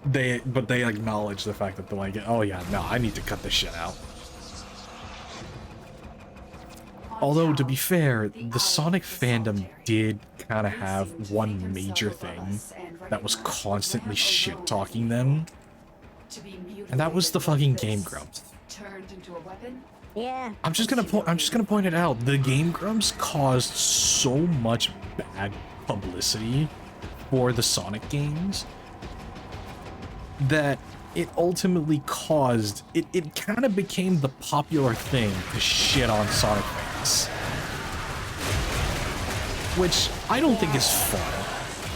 Speaker 2: they acknowledge the fact that they're like, oh yeah, no, I need to cut this shit out. Although, to be fair, the Sonic fandom did kind of have one major thing that was constantly shit-talking them, and that was the fucking Game Grumps.
Speaker 1: Yeah.
Speaker 2: I'm just gonna point it out. The Game Grumps caused so much bad publicity for the Sonic games that it ultimately caused, it kind of became the popular thing to shit on Sonic fans. Which I don't think is fun.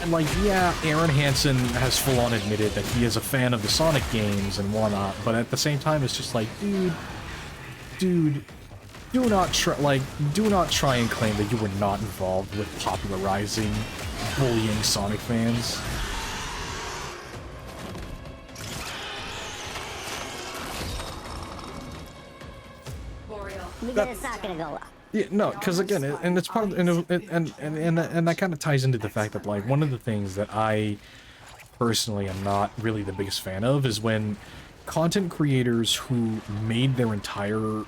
Speaker 2: And like, yeah, Aaron Hansen has full-on admitted that he is a fan of the Sonic games and whatnot, but at the same time it's just like, dude, do not try and claim that you were not involved with popularizing, bullying Sonic fans.
Speaker 1: Because it's not gonna go well.
Speaker 2: Yeah, no, because again, and it's part of, and that kind of ties into the fact that, like, one of the things that I personally am not really the biggest fan of is when content creators who made their entire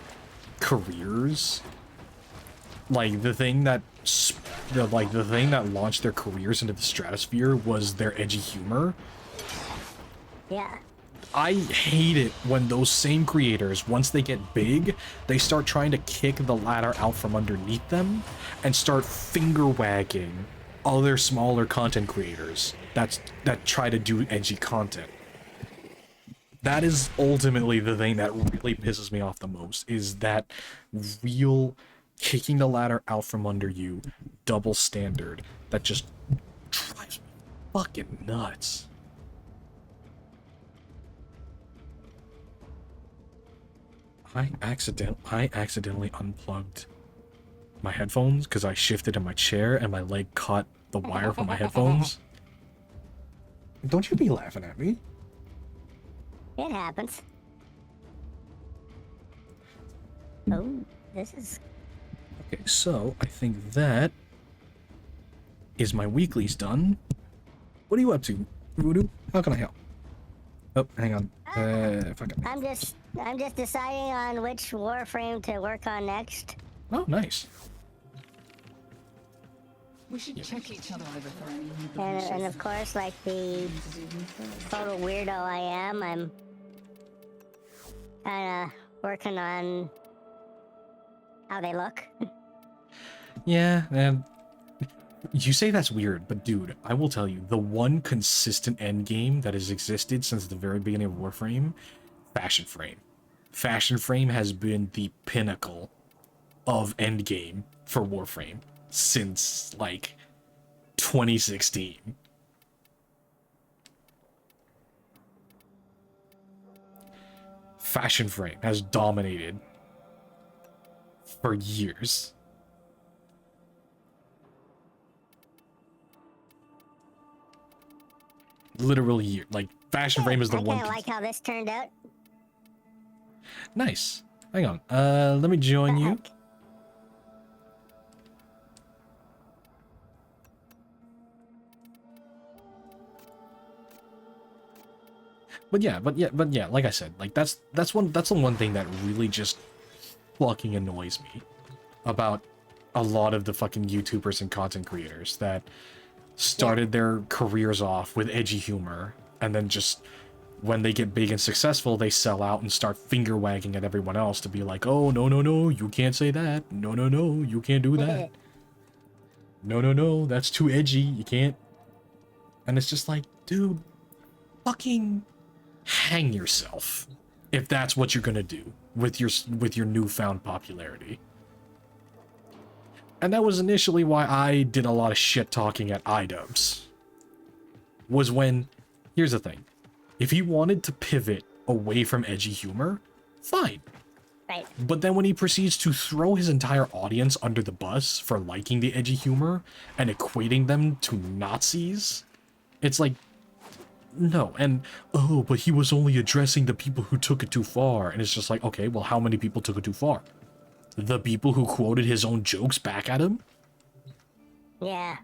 Speaker 2: careers, like, the thing that launched their careers into the stratosphere was their edgy humor.
Speaker 1: Yeah.
Speaker 2: I hate it when those same creators, once they get big, they start trying to kick the ladder out from underneath them and start finger-wagging other smaller content creators that try to do edgy content. That is ultimately the thing that really pisses me off the most, is that real kicking the ladder out from under you, double standard, that just drives me fucking nuts. I accidentally unplugged my headphones because I shifted in my chair and my leg caught the wire from my headphones. Don't you be laughing at me.
Speaker 1: It happens. Oh, this is...
Speaker 2: Okay, so I think that is my weeklies done. What are you up to, Voodoo? How can I help? Oh, hang on. Fucking...
Speaker 1: I'm just deciding on which Warframe to work on next.
Speaker 2: Oh, nice.
Speaker 3: We should check each other over for any
Speaker 1: And of course, like the total weirdo I am, I'm kind of working on how they look.
Speaker 2: Yeah, and you say that's weird, but dude, I will tell you, the one consistent end game that has existed since the very beginning of Warframe, Fashion Frame. Fashion Frame has been the pinnacle of end game for Warframe since, like, 2016. Fashion Frame has dominated for years. Literally year. Like, Fashion Frame is the
Speaker 1: I
Speaker 2: one.
Speaker 1: kind of like how this turned out.
Speaker 2: Nice. Hang on. Let me join you. But yeah, like I said, like that's the one thing that really just fucking annoys me about a lot of the fucking YouTubers and content creators that started their careers off with edgy humor, and then just when they get big and successful, they sell out and start finger wagging at everyone else to be like, oh, no, you can't say that. No, you can't do that. No, that's too edgy. You can't. And it's just like, dude, fucking hang yourself if that's what you're gonna do with your newfound popularity. And that was initially why I did a lot of shit talking at iDubbbz. Was when, here's the thing, if he wanted to pivot away from edgy humor, fine.
Speaker 1: Right.
Speaker 2: But then when he proceeds to throw his entire audience under the bus for liking the edgy humor and equating them to Nazis, it's like, no. And, oh, but he was only addressing the people who took it too far. And it's just like, okay, well, how many people took it too far? The people who quoted his own jokes back at him?
Speaker 1: Yeah.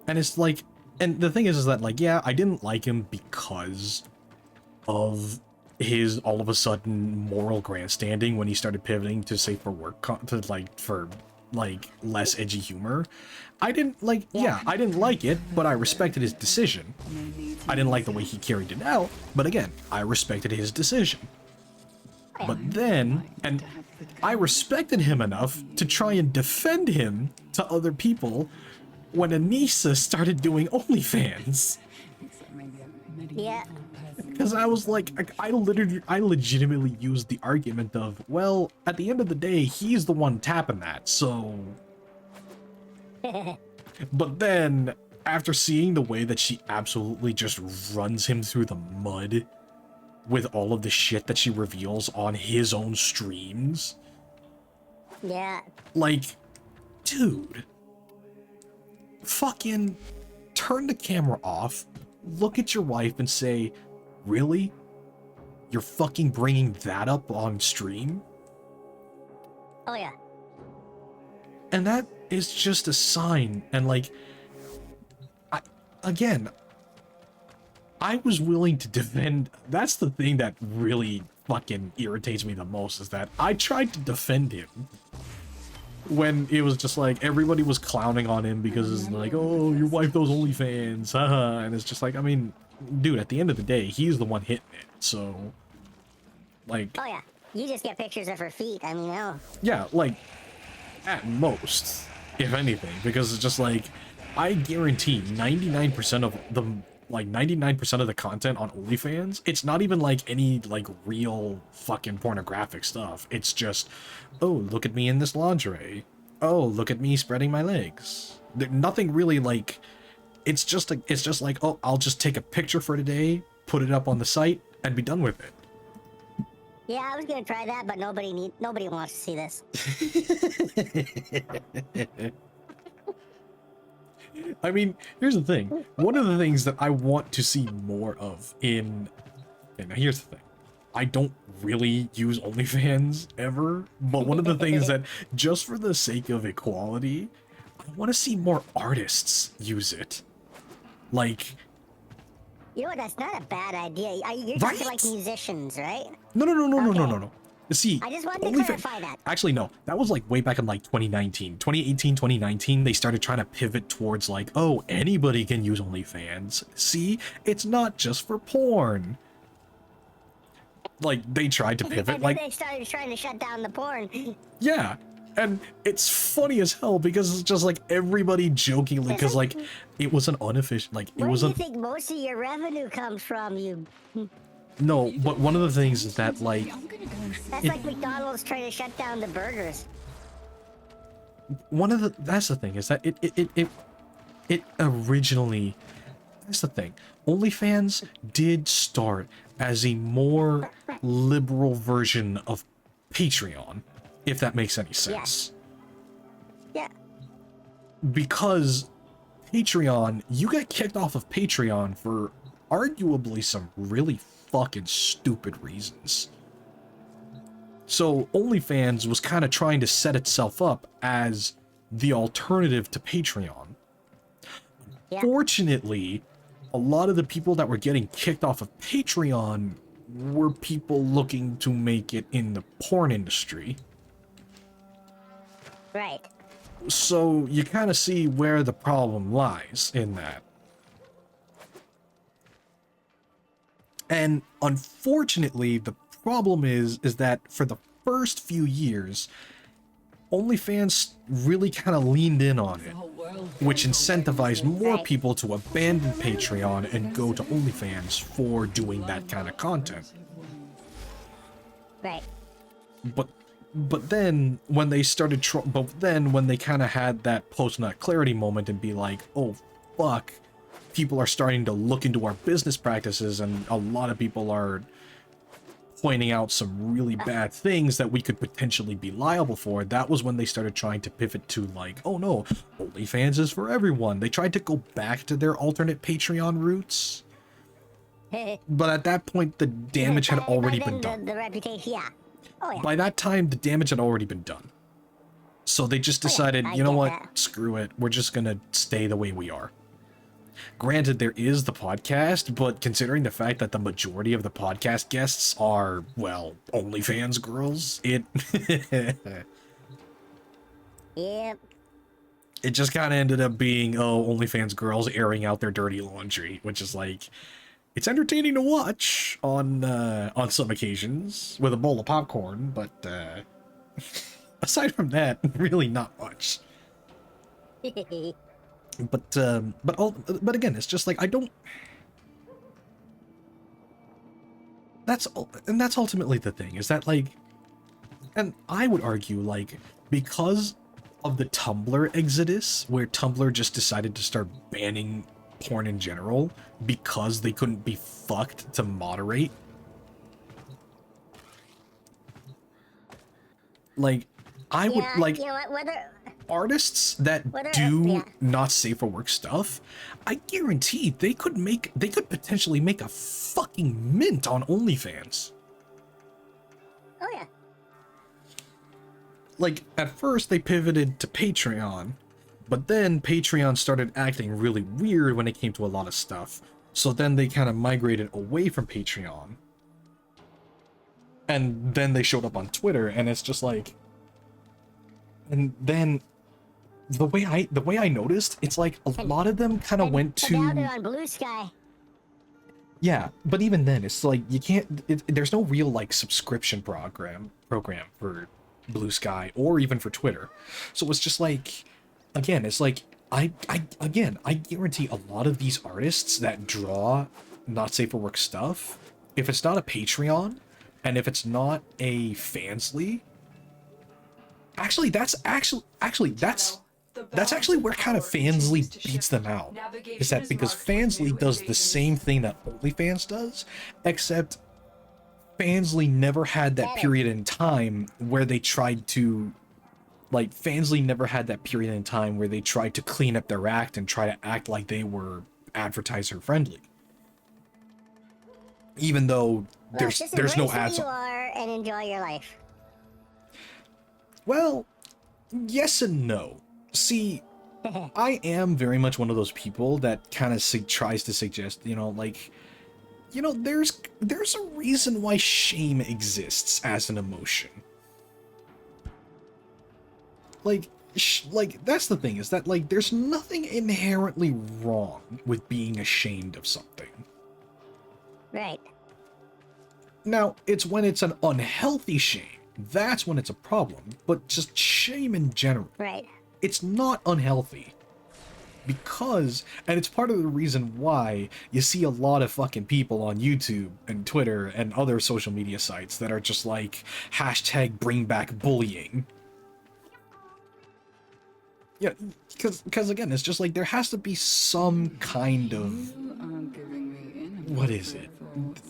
Speaker 2: And it's like, and the thing is that, like, yeah, I didn't like him because of his all of a sudden moral grandstanding when he started pivoting to safer work, for less edgy humor. I didn't like, yeah, I didn't like it, but I respected his decision. I didn't like the way he carried it out, but again, I respected his decision. But then, and I respected him enough to try and defend him to other people when Anissa started doing OnlyFans.
Speaker 1: Yeah.
Speaker 2: Because I was like, I legitimately used the argument of, well, at the end of the day, he's the one tapping that, so... But then, after seeing the way that she absolutely just runs him through the mud with all of the shit that she reveals on his own streams...
Speaker 1: Yeah.
Speaker 2: Like, dude... Fucking turn the camera off, look at your wife and say, really? You're fucking bringing that up on stream?
Speaker 1: Oh, yeah.
Speaker 2: And that is just a sign, and like, I was willing to defend, that's the thing that really fucking irritates me the most, is that I tried to defend him when it was just like, everybody was clowning on him because it's like, oh, your wife does OnlyFans, haha, and it's just like, I mean, dude, at the end of the day, he's the one hitting it, so, like...
Speaker 1: Oh, yeah. You just get pictures of her feet, I mean, no.
Speaker 2: Yeah, like, at most, if anything, because it's just like, I guarantee 99% of the, like 99% of the content on OnlyFans, it's not even like any like real fucking pornographic stuff. It's just, oh, look at me in this lingerie. Oh, look at me spreading my legs. Nothing really like, it's just like, oh, I'll just take a picture for today, put it up on the site, and be done with it.
Speaker 1: Yeah, I was gonna try that, but nobody wants to see this.
Speaker 2: I mean, here's the thing. One of the things that I want to see more of in... Okay, now here's the thing. I don't really use OnlyFans ever, but one of the things that, just for the sake of equality, I want to see more artists use it. Like...
Speaker 1: You know what? That's not a bad idea. You're
Speaker 2: Right?
Speaker 1: talking like musicians, right?
Speaker 2: No. See,
Speaker 1: I just wanted to clarify that.
Speaker 2: Actually, no. That was like way back in like 2019. 2018, 2019, they started trying to pivot towards like, oh, anybody can use OnlyFans. See, it's not just for porn. Like, they tried to pivot,
Speaker 1: And
Speaker 2: like...
Speaker 1: then they started trying to shut down the porn.
Speaker 2: Yeah, and it's funny as hell because it's just like everybody jokingly, because like, it was an unofficial, like, it
Speaker 1: Where
Speaker 2: was
Speaker 1: do
Speaker 2: a...
Speaker 1: you think most of your revenue comes from, you...
Speaker 2: No, but one of the things is that, like...
Speaker 1: That's like McDonald's trying to shut down the burgers.
Speaker 2: One of the... That's the thing, is that it originally... That's the thing. OnlyFans did start as a more liberal version of Patreon, if that makes any sense.
Speaker 1: Yeah.
Speaker 2: Because Patreon, you got kicked off of Patreon for arguably some really fucking stupid reasons. So OnlyFans was kind of trying to set itself up as the alternative to Patreon.
Speaker 1: Yeah.
Speaker 2: Fortunately, a lot of the people that were getting kicked off of Patreon were people looking to make it in the porn industry.
Speaker 1: Right.
Speaker 2: So you kind of see where the problem lies in that. And unfortunately, the problem is that for the first few years, OnlyFans really kind of leaned in on it, which incentivized more people to abandon Patreon and go to OnlyFans for doing that kind of content.
Speaker 1: Right.
Speaker 2: But then when they started, when they kind of had that post-nut clarity moment and be like, oh fuck, people are starting to look into our business practices, and a lot of people are pointing out some really bad things that we could potentially be liable for. That was when they started trying to pivot to like, oh no, OnlyFans is for everyone. They tried to go back to their alternate Patreon roots. But at that point, the damage had already been done.
Speaker 1: The reputation, yeah. Oh, yeah.
Speaker 2: By that time, the damage had already been done. So they just decided,
Speaker 1: I
Speaker 2: you know
Speaker 1: get
Speaker 2: what,
Speaker 1: that.
Speaker 2: screw it. We're just gonna stay the way we are. Granted, there is the podcast, but considering the fact that the majority of the podcast guests are, well, OnlyFans girls, it...
Speaker 1: Yep.
Speaker 2: It just kind of ended up being, oh, OnlyFans girls airing out their dirty laundry, which is like... It's entertaining to watch on some occasions with a bowl of popcorn, but aside from that, really not much. But again, it's just like I don't. That's ultimately the thing, is that like, and I would argue like because of the Tumblr exodus, where Tumblr just decided to start banning porn in general because they couldn't be fucked to moderate. Like, I would like
Speaker 1: You know what, whether...
Speaker 2: artists that not safe for work stuff. I guarantee they could potentially make a fucking mint on OnlyFans.
Speaker 1: Oh, yeah.
Speaker 2: Like, at first they pivoted to Patreon, but then Patreon started acting really weird when it came to a lot of stuff. So then they kind of migrated away from Patreon. And then they showed up on Twitter, and it's just like... And then the way I noticed, it's like a lot of them kind of went to...
Speaker 1: Now they're on Blue Sky.
Speaker 2: Yeah, but even then, it's like you can't... there's no real like subscription program for Blue Sky or even for Twitter. So it's just like... Again, it's like Again, I guarantee a lot of these artists that draw not safe for work stuff, if it's not a Patreon, and if it's not a Fansly, actually that's where kind of Fansly beats them out. Is that because Fansly does the same thing that OnlyFans does, except Fansly never had that period in time where they tried to, like, Fansly never had that period in time where they tried to clean up their act and try to act like they were advertiser friendly. Even though there's no ads.
Speaker 1: You are and enjoy your life.
Speaker 2: Well, yes and no. See, I am very much one of those people that kind of tries to suggest, there's a reason why shame exists as an emotion. Like that's the thing, is that, like, there's nothing inherently wrong with being ashamed of something.
Speaker 1: Right.
Speaker 2: Now, it's when it's an unhealthy shame, that's when it's a problem. But just shame in general.
Speaker 1: Right.
Speaker 2: It's not unhealthy. Because, and it's part of the reason why you see a lot of fucking people on YouTube and Twitter and other social media sites that are just like, hashtag bring back bullying. Yeah, because again, it's just like, there has to be some kind of, what is it?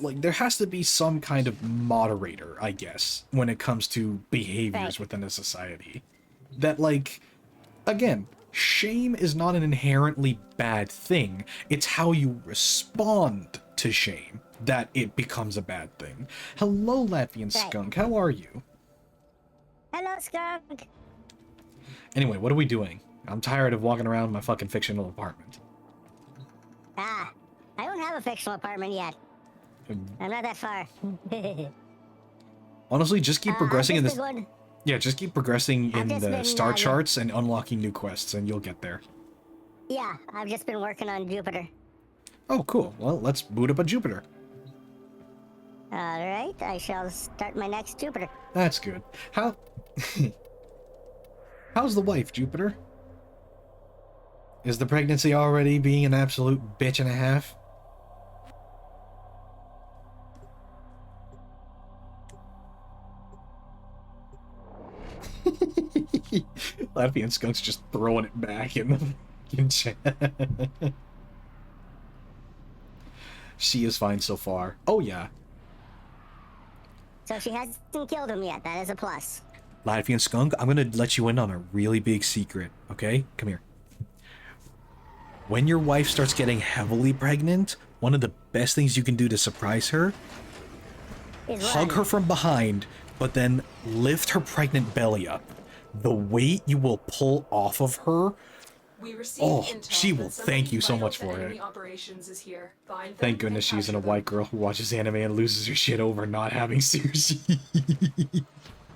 Speaker 2: Like, there has to be some kind of moderator, I guess, when it comes to behaviors within a society. That, like, again, shame is not an inherently bad thing. It's how you respond to shame that it becomes a bad thing. Hello, Latvian Skunk. How are you?
Speaker 1: Hello, Skunk.
Speaker 2: Anyway, what are we doing? I'm tired of walking around my fucking fictional apartment.
Speaker 1: I don't have a fictional apartment yet. I'm not that far.
Speaker 2: Honestly, just keep progressing in this.
Speaker 1: Going...
Speaker 2: Yeah, just keep progressing in the star charts and unlocking new quests, and you'll get there.
Speaker 1: Yeah, I've just been working on Jupiter.
Speaker 2: Oh, cool. Well, let's boot up a Jupiter.
Speaker 1: Alright, I shall start my next Jupiter.
Speaker 2: That's good. How's the wife, Jupiter? Is the pregnancy already being an absolute bitch and a half? Latvian Skunk's just throwing it back in the fucking chat. She is fine so far. Oh, yeah.
Speaker 1: So she hasn't killed him yet. That is a plus.
Speaker 2: Latvian Skunk, I'm gonna let you in on a really big secret, okay? Come here. When your wife starts getting heavily pregnant, one of the best things you can do to surprise her, hug her from behind, but then lift her pregnant belly up. The weight you will pull off of her, she will thank you so much for it. Thank goodness she's in a white girl who watches anime and loses her shit over not having sushi.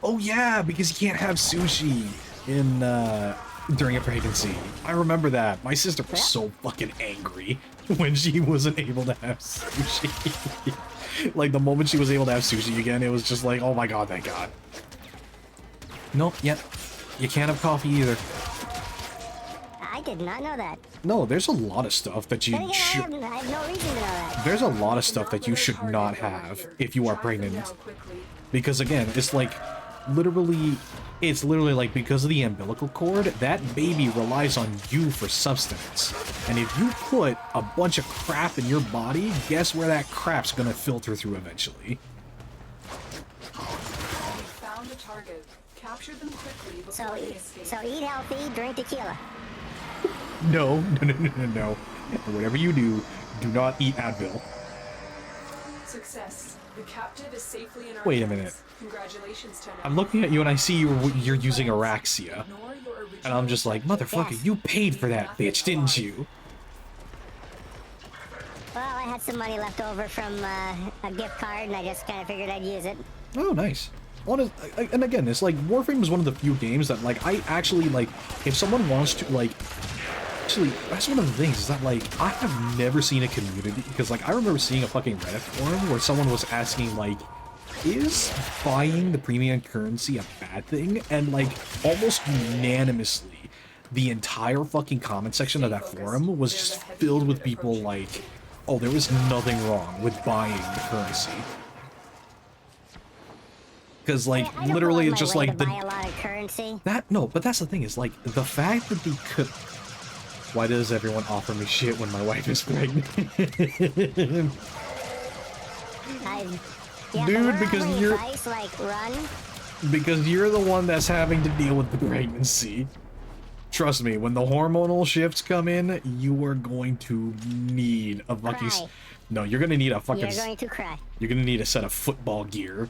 Speaker 2: Oh yeah, because you can't have sushi in during a pregnancy. I remember that. My sister was so fucking angry when she wasn't able to have sushi. Like, the moment she was able to have sushi again, it was just like, oh my god, thank god. Nope, yep. You can't have coffee either.
Speaker 1: I did not know that.
Speaker 2: No, there's a lot of stuff that you should...
Speaker 1: I have no reason to know that.
Speaker 2: There's a lot of stuff that you should not have if you are pregnant. Because again, it's like, it's literally like, because of the umbilical cord, that baby relies on you for substance. And if you put a bunch of crap in your body, guess where that crap's gonna filter through eventually?
Speaker 3: Found a target. Capture them quickly before they escape.
Speaker 1: So eat healthy, drink tequila.
Speaker 2: No. Whatever you do, do not eat Advil.
Speaker 3: Success. The captive is safely in our
Speaker 2: Wait a
Speaker 3: hands.
Speaker 2: minute.
Speaker 3: Congratulations, Tenant.
Speaker 2: I'm looking at you and I see you're using Araxia. And I'm just like, motherfucker, you paid for that bitch, didn't you?
Speaker 1: Well, I had some money left over from a gift card, and I just kind of figured I'd use it.
Speaker 2: Oh, nice. And again, it's like, Warframe is one of the few games that, like, I actually, like, if someone wants to, like... Actually, that's one of the things, is that, like, I have never seen a community, because, like, I remember seeing a fucking Reddit forum where someone was asking, like, is buying the premium currency a bad thing? And, like, almost unanimously, the entire fucking comment section of that forum was just filled with people like, oh, there was nothing wrong with buying the currency. Because, like,
Speaker 1: I don't
Speaker 2: literally
Speaker 1: go
Speaker 2: it's
Speaker 1: out
Speaker 2: just
Speaker 1: my way
Speaker 2: like
Speaker 1: to buy a lot of currency.
Speaker 2: no, but that's the thing is, like, the fact that the why does everyone offer me shit when my wife is pregnant?
Speaker 1: Yeah,
Speaker 2: Dude, because you're
Speaker 1: advice, like, run.
Speaker 2: because you're the one that's having to deal with the pregnancy. Trust me, when the hormonal shifts come in, you are going to need a fucking
Speaker 1: Cry.
Speaker 2: no, you're gonna need a fucking
Speaker 1: You're going to cry.
Speaker 2: you're gonna need a set of football gear.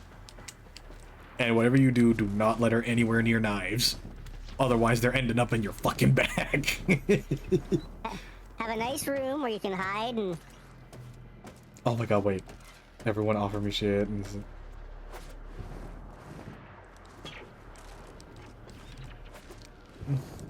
Speaker 2: And whatever you do, do not let her anywhere near knives. Otherwise, they're ending up in your fucking bag.
Speaker 1: Have a nice room where you can hide and...
Speaker 2: Oh my god, wait. Everyone offer me shit. And...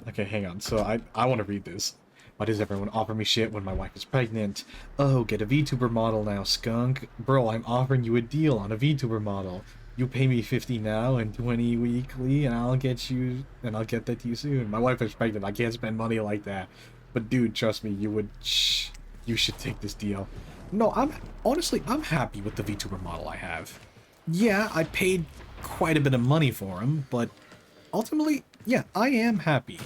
Speaker 2: Okay, hang on. So I want to read this. Why does everyone offer me shit when my wife is pregnant? Oh, get a VTuber model now, skunk. Bro, I'm offering you a deal on a VTuber model. You pay me 50 now and 20 weekly, and I'll get that to you soon. My wife is pregnant. I can't spend money like that. But dude, trust me, you should take this deal. No, honestly, I'm happy with the VTuber model I have. Yeah, I paid quite a bit of money for him, but ultimately, yeah, I am happy.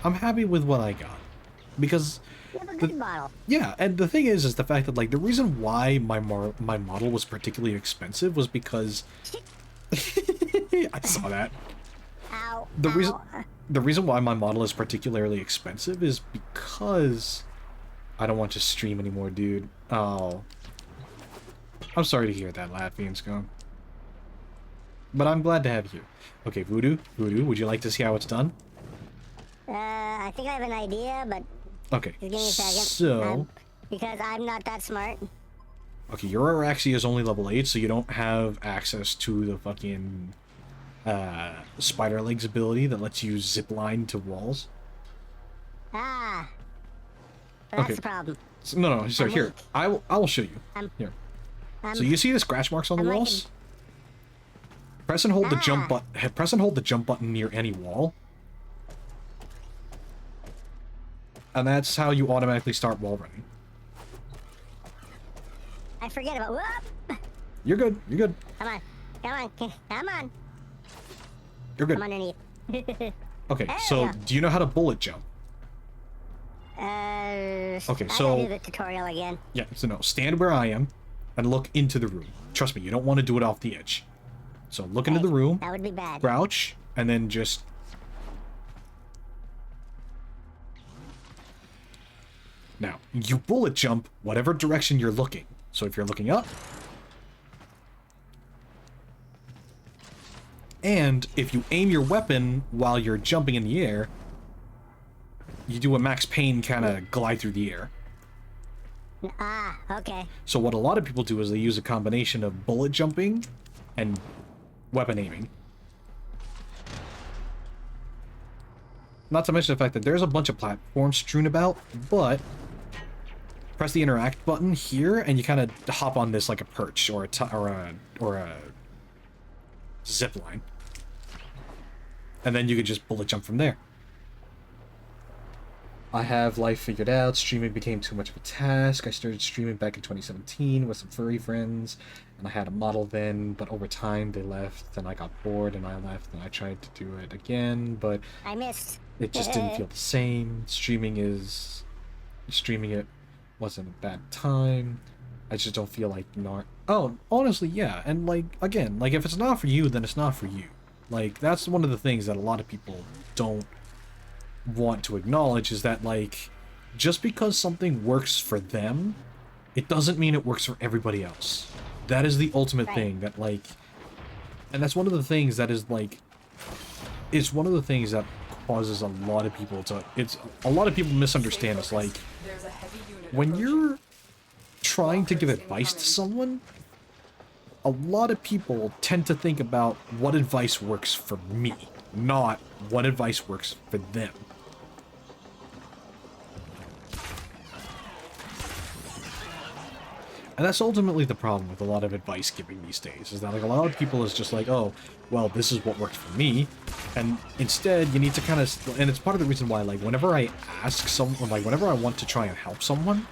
Speaker 2: I'm happy with what I got. Because
Speaker 1: You have a good model.
Speaker 2: yeah, and the thing is the fact that, like, the reason why my model was particularly expensive was because I saw that.
Speaker 1: Ow.
Speaker 2: The reason why my model is particularly expensive is because I don't want to stream anymore, dude. Oh, I'm sorry to hear that, Latvian scum. But I'm glad to have you. Okay, Voodoo, would you like to see how it's done?
Speaker 1: I think I have an idea, but
Speaker 2: Okay,
Speaker 1: just give me a second.
Speaker 2: so...
Speaker 1: Because I'm not that smart.
Speaker 2: Okay, your Araxia is only level 8, so you don't have access to the fucking spider legs ability that lets you zip line to walls.
Speaker 1: Ah. That's
Speaker 2: Okay.
Speaker 1: the problem.
Speaker 2: So, no, sorry,
Speaker 1: I'm
Speaker 2: here.
Speaker 1: weak.
Speaker 2: I will show you. Here. So you see the scratch marks on the
Speaker 1: I'm like
Speaker 2: walls? Press and hold the jump button. Press and hold the jump button near any wall. And that's how you automatically start wall running.
Speaker 1: I forget about... Whoop!
Speaker 2: You're good. You're good.
Speaker 1: Come on. Come on. Come on.
Speaker 2: You're good.
Speaker 1: I'm underneath.
Speaker 2: Okay,
Speaker 1: There
Speaker 2: so
Speaker 1: we go.
Speaker 2: do you know how to bullet jump?
Speaker 1: Okay,
Speaker 2: so-
Speaker 1: I gotta do the tutorial again.
Speaker 2: Yeah, so no, stand where I am and look into the room. Trust me, you don't want to do it off the edge. So look into the room,
Speaker 1: That would be bad.
Speaker 2: crouch, and then just... Now, you bullet jump whatever direction you're looking. So if you're looking up, and if you aim your weapon while you're jumping in the air, you do a Max Payne kind of glide through the air.
Speaker 1: Ah, okay.
Speaker 2: So what a lot of people do is they use a combination of bullet jumping and weapon aiming. Not to mention the fact that there's a bunch of platforms strewn about, but press the interact button here and you kind of hop on this like a perch or a zip line. And then you could just bullet jump from there. I have life figured out. Streaming became too much of a task. I started streaming back in 2017 with some furry friends, and I had a model then, but over time they left, and I got bored, and I left, and I tried to do it again, but
Speaker 1: I missed.
Speaker 2: it just didn't feel the same. Streaming it wasn't a bad time. I just don't feel like Oh, honestly, yeah, and like, again, like, if it's not for you, then it's not for you. Like, that's one of the things that a lot of people don't want to acknowledge, is that, like, just because something works for them, it doesn't mean it works for everybody else. That is the ultimate thing that, like, and that's one of the things that is, like, it's one of the things that causes a lot of people to, a lot of people misunderstand. It's like, when you're trying to give advice to someone, a lot of people tend to think about what advice works for me, not what advice works for them. And that's ultimately the problem with a lot of advice giving these days, is that, like, a lot of people is just like, oh, well, this is what worked for me, And instead, you need to kind of, and it's part of the reason why, like, whenever I ask someone, like, whenever I want to try and help someone,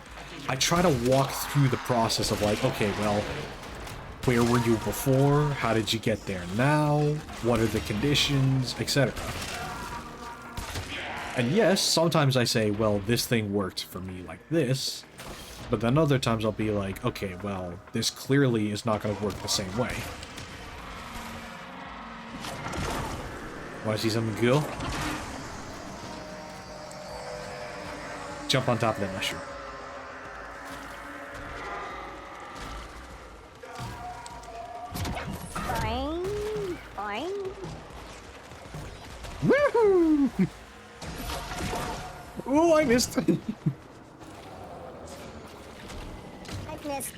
Speaker 2: I try to walk through the process of, like, okay, well, where were you before? How did you get there now? What are the conditions? Etc. And yes, sometimes I say, well, this thing worked for me like this, but then other times I'll be like, okay, well, this clearly is not going to work the same way. Want to see something cool? Jump on top of that mushroom.
Speaker 1: Boing, boing.
Speaker 2: Woohoo! Oh, I missed.
Speaker 1: I missed.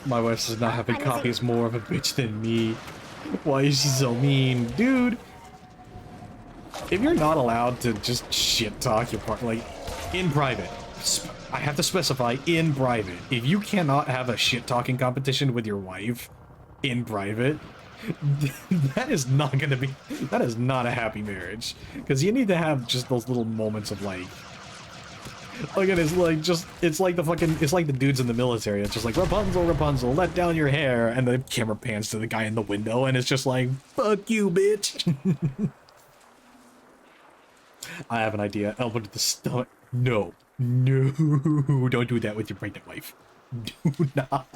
Speaker 2: My wife says not having coffee is more of a bitch than me. Why is she so mean? Dude! If you're not allowed to just shit talk your partner, like, in private, I have to specify in private. If you cannot have a shit talking competition with your wife in private, that is not gonna be, that is not a happy marriage. Because you need to have just those little moments of like it's like just, it's like the fucking, it's like the dudes in the military. It's just like, Rapunzel, Rapunzel, let down your hair. And the camera pans to the guy in the window and it's just like, fuck you, bitch. I have an idea. Elbow to the stomach. No. No. Don't do that with your pregnant wife. Do not.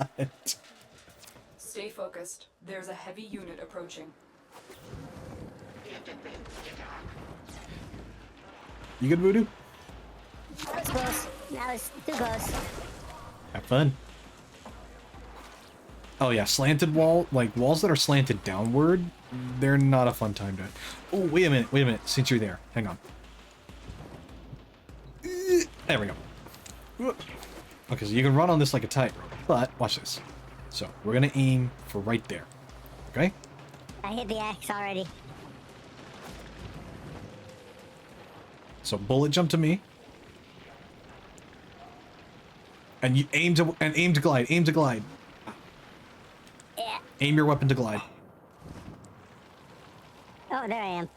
Speaker 9: Stay focused. There's a heavy unit approaching.
Speaker 2: You good, Voodoo?
Speaker 1: That was close. That was too close.
Speaker 2: Have fun. Oh yeah, slanted wall, like walls that are slanted downward, they're not a fun time to... Oh, wait a minute, since you're there. Hang on. There we go. Okay, so you can run on this like a tightrope, but watch this. So, we're gonna aim for right there. Okay?
Speaker 1: I hit the axe already.
Speaker 2: So, bullet jump to me. And you aim to glide, aim to glide.
Speaker 1: Yeah.
Speaker 2: Aim your weapon to glide.
Speaker 1: Oh, there I am.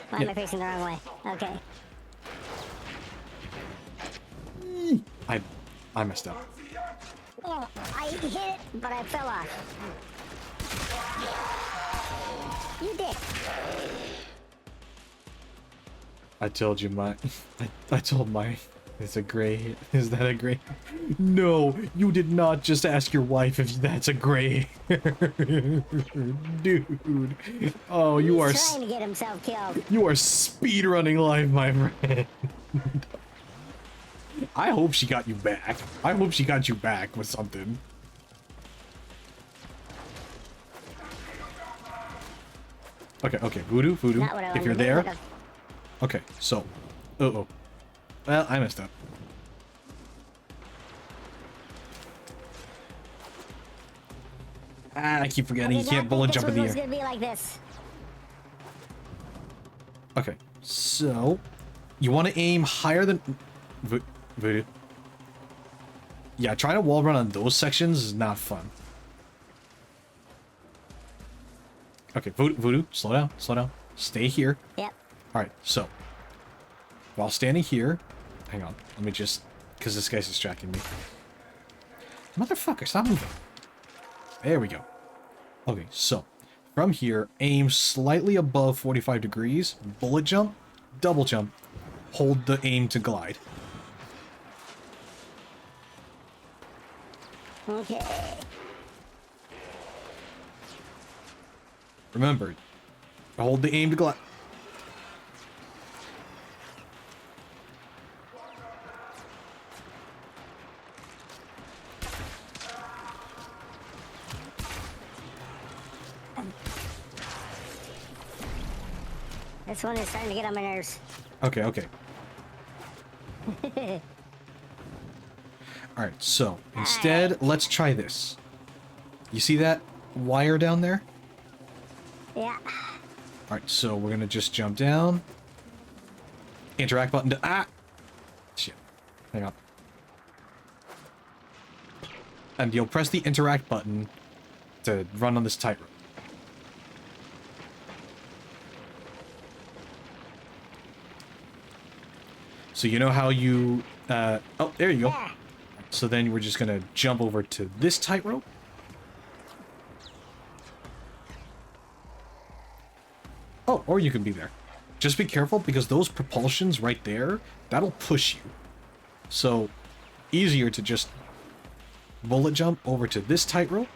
Speaker 1: Why am I facing the wrong way? Okay.
Speaker 2: I messed up.
Speaker 1: Oh, I hit it, but I fell off. You did.
Speaker 2: I told you I told my, it's a gray hair. Is that a gray? No, you did not just ask your wife if that's a gray hair. Dude. Oh, you are
Speaker 1: He's trying to get himself killed.
Speaker 2: You are speedrunning life, my friend. I hope she got you back. I hope she got you back with something. Okay, Voodoo, if you're there. Okay, so. Uh-oh. Well, I messed up. Ah, I keep forgetting. You can't bullet jump in the air.
Speaker 1: Gonna be like this.
Speaker 2: Okay, so. You want to aim higher than... Voodoo. Yeah, trying to wall run on those sections is not fun. Okay, Voodoo, slow down. Stay here.
Speaker 1: Yep.
Speaker 2: Alright, so. While standing here... Hang on, let me just... Because this guy's distracting me. Motherfucker, stop moving. There we go. Okay, so. From here, aim slightly above 45 degrees. Bullet jump. Double jump. Hold the aim to glide.
Speaker 1: Okay.
Speaker 2: Remember, hold the aim to glide.
Speaker 1: This one is starting to get on my nerves.
Speaker 2: Okay. Alright, so instead, let's try this. You see that wire down there?
Speaker 1: Yeah.
Speaker 2: Alright, so we're gonna just jump down. Interact button to... Ah! Shit. Hang on. And you'll press the interact button to run on this tightrope. So you know how you... oh, there you go.
Speaker 1: There.
Speaker 2: So then we're just gonna jump over to this tightrope. Oh, or you can be there. Just be careful, because those propulsions right there, that'll push you. So, easier to just bullet jump over to this tightrope.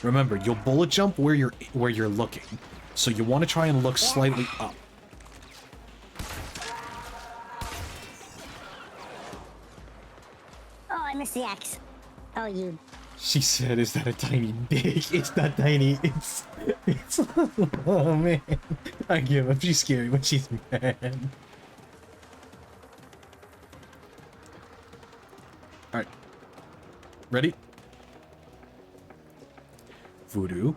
Speaker 2: Remember, you'll bullet jump where you're looking. So you want to try and look slightly up.
Speaker 1: Oh, I missed the axe. Oh, you.
Speaker 2: She said, "Is that a tiny dick?" It's not tiny. It's. Oh man, I give up. She's scary when she's mad. All right, ready? Voodoo,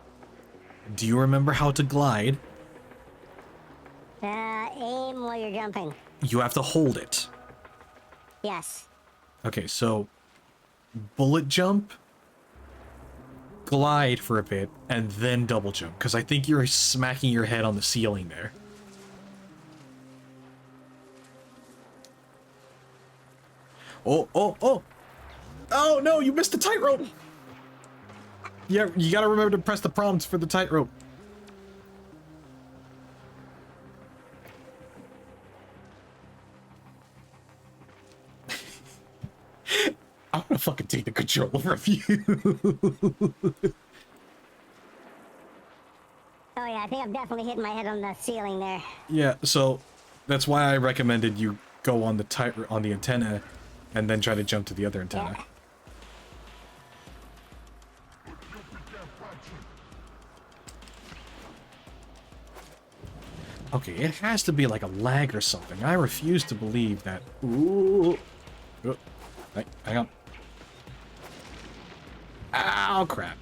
Speaker 2: do you remember how to glide?
Speaker 1: Aim while you're jumping.
Speaker 2: You have to hold it.
Speaker 1: Yes.
Speaker 2: Okay, so bullet jump, glide for a bit, and then double jump, because I think you're smacking your head on the ceiling there. Oh, oh, oh! Oh no, you missed the tightrope! Yeah, you gotta remember to press the prompts for the tightrope. I'm gonna fucking take the controller from you.
Speaker 1: Oh yeah, I think I'm definitely hitting my head on the ceiling there.
Speaker 2: Yeah, so that's why I recommended you go on the antenna and then try to jump to the other antenna.
Speaker 1: Yeah.
Speaker 2: Okay, it has to be like a lag or something. I refuse to believe that. Ooh. Oh, hang on. Ow, crap.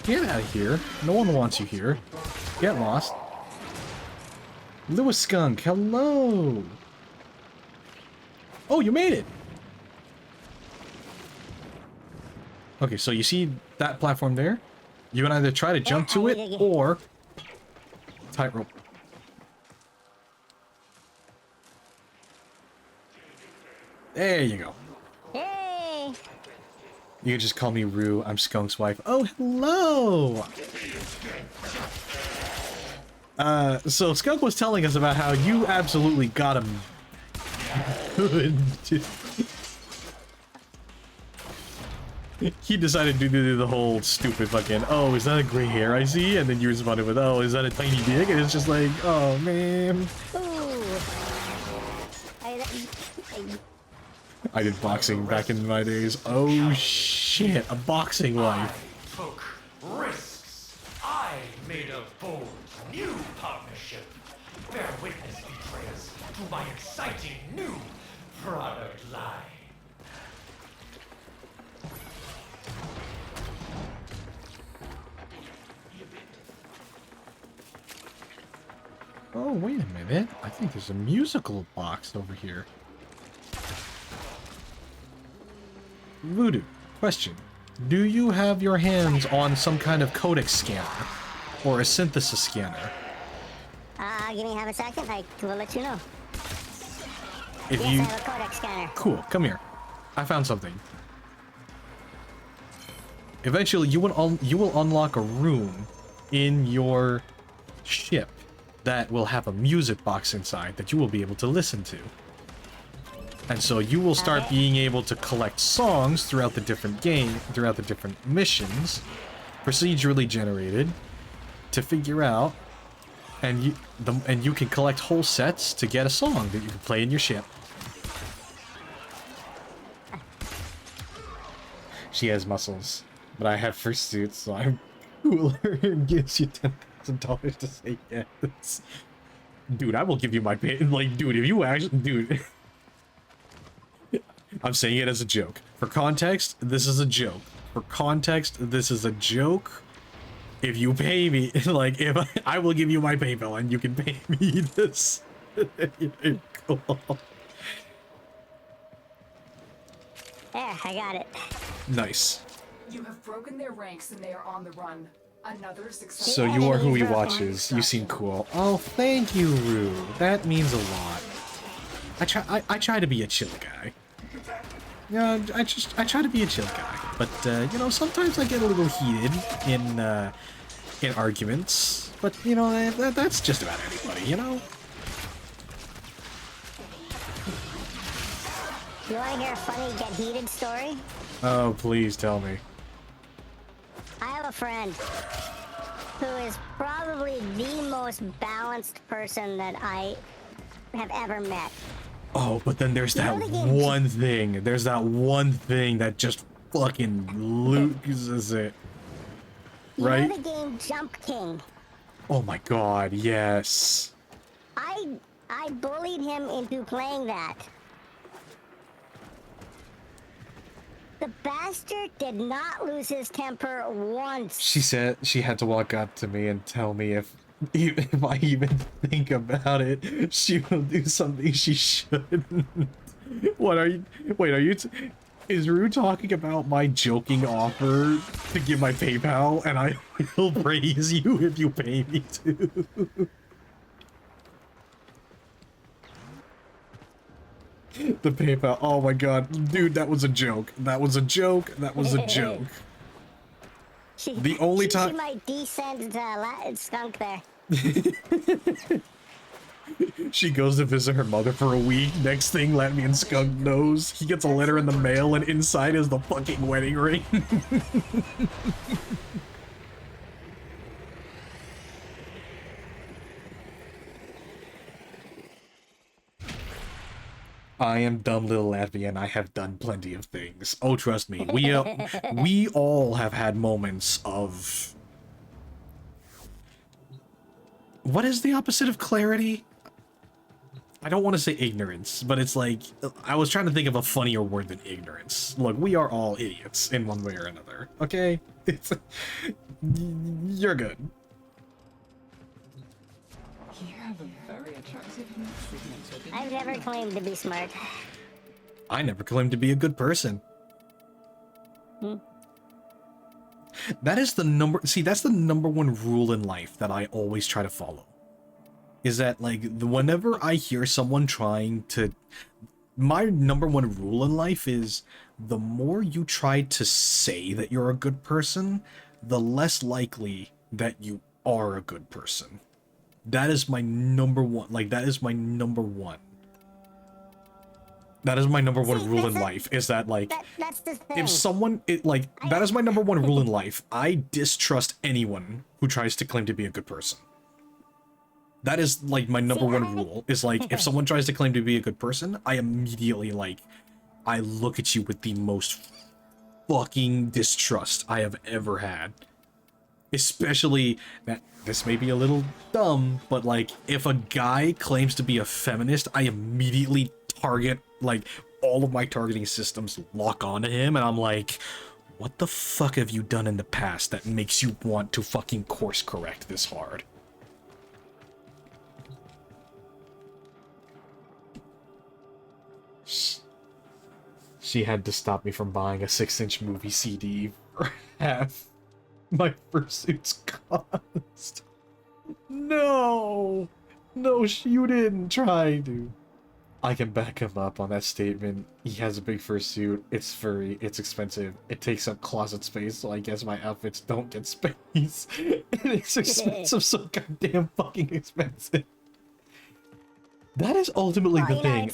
Speaker 2: Get out of here. No one wants you here. Get lost. Lewis Skunk, hello! Oh, you made it! Okay, so you see that platform there? You can either try to jump to it, or tightrope. There you go.
Speaker 1: Hey!
Speaker 2: You can just call me Rue. I'm Skunk's wife. Oh, hello! So Skunk was telling us about how you absolutely got him good. He decided to do the whole stupid fucking, oh, is that a gray hair I see? And then you responded with, oh, is that a tiny dick? And it's just like, oh, man.
Speaker 1: Ooh.
Speaker 2: I did boxing back in my days. Oh, shit. A boxing wife.
Speaker 10: Took risks. I made a bold new partnership. Bear witness, betrayers, to my exciting new product line.
Speaker 2: Oh, wait a minute. I think there's a musical box over here. Voodoo, question. Do you have your hands on some kind of codec scanner? Or a synthesis scanner?
Speaker 1: Give me half a second, I will let you know.
Speaker 2: If
Speaker 1: Yes,
Speaker 2: you...
Speaker 1: I have a codec scanner.
Speaker 2: Cool, come here. I found something. Eventually, you will unlock a room in your ship that will have a music box inside that you will be able to listen to. And so you will start being able to collect songs throughout the different missions, procedurally generated, to figure out, and you can collect whole sets to get a song that you can play in your ship. She has muscles, but I have fursuits, so I'm cooler and gives you $10,000 to say yes. Dude, I will give you my pay. Like, dude, if you actually, dude. I'm saying it as a joke. For context, this is a joke. For context, this is a joke. If you pay me, like, if I will give you my PayPal and you can pay me this. Cool.
Speaker 1: There, I got it.
Speaker 2: Nice.
Speaker 9: You have broken their ranks and they are on the run. Another success.
Speaker 2: So you are who he watches. You seem cool. Oh, thank you, Rue. That means a lot. I try to be a chill guy. Yeah, I try to be a chill guy. But you know, sometimes I get a little heated in arguments. But you know, that's just about anybody, you know.
Speaker 1: You want to hear a funny get heated story?
Speaker 2: Oh, please tell me.
Speaker 1: I have a friend who is probably the most balanced person that I have ever met.
Speaker 2: Oh, but then there's that one thing. There's that one thing that just fucking loses it. Right?
Speaker 1: You know the game Jump King?
Speaker 2: Oh my god, yes.
Speaker 1: I bullied him into playing that. The bastard did not lose his temper once.
Speaker 2: She said she had to walk up to me and tell me if I even think about it, she will do something she shouldn't. What are you? Wait, are you? Is Rue talking about my joking offer to give my PayPal and I will praise you if you pay me to? The PayPal. Oh my god, dude, that was a joke. That was a joke. That was a joke. The only time
Speaker 1: She might descend skunk there.
Speaker 2: She goes to visit her mother for a week. Next thing, Latmy and Skunk knows. He gets a letter in the mail, and inside is the fucking wedding ring. I am dumb little Latvian. I have done plenty of things. Oh, trust me. We all have had moments of... What is the opposite of clarity? I don't want to say ignorance, but it's like... I was trying to think of a funnier word than ignorance. Look, we are all idiots in one way or another, okay? You're good.
Speaker 3: You have a very attractive neck signature.
Speaker 1: I've never claimed to be smart.
Speaker 2: I never claimed to be a good person. That is the number... See, that's the number one rule in life that I always try to follow. Is that, like, whenever I hear someone trying to... My number one rule in life is the more you try to say that you're a good person, the less likely that you are a good person. That is my number one. Like, that is my number one. That is my number one rule in life, is that, like,
Speaker 1: that's the thing.
Speaker 2: if someone, that is my number one rule in life. I distrust anyone who tries to claim to be a good person. That is, like, my number one rule, is, like, if someone tries to claim to be a good person, I immediately, like, I look at you with the most fucking distrust I have ever had. Especially, that this may be a little dumb, but, like, if a guy claims to be a feminist, I immediately target, like, all of my targeting systems lock onto him, and I'm like, what the fuck have you done in the past that makes you want to fucking course correct this hard? She had to stop me from buying a 6-inch movie CD for half my fursuit's cost. No! No, you didn't try to. I can back him up on that statement. He has a big fursuit, it's furry, it's expensive, it takes up closet space, so I guess my outfits don't get space. And it's expensive, so goddamn fucking expensive. That is ultimately the thing.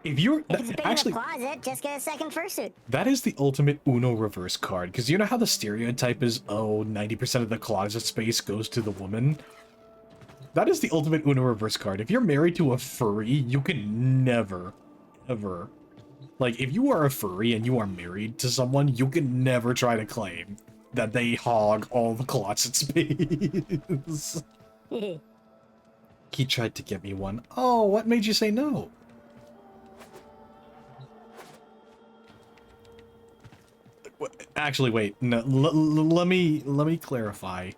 Speaker 2: If you're actually,
Speaker 1: in a closet, just get a second fursuit.
Speaker 2: That is the ultimate Uno reverse card, because you know how the stereotype is, oh, 90% of the closet space goes to the woman? That is the ultimate Uno reverse card. If you're married to a furry, you can never, ever... Like, if you are a furry and you are married to someone, you can never try to claim that they hog all the closet space. He tried to get me one. Oh, what made you say no? Actually, wait. No, let me clarify.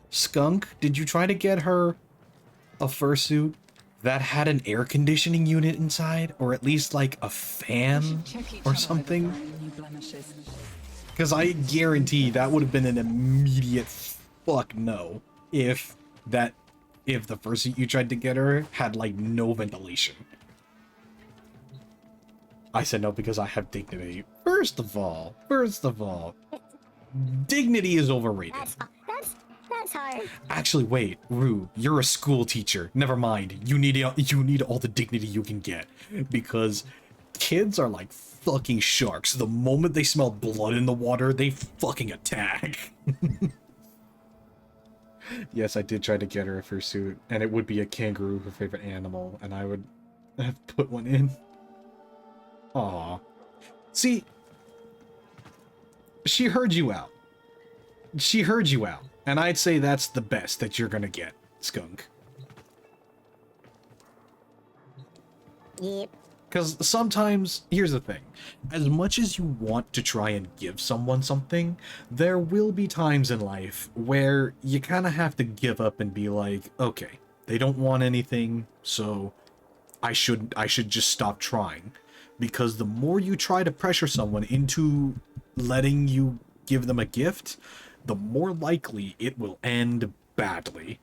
Speaker 2: Skunk, did you try to get her a fursuit that had an air conditioning unit inside, or at least like a fan or something. Because I guarantee that would have been an immediate fuck no if the fursuit you tried to get her had like no ventilation. I said no because I have dignity. First of all, dignity is overrated.
Speaker 1: That's hard.
Speaker 2: Actually, wait, Rue, you're a school teacher. Never mind. You need all the dignity you can get, because kids are like fucking sharks. The moment they smell blood in the water, they fucking attack. Yes, I did try to get her a fursuit, and it would be a kangaroo, her favorite animal, and I would have put one in. Aw. See, she heard you out. She heard you out. And I'd say that's the best that you're gonna get, Skunk.
Speaker 1: Yep.
Speaker 2: Because sometimes, here's the thing. As much as you want to try and give someone something, there will be times in life where you kind of have to give up and be like, okay, they don't want anything, so I should just stop trying. Because the more you try to pressure someone into letting you give them a gift, the more likely it will end badly.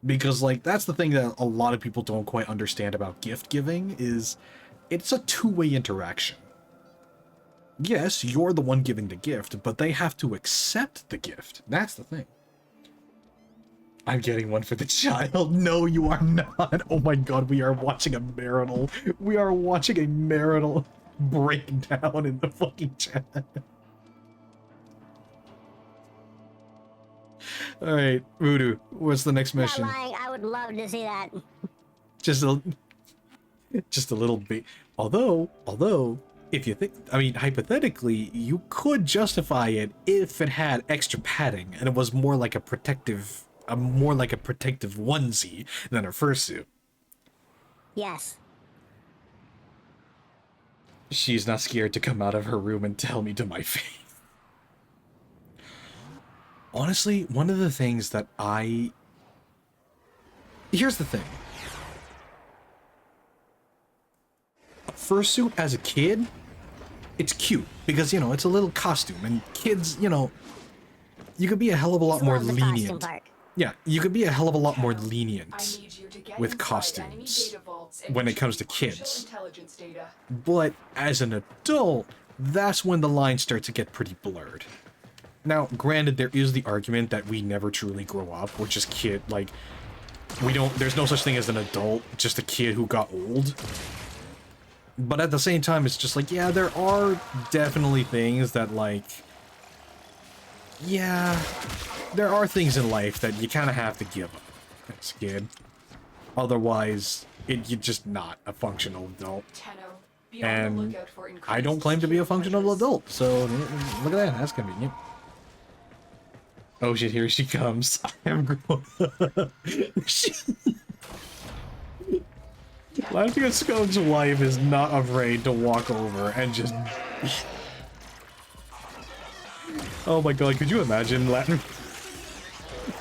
Speaker 2: Because, like, that's the thing that a lot of people don't quite understand about gift giving, is it's a two-way interaction. Yes, you're the one giving the gift, but they have to accept the gift. That's the thing. I'm getting one for the child. No, you are not. Oh my god, we are watching a marital breakdown in the fucking chat. Alright, Voodoo, what's the next mission?
Speaker 1: Not lying, I would love to see that.
Speaker 2: Just a little bit. Although, if you think, I mean, hypothetically, you could justify it if it had extra padding and it was more like a protective onesie than a fursuit.
Speaker 1: Yes.
Speaker 2: She's not scared to come out of her room and tell me to my face. Honestly, one of the things that here's the thing. A fursuit as a kid, it's cute because, you know, it's a little costume, and kids, you know, you could be a hell of a lot more lenient. Yeah, you could be a hell of a lot more lenient with costumes when it comes to kids. But as an adult, that's when the lines start to get pretty blurred. Now, granted, there is the argument that we never truly grow up. We're just kid, like, there's no such thing as an adult, just a kid who got old. But at the same time, it's just like, yeah, there are definitely things that, like, yeah, there are things in life that you kind of have to give up as a kid. Otherwise, you're just not a functional adult. And I don't claim to be a functional adult, so look at that, that's convenient. Oh shit, here she comes. I am grown. Laughing at Skunk's wife is not afraid to walk over and just... Oh my god, could you imagine Latin?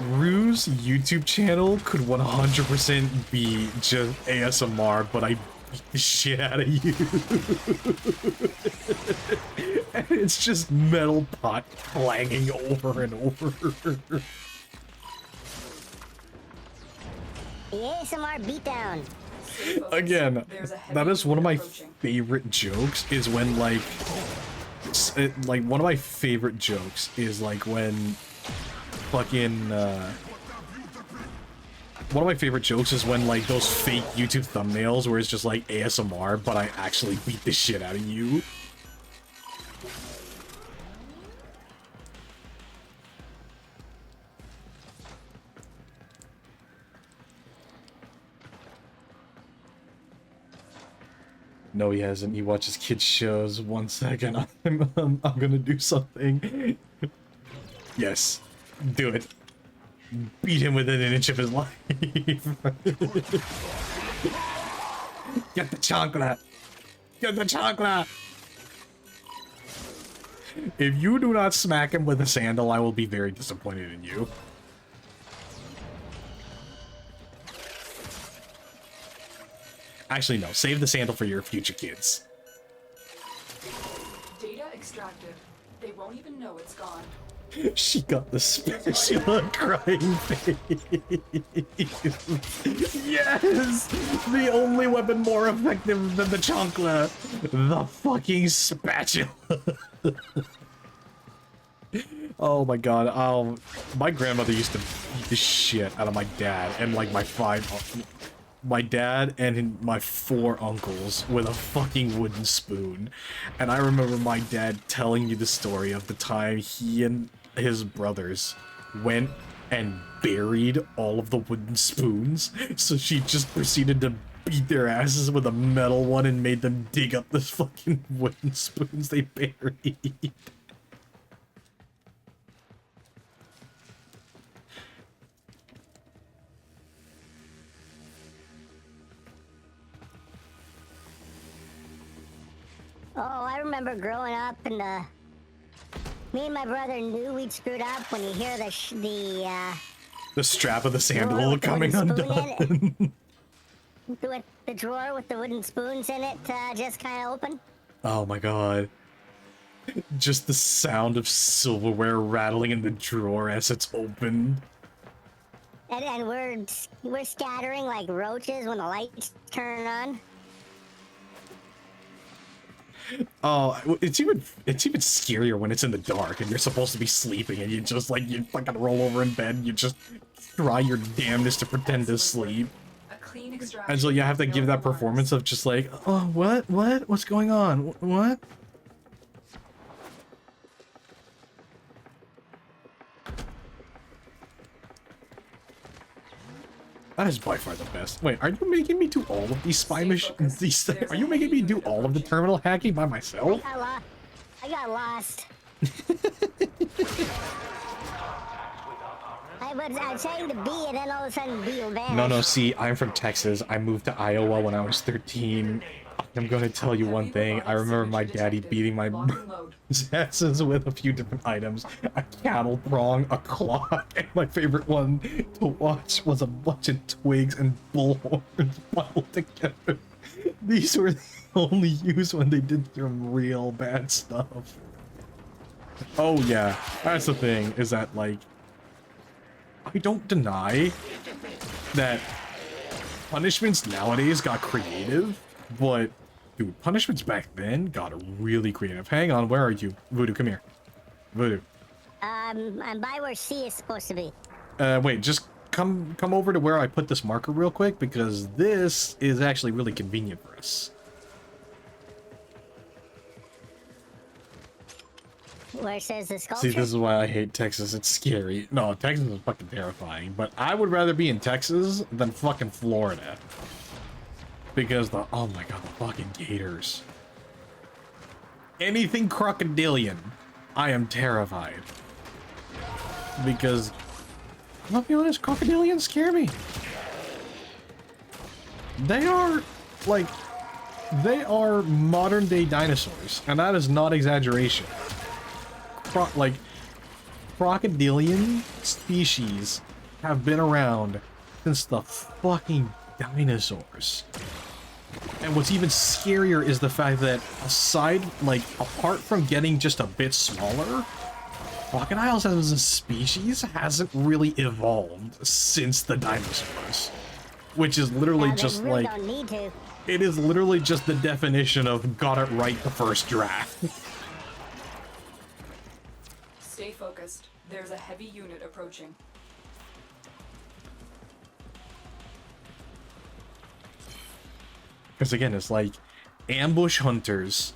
Speaker 2: Rue's YouTube channel could 100% be just ASMR, but I beat the shit out of you. And it's just metal pot clanging over and over.
Speaker 1: The ASMR beatdown.
Speaker 2: Again, that is one of my favorite jokes, is when, like, one of my favorite jokes is, like, when fucking, one of my favorite jokes is when, like, those fake YouTube thumbnails where it's just, like, ASMR, but I actually beat the shit out of you. No, he hasn't. He watches kids shows. 1 second. I'm gonna do something. Yes. Do it. Beat him within an inch of his life. Get the chocolate. Get the chocolate. If you do not smack him with a sandal, I will be very disappointed in you. Actually, no. Save the sandal for your future kids.
Speaker 9: Data extracted. They won't even know it's gone.
Speaker 2: She got the special crying face. Yes! The only weapon more effective than the chancla. The fucking spatula. Oh my god. My grandmother used to beat the shit out of my dad and like my dad and my 4 uncles with a fucking wooden spoon. And I remember my dad telling me the story of the time he and his brothers went and buried all of the wooden spoons. So she just proceeded to beat their asses with a metal one and made them dig up the fucking wooden spoons they buried.
Speaker 1: Oh, I remember growing up and me and my brother knew we'd screwed up when you hear
Speaker 2: The strap of the sandal
Speaker 1: drawer with the
Speaker 2: coming
Speaker 1: wooden spoon
Speaker 2: undone.
Speaker 1: in it. The drawer with the wooden spoons in it just kind of open.
Speaker 2: Oh my god. Just the sound of silverware rattling in the drawer as it's opened.
Speaker 1: And we're scattering like roaches when the lights turn on.
Speaker 2: Oh, it's even scarier when it's in the dark and you're supposed to be sleeping and you fucking roll over in bed and you just try your damnedest to pretend to sleep.
Speaker 9: A clean extraction.
Speaker 2: And so you have to give that performance of just like, oh, what's going on? What? That is by far the best. Wait, are you making me do all of these spy missions? Are you making me do all of the terminal hacking by myself?
Speaker 1: I got lost. I was saying to B and then all of a sudden B will vanish.
Speaker 2: No, see, I'm from Texas. I moved to Iowa when I was 13. I'm gonna tell you one thing. I remember my daddy beating my asses with a few different items. A cattle prong, a clock, and my favorite one to watch was a bunch of twigs and bullhorns bundled together. These were only used when they did some real bad stuff. Oh yeah, that's the thing, is that like, I don't deny that punishments nowadays got creative, but dude, punishments back then got really creative. Hang on, where are you? Voodoo, come here. Voodoo.
Speaker 1: I'm by where C is supposed to be.
Speaker 2: Wait, just come over to where I put this marker real quick, because this is actually really convenient for us.
Speaker 1: Where it says the sculpture?
Speaker 2: See, this is why I hate Texas. It's scary. No, Texas is fucking terrifying, but I would rather be in Texas than fucking Florida. Because oh my god, the fucking gators. Anything crocodilian, I am terrified. Because, I'll be honest, crocodilians scare me. They are modern day dinosaurs, and that is not exaggeration. Crocodilian species have been around since the fucking dinosaurs. And what's even scarier is the fact that apart from getting just a bit smaller, crocodiles as a species hasn't really evolved since the dinosaurs. Which is literally just
Speaker 1: really don't need to.
Speaker 2: It is literally just the definition of got it right the first draft.
Speaker 9: Stay focused. There's a heavy unit approaching.
Speaker 2: Because again, it's like ambush hunters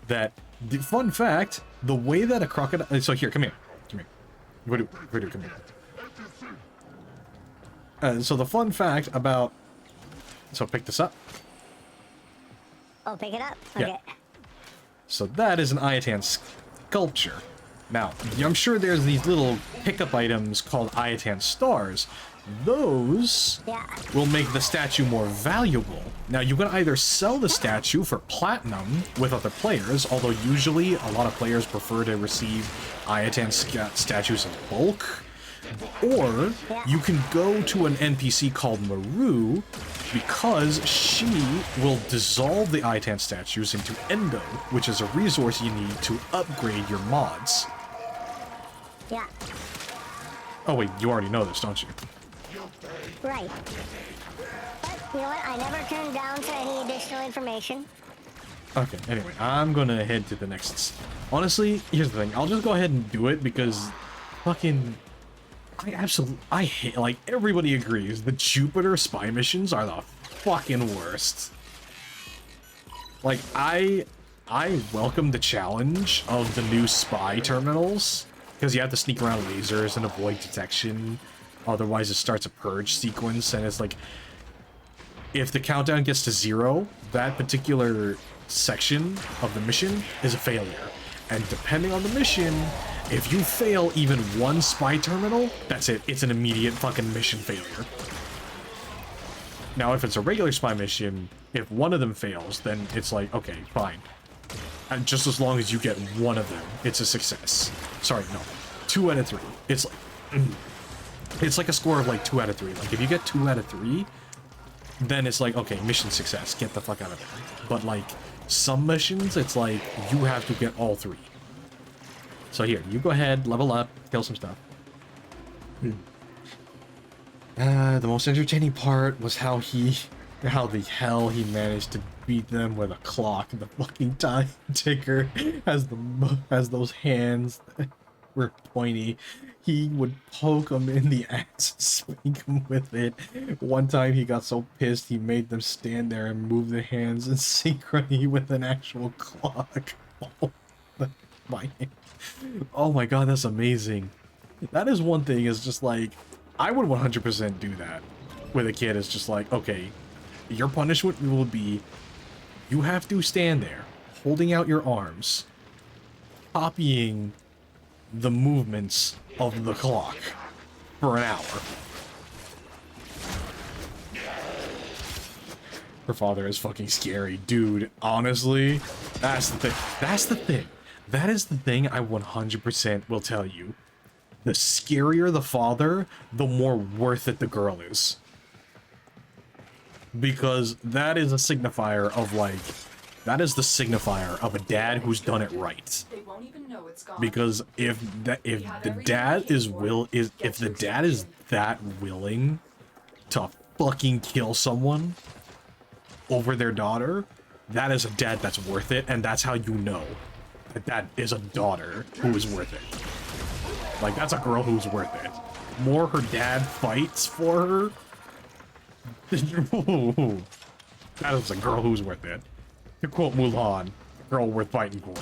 Speaker 2: that, fun fact, the way that a crocodile, so here, come here. Voodoo, come here. So the fun fact about, so pick this up.
Speaker 1: Oh, pick it up? Okay.
Speaker 2: Yeah. So that is an Ayatan sculpture. Now, I'm sure there's these little pickup items called Ayatan stars. Those will make the statue more valuable. Now, you can either sell the statue for platinum with other players, although usually a lot of players prefer to receive Ayatan statues in bulk, Or you can go to an NPC called Maru, because she will dissolve the ITAN statues into Endo, which is a resource you need to upgrade your mods.
Speaker 1: Yeah.
Speaker 2: Oh wait, you already know this, don't you?
Speaker 1: Right. But, you know what? I never turned down for any additional information.
Speaker 2: Okay, anyway, I'm gonna head to the next... Honestly, here's the thing. I'll just go ahead and do it because fucking... I hate... Like, everybody agrees the Jupiter spy missions are the fucking worst. Like, I welcome the challenge of the new spy terminals, because you have to sneak around lasers and avoid detection. Otherwise, it starts a purge sequence, and it's like... If the countdown gets to 0, that particular section of the mission is a failure. And depending on the mission, if you fail even one spy terminal, that's it. It's an immediate fucking mission failure. Now, if it's a regular spy mission, if one of them fails, then it's like, okay, fine. And just as long as you get one of them, it's a success. Sorry, no. 2 out of 3. It's like... It's like a score of like 2 out of 3. Like, if you get 2 out of 3, then it's like, okay, mission success. Get the fuck out of there. But like, some missions, it's like, you have to get all 3. So here, you go ahead, level up, kill some stuff. The most entertaining part was how the hell he managed to beat them with a clock. The fucking time ticker has those hands that were pointy. He would poke them in the ass, spank them with it. One time he got so pissed he made them stand there and move their hands in synchrony with an actual clock. Oh my god, that's amazing. That is one thing, is just like, I would 100% do that with a kid. It's just like, okay, your punishment will be, you have to stand there, holding out your arms, copying the movements of the clock for an hour. Her father is fucking scary, dude. Honestly, that's the thing. That's the thing. That is the thing I 100% will tell you. The scarier the father, the more worth it the girl is. Because that is a signifier of like, that is the signifier of a dad who's done it right.
Speaker 9: They won't even know it's gone.
Speaker 2: Because if the dad is that willing to fucking kill someone over their daughter, that is a dad that's worth it, and that's how you know that that is a daughter who is worth it. Like, that's a girl who's worth it. More her dad fights for her. That is a girl who's worth it. To quote Mulan, girl worth fighting for.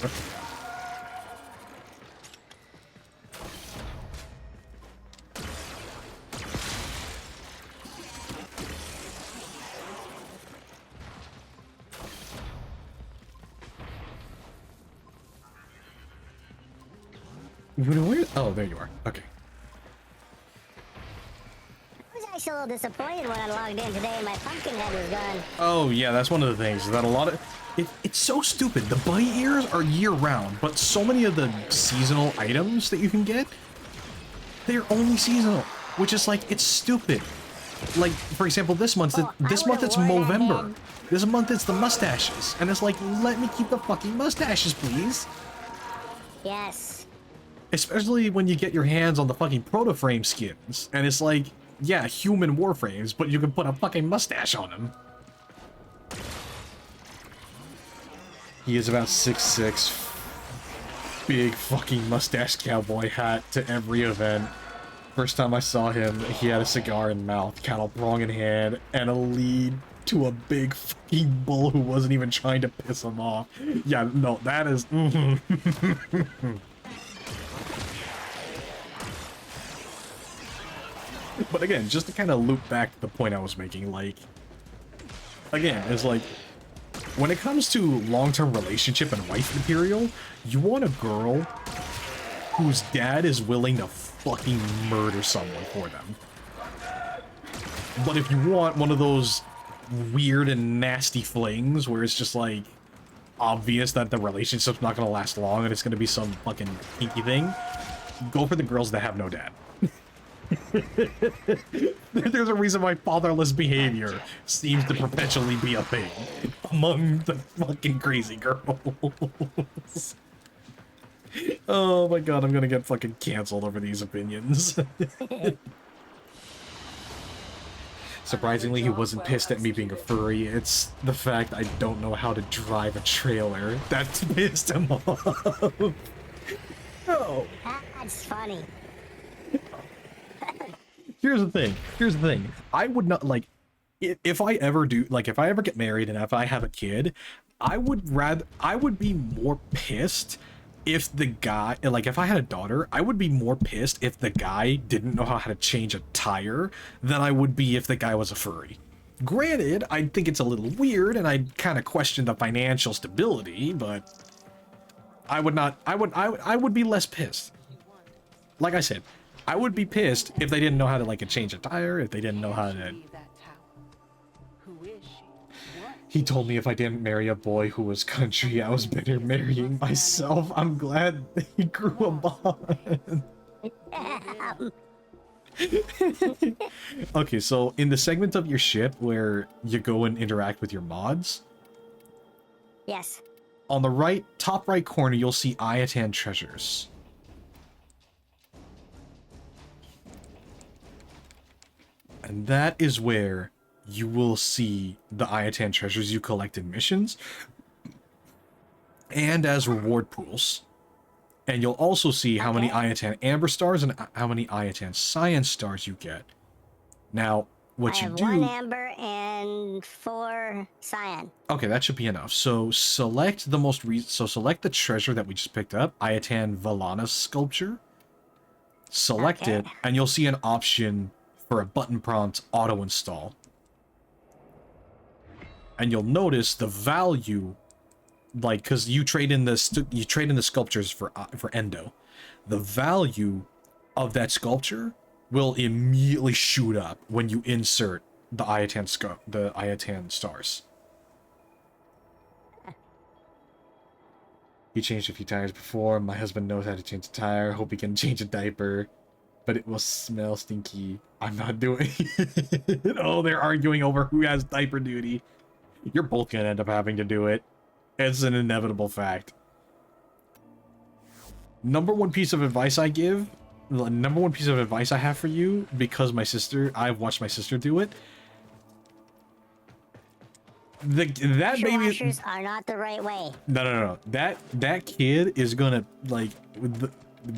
Speaker 2: Oh, there you are. Okay.
Speaker 1: I was actually a little disappointed when I logged in today and my pumpkin head was gone.
Speaker 2: Oh, yeah, that's one of the things, that a lot of... It's so stupid. The bunny ears are year-round, but so many of the seasonal items that you can get, they're only seasonal, which is like, it's stupid. Like, for example, this month it's Movember. This month it's the mustaches, and it's like, let me keep the fucking mustaches, please.
Speaker 1: Yes.
Speaker 2: Especially when you get your hands on the fucking Protoframe skins, and it's like, yeah, human Warframes, but you can put a fucking mustache on them. He is about 6'6", big fucking mustache cowboy hat to every event. First time I saw him, he had a cigar in mouth, cattle prong in hand, and a lead to a big fucking bull who wasn't even trying to piss him off. Yeah, no, that is... But again, just to kind of loop back to the point I was making, like... Again, it's like... When it comes to long-term relationship and wife material, you want a girl whose dad is willing to fucking murder someone for them. But if you want one of those weird and nasty flings where it's just like obvious that the relationship's not gonna last long and it's gonna be some fucking kinky thing, go for the girls that have no dad. There's a reason why fatherless behavior seems to perpetually be a thing among the fucking crazy girls. Oh my god, I'm gonna get fucking canceled over these opinions. Surprisingly, he wasn't pissed at me being a furry. It's the fact I don't know how to drive a trailer that's pissed him off. Oh.
Speaker 1: That's funny.
Speaker 2: Here's the thing. I would not, like, if I ever get married and if I have a kid, I would be more pissed if the guy, like, if I had a daughter, I would be more pissed if the guy didn't know how to change a tire than I would be if the guy was a furry. Granted, I think it's a little weird and I'd kind of question the financial stability, but I would be less pissed. Like I said, I would be pissed if they didn't know how to, like, change a tire, if they didn't know how to... He told me if I didn't marry a boy who was country, I was better marrying myself. I'm glad he grew a bond. Okay, so in the segment of your ship where you go and interact with your mods...
Speaker 1: Yes.
Speaker 2: On the top right corner, you'll see Ayatan treasures. And that is where you will see the Ayatan treasures you collect in missions and as reward pools. And you'll also see how many Ayatan Amber stars and how many Ayatan Science stars you get. Now, what you do...
Speaker 1: I have 1 Amber and 4 Cyan.
Speaker 2: Okay, that should be enough. So select the select the treasure that we just picked up, Ayatan Valana's sculpture. Select it, and you'll see an option for a button prompt auto install. And you'll notice the value, like, because you trade in the sculptures for Endo. The value of that sculpture will immediately shoot up when you insert the Ayatan stars. He changed a few tires before. My husband knows how to change a tire. Hope he can change a diaper, but it will smell stinky. I'm not doing it. Oh, they're arguing over who has diaper duty. You're both gonna end up having to do it. It's an inevitable fact. Number one piece of advice I have for you, because I've watched my sister do it. That baby
Speaker 1: Washers are not the right way.
Speaker 2: No. That kid is gonna, like,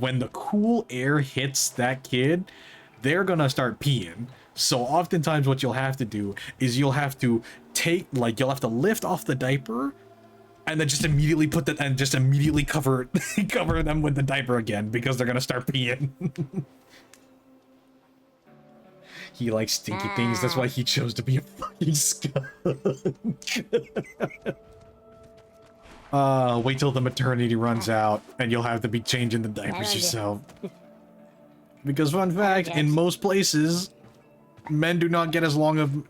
Speaker 2: when the cool air hits that kid, they're gonna start peeing. So oftentimes what you'll have to do is you'll have to lift off the diaper and then just immediately cover them with the diaper again, because they're gonna start peeing. He likes stinky things, that's why he chose to be a fucking skunk. Wait till the maternity runs out and you'll have to be changing the diapers yourself. Because fun fact, in most places, men do not get as long of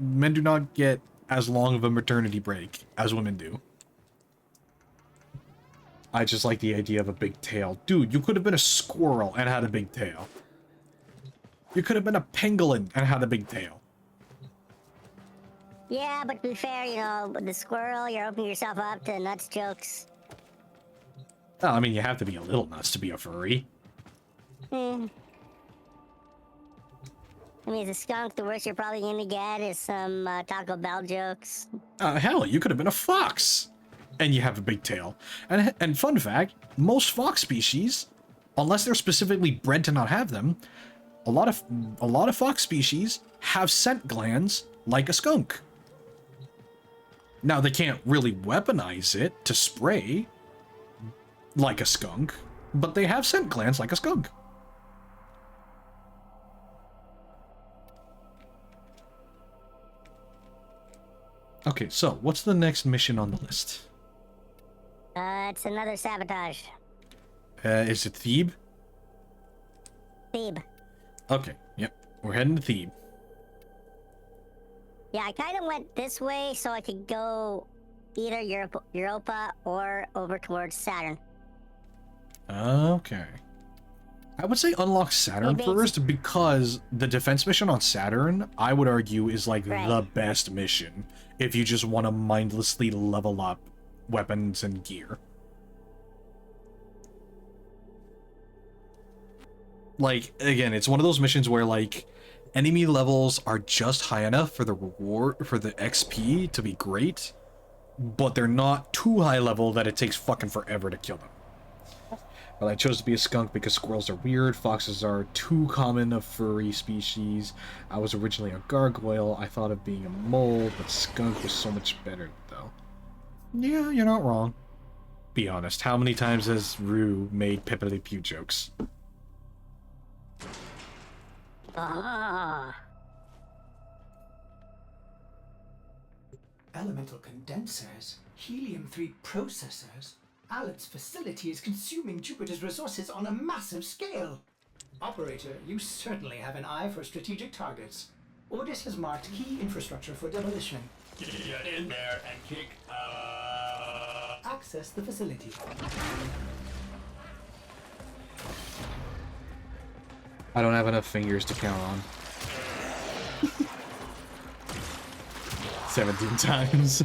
Speaker 2: a maternity break as women do. I just like the idea of a big tail. Dude, you could have been a squirrel and had a big tail. You could have been a pangolin and had a big tail.
Speaker 1: Yeah, but to be fair, you know, with the squirrel, you're opening yourself up to nuts jokes.
Speaker 2: Oh, I mean, you have to be a little nuts to be a furry.
Speaker 1: I mean, as a skunk, the worst you're probably gonna get is some Taco Bell jokes.
Speaker 2: Hell, you could have been a fox, and you have a big tail. And fun fact, most fox species, unless they're specifically bred to not have them, a lot of fox species have scent glands like a skunk. Now, they can't really weaponize it to spray like a skunk, but they have scent glands like a skunk. Okay, so what's the next mission on the list?
Speaker 1: It's another sabotage.
Speaker 2: Is it Thebe?
Speaker 1: Thebe.
Speaker 2: Okay, yep. We're heading to Thebe.
Speaker 1: Yeah, I kind of went this way so I could go either Europa or over towards Saturn.
Speaker 2: Okay. I would say unlock Saturn first, because the defense mission on Saturn, I would argue, is like the best mission if you just want to mindlessly level up weapons and gear. Like, again, it's one of those missions where, like, enemy levels are just high enough for the reward, for the XP to be great, but they're not too high level that it takes fucking forever to kill them. Well, I chose to be a skunk because squirrels are weird, foxes are too common a furry species. I was originally a gargoyle. I thought of being a mole, but skunk was so much better, though. Yeah, you're not wrong. Be honest, how many times has Rue made Pippity Pew jokes?
Speaker 11: Elemental condensers, helium-3 processors. Alan's facility is consuming Jupiter's resources on a massive scale. Operator, you certainly have an eye for strategic targets. Ordis has marked key infrastructure for demolition.
Speaker 10: Get in there and kick
Speaker 11: Access the facility.
Speaker 2: I don't have enough fingers to count on. 17 times.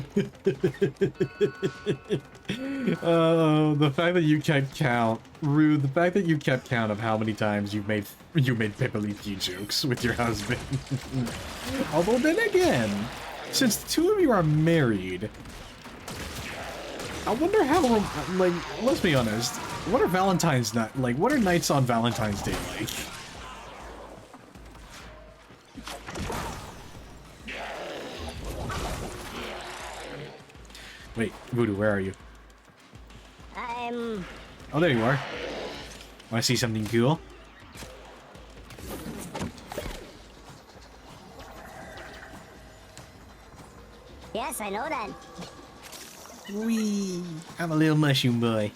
Speaker 2: The fact that you kept count, Rude, the fact that you kept count of how many times you made Pippily Pew jokes with your husband. Although then again, since the two of you are married, I wonder how, like, let's be honest, what are Valentine's night, like, what are nights on Valentine's Day like? Wait, Voodoo, where are you? Oh, there you are. Want to see something cool?
Speaker 1: Yes, I know that.
Speaker 2: Wee! I'm a little mushroom boy.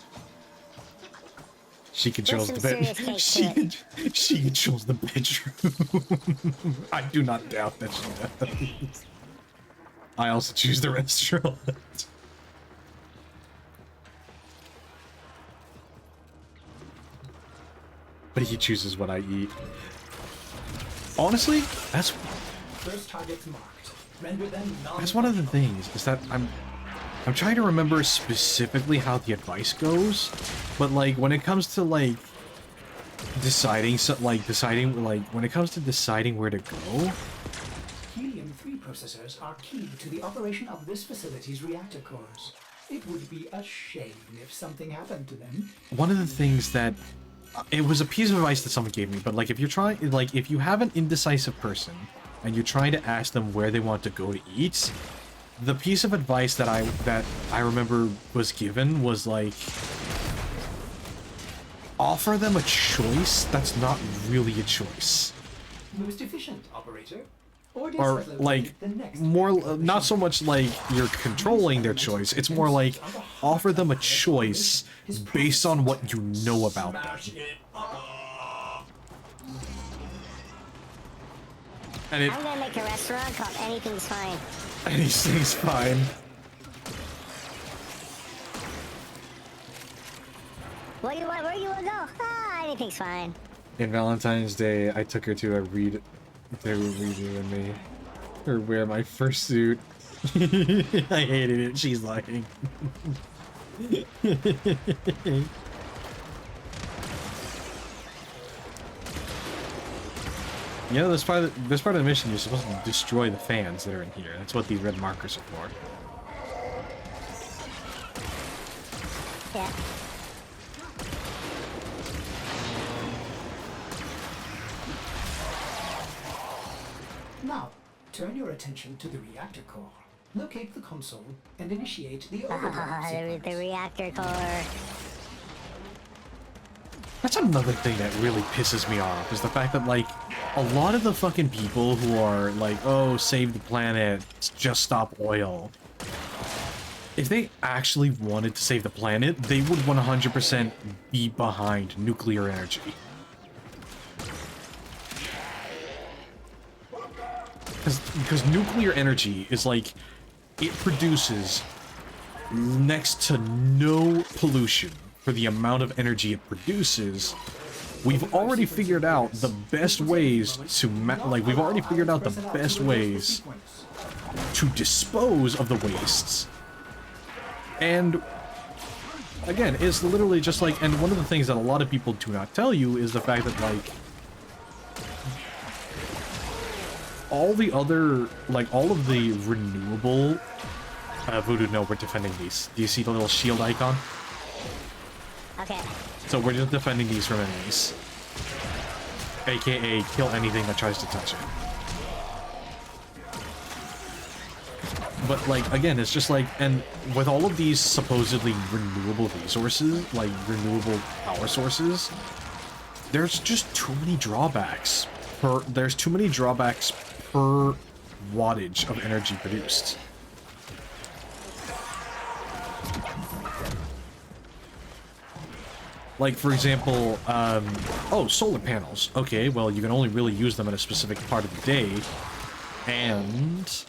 Speaker 2: She controls the bed. She controls the bedroom. I do not doubt that she does. I also choose the restaurant. But he chooses what I eat. Honestly, that's
Speaker 11: First targets marked. Render them
Speaker 2: that's one of the things, is that I'm trying to remember specifically how the advice goes, but like when it comes to like deciding when it comes to deciding where to go,
Speaker 11: helium-3 processors are key to the operation of this facility's reactor cores. It would be a shame if something happened to them.
Speaker 2: one of the things that it was a piece of advice that someone gave me, but like if you're trying, like if you have an indecisive person and you're trying to ask them where they want to go to eat, the piece of advice that I remember was given was like, offer them a choice that's not really a choice.
Speaker 11: Most efficient, operator.
Speaker 2: Or like more, not so much like you're controlling their choice, it's more like offer them a choice based on what you know about them. And
Speaker 1: I'm gonna make a restaurant called Anything's Fine.
Speaker 2: Anything's fine.
Speaker 1: Where do you wanna go? Ah, anything's fine.
Speaker 2: In Valentine's Day, I took her to a redo and me. Or wear my first suit. I hated it. She's lying. You know, this part of the mission, you're supposed to destroy the fans that are in here. That's what these red markers are for.
Speaker 1: Yeah.
Speaker 11: Now, turn your attention to the reactor core. Locate the console and initiate the overdrive
Speaker 1: The reactor core.
Speaker 2: That's another thing that really pisses me off, is the fact that, like, a lot of the fucking people who are like, oh, save the planet, just stop oil. If they actually wanted to save the planet, they would 100% be behind nuclear energy. Because nuclear energy is like, it produces next to no pollution for the amount of energy it produces, we've already figured out the best ways to we've already figured out the best ways to dispose of the wastes. And again, it's literally just like, and one of the things that a lot of people do not tell you is the fact that like all the other, like all of the renewable Voodoo, no, we're defending these. Do you see the little shield icon?
Speaker 1: Okay.
Speaker 2: So we're just defending these from enemies. AKA kill anything that tries to touch it. But like, again, it's just like, and with all of these supposedly renewable resources, like renewable power sources, there's just too many drawbacks. There's too many drawbacks per wattage of energy produced. Like, for example, oh, solar panels. Okay, well, you can only really use them at a specific part of the day, and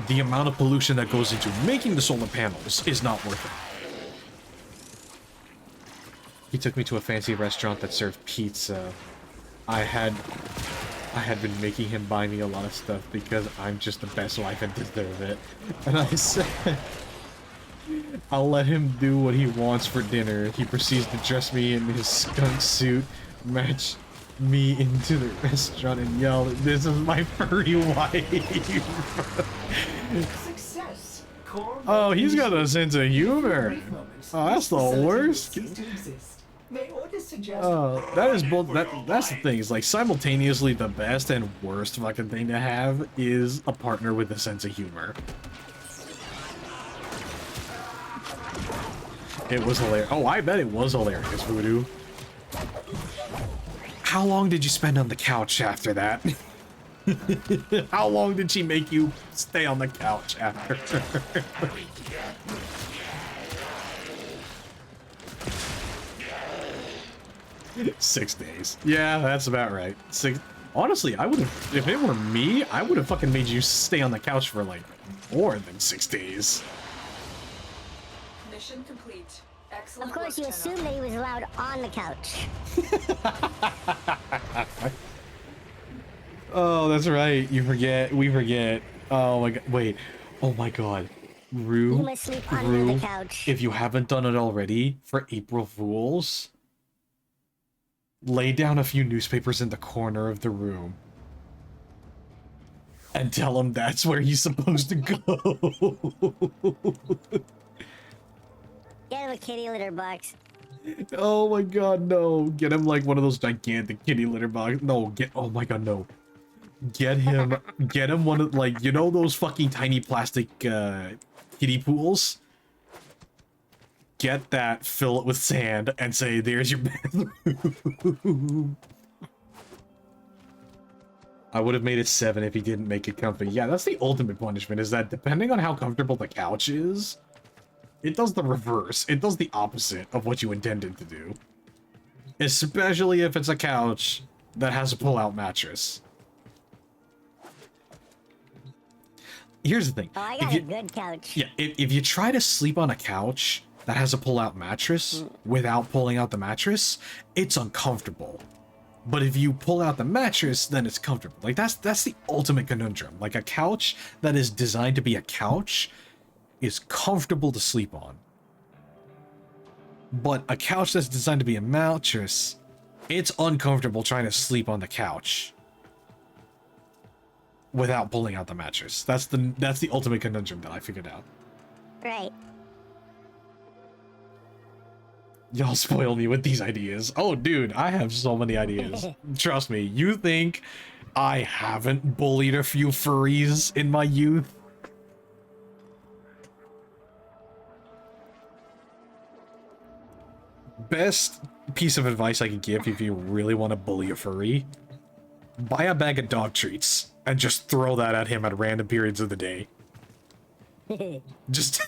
Speaker 2: the amount of pollution that goes into making the solar panels is not worth it. He took me to a fancy restaurant that served pizza. I had been making him buy me a lot of stuff because I'm just the best wife and deserve it. And I said, I'll let him do what he wants for dinner. He proceeds to dress me in his skunk suit, match me into the restaurant, and yell, "This is my furry wife."
Speaker 11: Success.
Speaker 2: Oh, he's got a sense of humor. Oh, that's the worst. Oh, that is both. That's the thing. Is like simultaneously the best and worst fucking thing to have is a partner with a sense of humor. It was hilarious. Oh, I bet it was hilarious, Voodoo. How long did you spend on the couch after that? How long did she make you stay on the couch after? 6 days. Yeah, that's about right. 6. Honestly, I would have, if it were me, I would have fucking made you stay on the couch for like more than 6 days.
Speaker 9: Mission complete. Excellent.
Speaker 1: Of course, you
Speaker 9: work,
Speaker 1: assumed that he was allowed on the couch.
Speaker 2: Oh, that's right. You forget. We forget. Oh my god. Wait. Oh my god. Rue.
Speaker 1: You must sleep under the couch.
Speaker 2: If you haven't done it already, for April Fools, lay down a few newspapers in the corner of the room and tell him that's where he's supposed to go.
Speaker 1: Get him a kitty litter box.
Speaker 2: Oh my god, no. Get him like one of those gigantic kitty litter boxes. No, oh my god, no. Get him one of, like, you know those fucking tiny plastic kiddie pools? Get that, fill it with sand, and say, there's your bathroom. I would have made it 7 if he didn't make it comfy. Yeah, that's the ultimate punishment, is that depending on how comfortable the couch is, it does the reverse. It does the opposite of what you intended to do. Especially if it's a couch that has a pull-out mattress. Here's the thing.
Speaker 1: Oh, I got a good couch.
Speaker 2: Yeah, if you try to sleep on a couch that has a pull-out mattress without pulling out the mattress, it's uncomfortable. But if you pull out the mattress, then it's comfortable. Like, that's the ultimate conundrum. Like, a couch that is designed to be a couch is comfortable to sleep on. But a couch that's designed to be a mattress, it's uncomfortable trying to sleep on the couch without pulling out the mattress. That's the ultimate conundrum that I figured out.
Speaker 1: Right.
Speaker 2: Y'all spoil me with these ideas. Oh, dude, I have so many ideas. Trust me. You think I haven't bullied a few furries in my youth? Best piece of advice I can give if you really want to bully a furry: buy a bag of dog treats and just throw that at him at random periods of the day. Just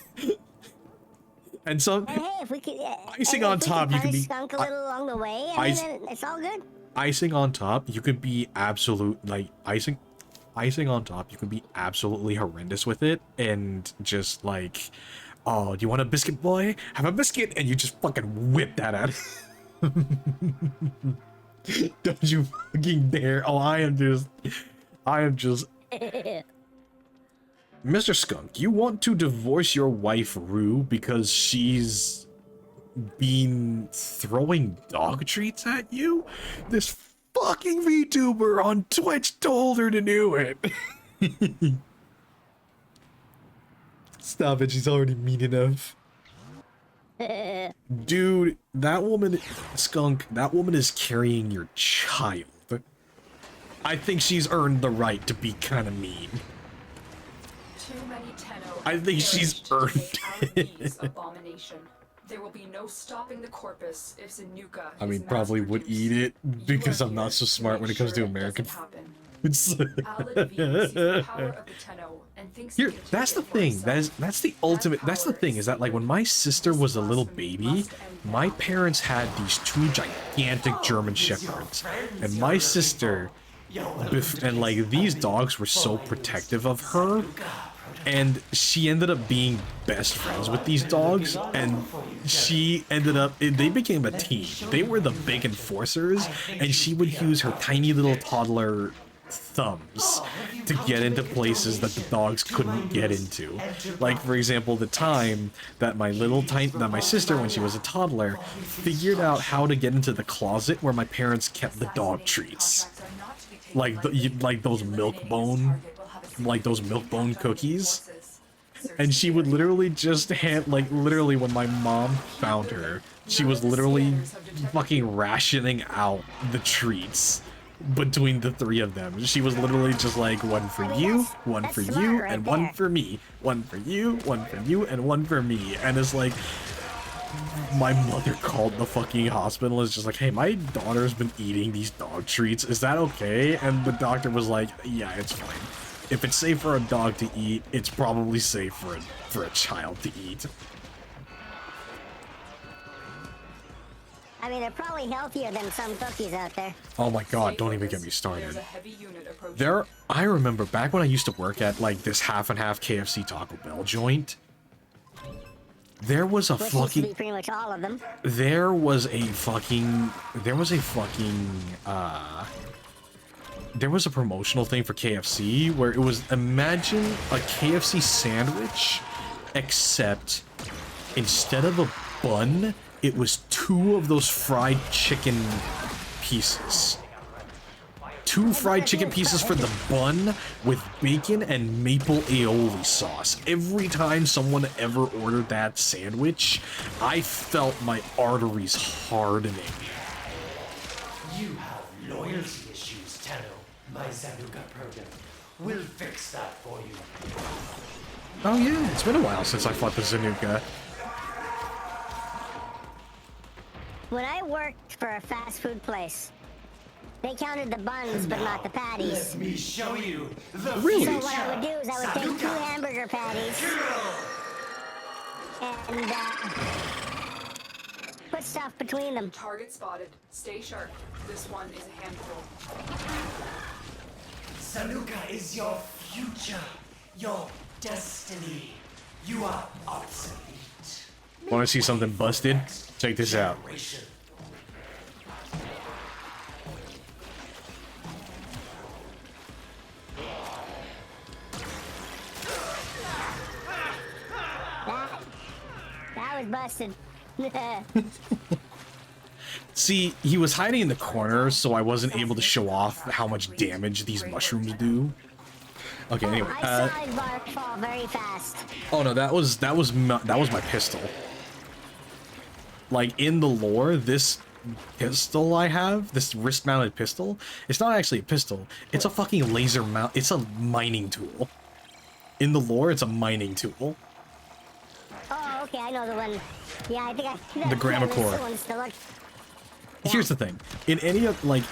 Speaker 2: and so
Speaker 1: hey, if we could,
Speaker 2: icing on top, you can be
Speaker 1: skunk a little along the way. I mean, it's all good.
Speaker 2: Icing on top, you could be absolute, like, icing on top, you can be absolutely horrendous with it and just like Oh, do you want a biscuit, boy? Have a biscuit, and you just fucking whip that out. Don't you fucking dare! Oh, I am just. Mr. Skunk, you want to divorce your wife Rue because she's been throwing dog treats at you? This fucking VTuber on Twitch told her to do it. Stop it, she's already mean enough. Dude, that woman, Skunk, that woman is carrying your child. I think she's earned the right to be kind of mean.
Speaker 9: Too many Tenno
Speaker 2: I think she's earned it.
Speaker 9: Abomination. There will be no stopping the corpus if Zanuka
Speaker 2: I mean,
Speaker 9: is
Speaker 2: probably would eat it because I'm not so smart when it comes to American foods. Here, that's the thing. That's the ultimate. That's the thing is that like when my sister was a little baby, my parents had these two gigantic German shepherds, and my sister, and like these dogs were so protective of her. And she ended up being best friends with these dogs, and she ended up, they became a team. They were the big enforcers, and she would use her tiny little toddler thumbs to get into places that the dogs couldn't get into. Like, for example, the time that my sister, when she was a toddler, figured out how to get into the closet where my parents kept the dog treats. Like those milk bone cookies, and she would literally just literally when my mom found her, she was literally fucking rationing out the treats between the three of them. She was literally just like, one for you, one for you, and one for me, one for you, one for you, and one for me. And it's like, my mother called the fucking hospital. It's just like, hey, my daughter's been eating these dog treats, is that okay? And the doctor was like, yeah, it's fine. If it's safe for a dog to eat, it's probably safe for a child to eat.
Speaker 1: I mean, they're probably healthier than some cookies out there.
Speaker 2: Oh my god, don't even get me started. I remember back when I used to work at like this half and half KFC Taco Bell joint. There was a
Speaker 1: Which
Speaker 2: fucking.
Speaker 1: used to be pretty much all of them.
Speaker 2: There was a promotional thing for KFC where it was, imagine a KFC sandwich, except instead of a bun, it was two of those fried chicken pieces. Two fried chicken pieces for the bun with bacon and maple aioli sauce. Every time someone ever ordered that sandwich, I felt my arteries hardening.
Speaker 10: You have loyalty issues, Tenno. My Zanuka program will fix that for you.
Speaker 2: Oh yeah, it's been a while since I fought the Zanuka.
Speaker 1: When I worked for a fast food place, they counted the buns but not the patties.
Speaker 10: Let me show you the
Speaker 2: Really?
Speaker 1: So what I would do is I would take 2 hamburger patties and put stuff between them.
Speaker 9: Target spotted. Stay sharp. This one is a handful.
Speaker 10: Zanuka is your future, your destiny. You are obsolete.
Speaker 2: Want to see something busted? Check this out.
Speaker 1: That was busted.
Speaker 2: See, he was hiding in the corner, so I wasn't able to show off how much damage these mushrooms do. Okay, anyway.
Speaker 1: I saw his bark fall very fast.
Speaker 2: Oh no, that was my pistol. Like in the lore, this pistol I have, this wrist-mounted pistol, it's not actually a pistol. It's a fucking laser mount. It's a mining tool. In the lore, it's a mining tool.
Speaker 1: Oh, okay, I know the one. Yeah, I think I.
Speaker 2: The Gramacore. Here's the thing. In any of, like,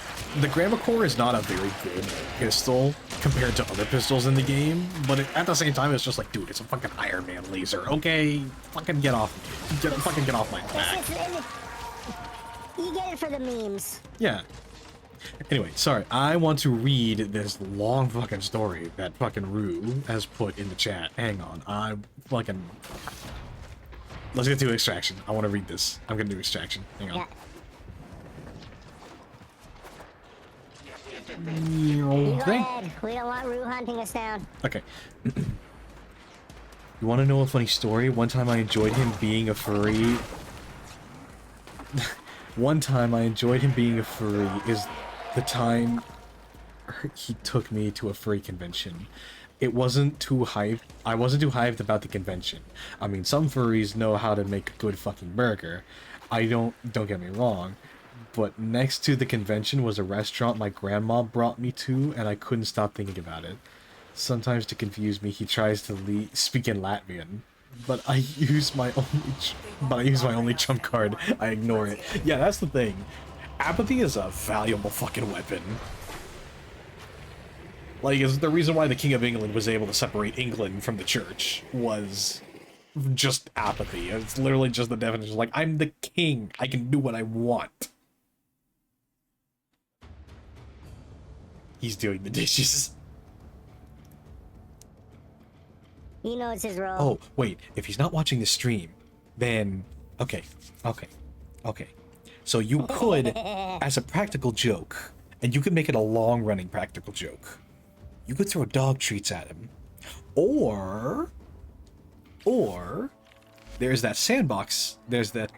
Speaker 2: the Gramacore is not a very good pistol compared to other pistols in the game, but at the same time, it's just like, dude, it's a fucking Iron Man laser. Okay, fucking get off. Fucking get off my back.
Speaker 1: You get it for the memes.
Speaker 2: Yeah. Anyway, sorry. I want to read this long fucking story that fucking Rue has put in the chat. Hang on. I fucking... Let's get to Extraction. I want to read this. I'm gonna do Extraction. Hang on.
Speaker 1: Yeah. You go ahead. We don't want Rue hunting us down.
Speaker 2: Okay. You want to know a funny story? One time I enjoyed him being a furry. One time I enjoyed him being a furry is the time he took me to a furry convention. It wasn't too hyped. I wasn't too hyped about the convention. I mean, some furries know how to make a good fucking burger. Don't get me wrong. But next to the convention was a restaurant my grandma brought me to, and I couldn't stop thinking about it. Sometimes to confuse me, he tries to speak in Latvian, but I use my only trump card. I ignore it. Yeah, that's the thing. Apathy is a valuable fucking weapon. Like, is the reason why the King of England was able to separate England from the church was just apathy. It's literally just the definition. Like, I'm the king. I can do what I want. He's doing the dishes.
Speaker 1: He knows his role.
Speaker 2: Oh, wait. If he's not watching the stream, then... Okay. So you could, as a practical joke, and you could make it a long-running practical joke, you could throw dog treats at him. Or... There's that sandbox... There's the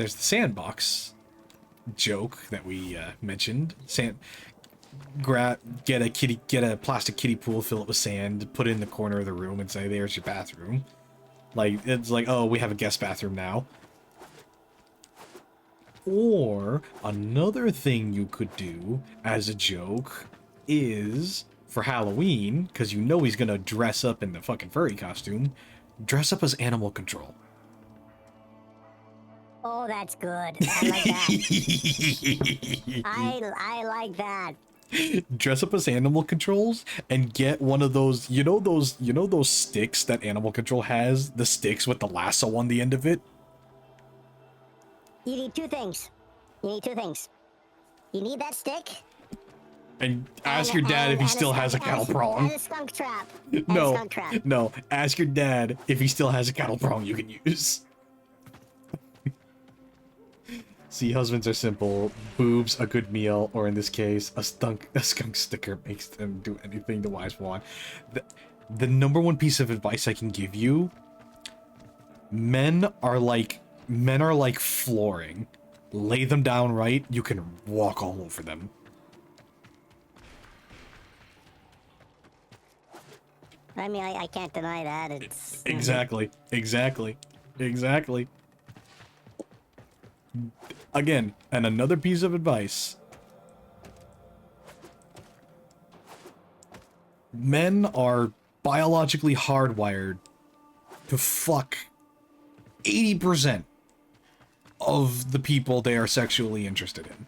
Speaker 2: sandbox joke that we mentioned. Get a plastic kiddie pool, fill it with sand, put it in the corner of the room, and say, "There's your bathroom." Like, it's like, oh, we have a guest bathroom now. Or another thing you could do as a joke is, for Halloween, because you know he's gonna dress up in the fucking furry costume, dress up as animal control.
Speaker 1: Oh, that's good. I like that. I like that.
Speaker 2: Dress up as animal controls and get one of those, you know those sticks that animal control has, the sticks with the lasso on the end of it?
Speaker 1: You need two things. You need that stick.
Speaker 2: And ask your dad if he still has a cattle prong.
Speaker 1: And a skunk trap.
Speaker 2: No, ask your dad if he still has a cattle prong you can use. See, husbands are simple. Boobs, a good meal, or in this case, a skunk sticker makes them do anything the wives want. The number one piece of advice I can give you: men are like flooring. Lay them down right, you can walk all over them.
Speaker 1: I mean, I can't deny that. It's
Speaker 2: exactly. Again, and another piece of advice. Men are biologically hardwired to fuck 80% of the people they are sexually interested in.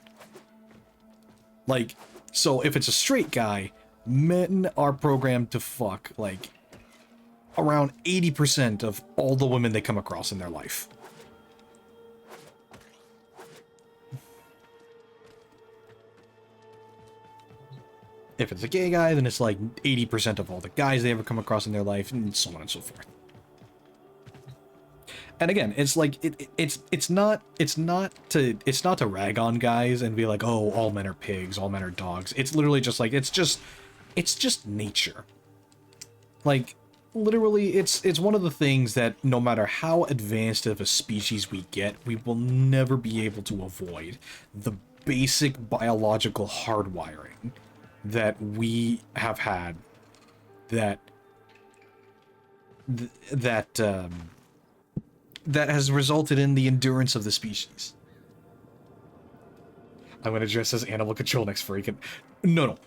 Speaker 2: Like, so if it's a straight guy, men are programmed to fuck, like, around 80% of all the women they come across in their life. If it's a gay guy, then it's like 80% of all the guys they ever come across in their life, and so on and so forth. And again, it's like it's not to rag on guys and be like, oh, all men are pigs, all men are dogs. It's literally just like it's just nature. Like, literally, it's one of the things that no matter how advanced of a species we get, we will never be able to avoid the basic biological hardwiring that we have had that has resulted in the endurance of the species. I'm gonna dress as animal control next freaking... No.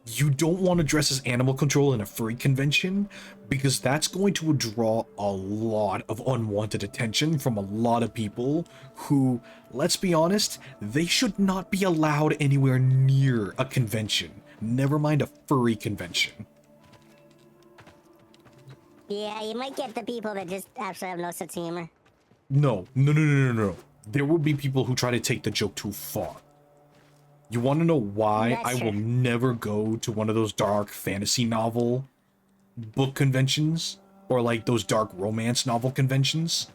Speaker 2: You don't want to dress as animal control in a furry convention, because that's going to draw a lot of unwanted attention from a lot of people who, let's be honest, they should not be allowed anywhere near a convention. Never mind a furry convention.
Speaker 1: Yeah, you might get the people that just absolutely have no sense of humor.
Speaker 2: No. There will be people who try to take the joke too far. You want to know why I will never go to one of those dark fantasy novel book conventions? Or like those dark romance novel conventions?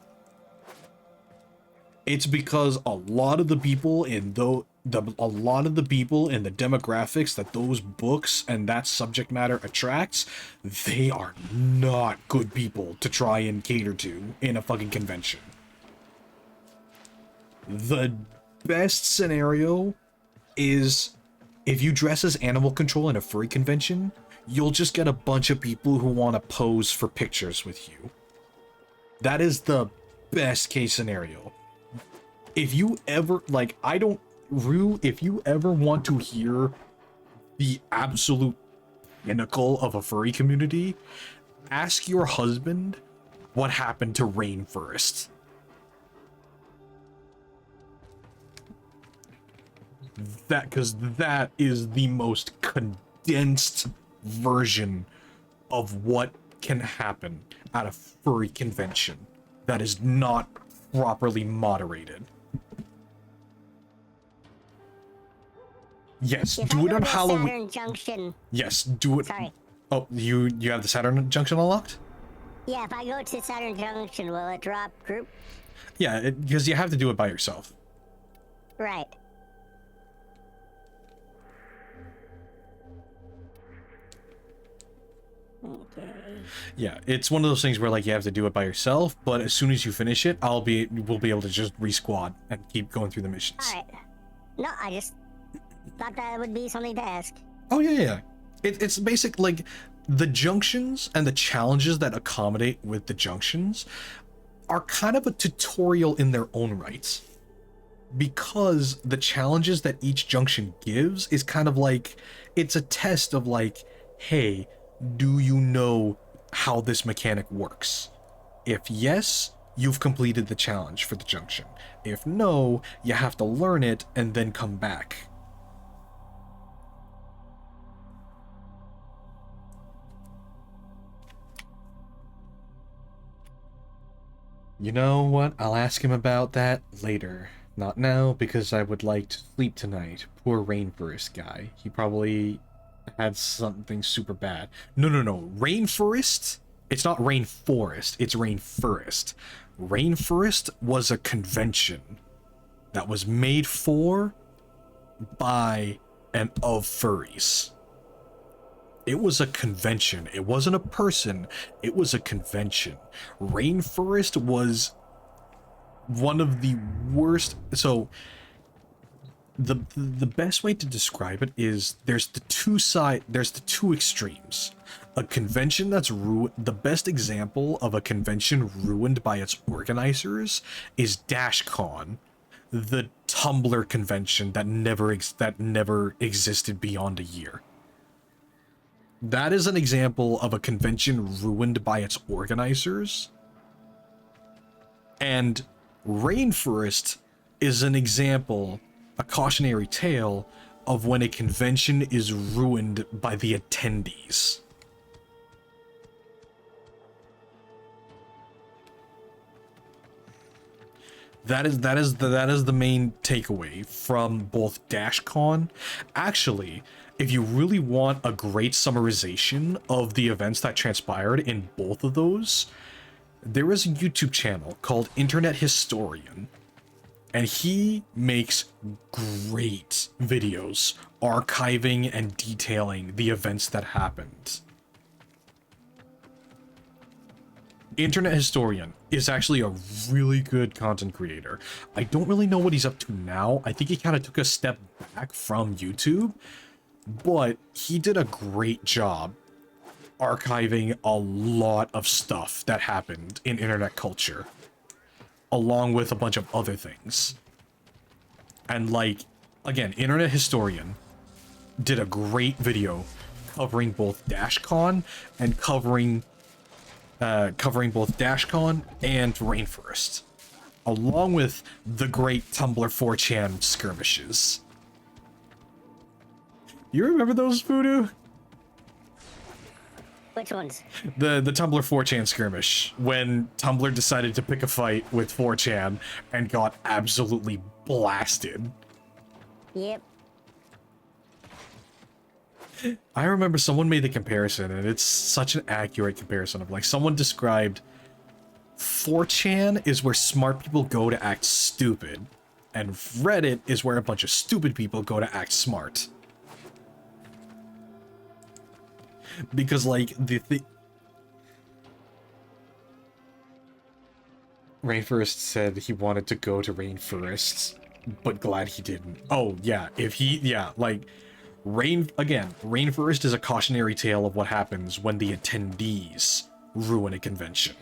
Speaker 2: It's because a lot of the people in a lot of the people in the demographics that those books and that subject matter attracts, they are not good people to try and cater to in a fucking convention. The best scenario is if you dress as animal control in a furry convention, you'll just get a bunch of people who want to pose for pictures with you. That is the best case scenario. If you ever, like, if you ever want to hear the absolute pinnacle of a furry community, ask your husband what happened to Rainforest. Because that is the most condensed version of what can happen at a furry convention that is not properly moderated. Yes,
Speaker 1: If
Speaker 2: do
Speaker 1: I
Speaker 2: it
Speaker 1: go
Speaker 2: on
Speaker 1: to
Speaker 2: Halloween.
Speaker 1: Saturn Junction.
Speaker 2: Yes, do it.
Speaker 1: Sorry.
Speaker 2: Oh, you have the Saturn Junction unlocked?
Speaker 1: Yeah, if I go to Saturn Junction, will it drop group?
Speaker 2: Yeah, because you have to do it by yourself.
Speaker 1: Right. Okay.
Speaker 2: Yeah, it's one of those things where like you have to do it by yourself, but as soon as you finish it, we'll be able to just re-squad and keep going through the missions.
Speaker 1: All right. No, I just thought that would be something to ask.
Speaker 2: Oh yeah. It's basic, like the junctions and the challenges that accommodate with the junctions are kind of a tutorial in their own rights. Because the challenges that each junction gives is kind of like, it's a test of like, hey, do you know how this mechanic works? If yes, you've completed the challenge for the junction. If no, you have to learn it and then come back. You know what? I'll ask him about that later. Not now, because I would like to sleep tonight. Poor Rainforest guy. He probably had something super bad. No. Rainforest? It's not Rainforest, it's Rainforest. Rainforest was a convention that was made for, by, and of furries. It was a convention. It wasn't a person. It was a convention. Rainforest was one of the worst. So the best way to describe it is there's the two extremes. A convention that's ruined. The best example of a convention ruined by its organizers is DashCon, the Tumblr convention that never existed beyond a year. That is an example of a convention ruined by its organizers. And Rainforest is an example, a cautionary tale, of when a convention is ruined by the attendees. That is the main takeaway from both DashCon. Actually, if you really want a great summarization of the events that transpired in both of those, there is a YouTube channel called Internet Historian, and he makes great videos archiving and detailing the events that happened. Internet Historian is actually a really good content creator. I don't really know what he's up to now. I think he kind of took a step back from YouTube, but he did a great job archiving a lot of stuff that happened in internet culture, along with a bunch of other things. And like, again, Internet Historian did a great video covering both DashCon and covering both DashCon and Rainforest, along with the great Tumblr 4chan skirmishes. You remember those, Voodoo?
Speaker 1: Which ones?
Speaker 2: The Tumblr 4chan skirmish, when Tumblr decided to pick a fight with 4chan and got absolutely blasted.
Speaker 1: Yep.
Speaker 2: I remember someone made the comparison, and it's such an accurate comparison of like someone described 4chan is where smart people go to act stupid, and Reddit is where a bunch of stupid people go to act smart. Because, like, Rainforest said he wanted to go to Rainforests, but glad he didn't. Oh, yeah, like, Rainforest is a cautionary tale of what happens when the attendees ruin a convention.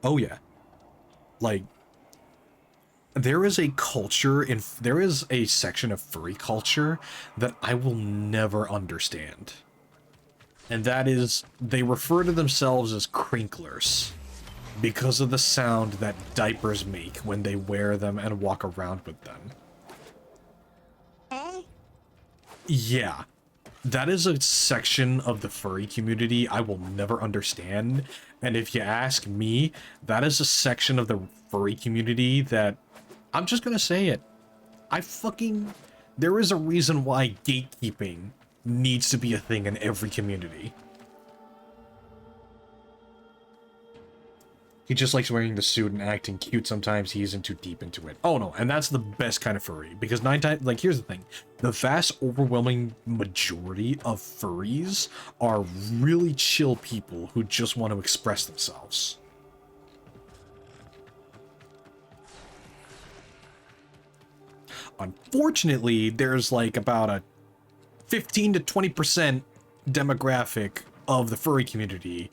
Speaker 2: Oh, yeah. Like, there is a section of furry culture that I will never understand. And that is, they refer to themselves as crinklers because of the sound that diapers make when they wear them and walk around with them. Yeah. That is a section of the furry community I will never understand. And if you ask me, that is a section of the furry community that, I'm just gonna say it, there is a reason why gatekeeping needs to be a thing in every community. He just likes wearing the suit and acting cute sometimes. He isn't too deep into it. Oh no, and that's the best kind of furry, because 9 times, like, here's the thing. The vast overwhelming majority of furries are really chill people who just want to express themselves. Unfortunately, there's like about a 15 to 20% demographic of the furry community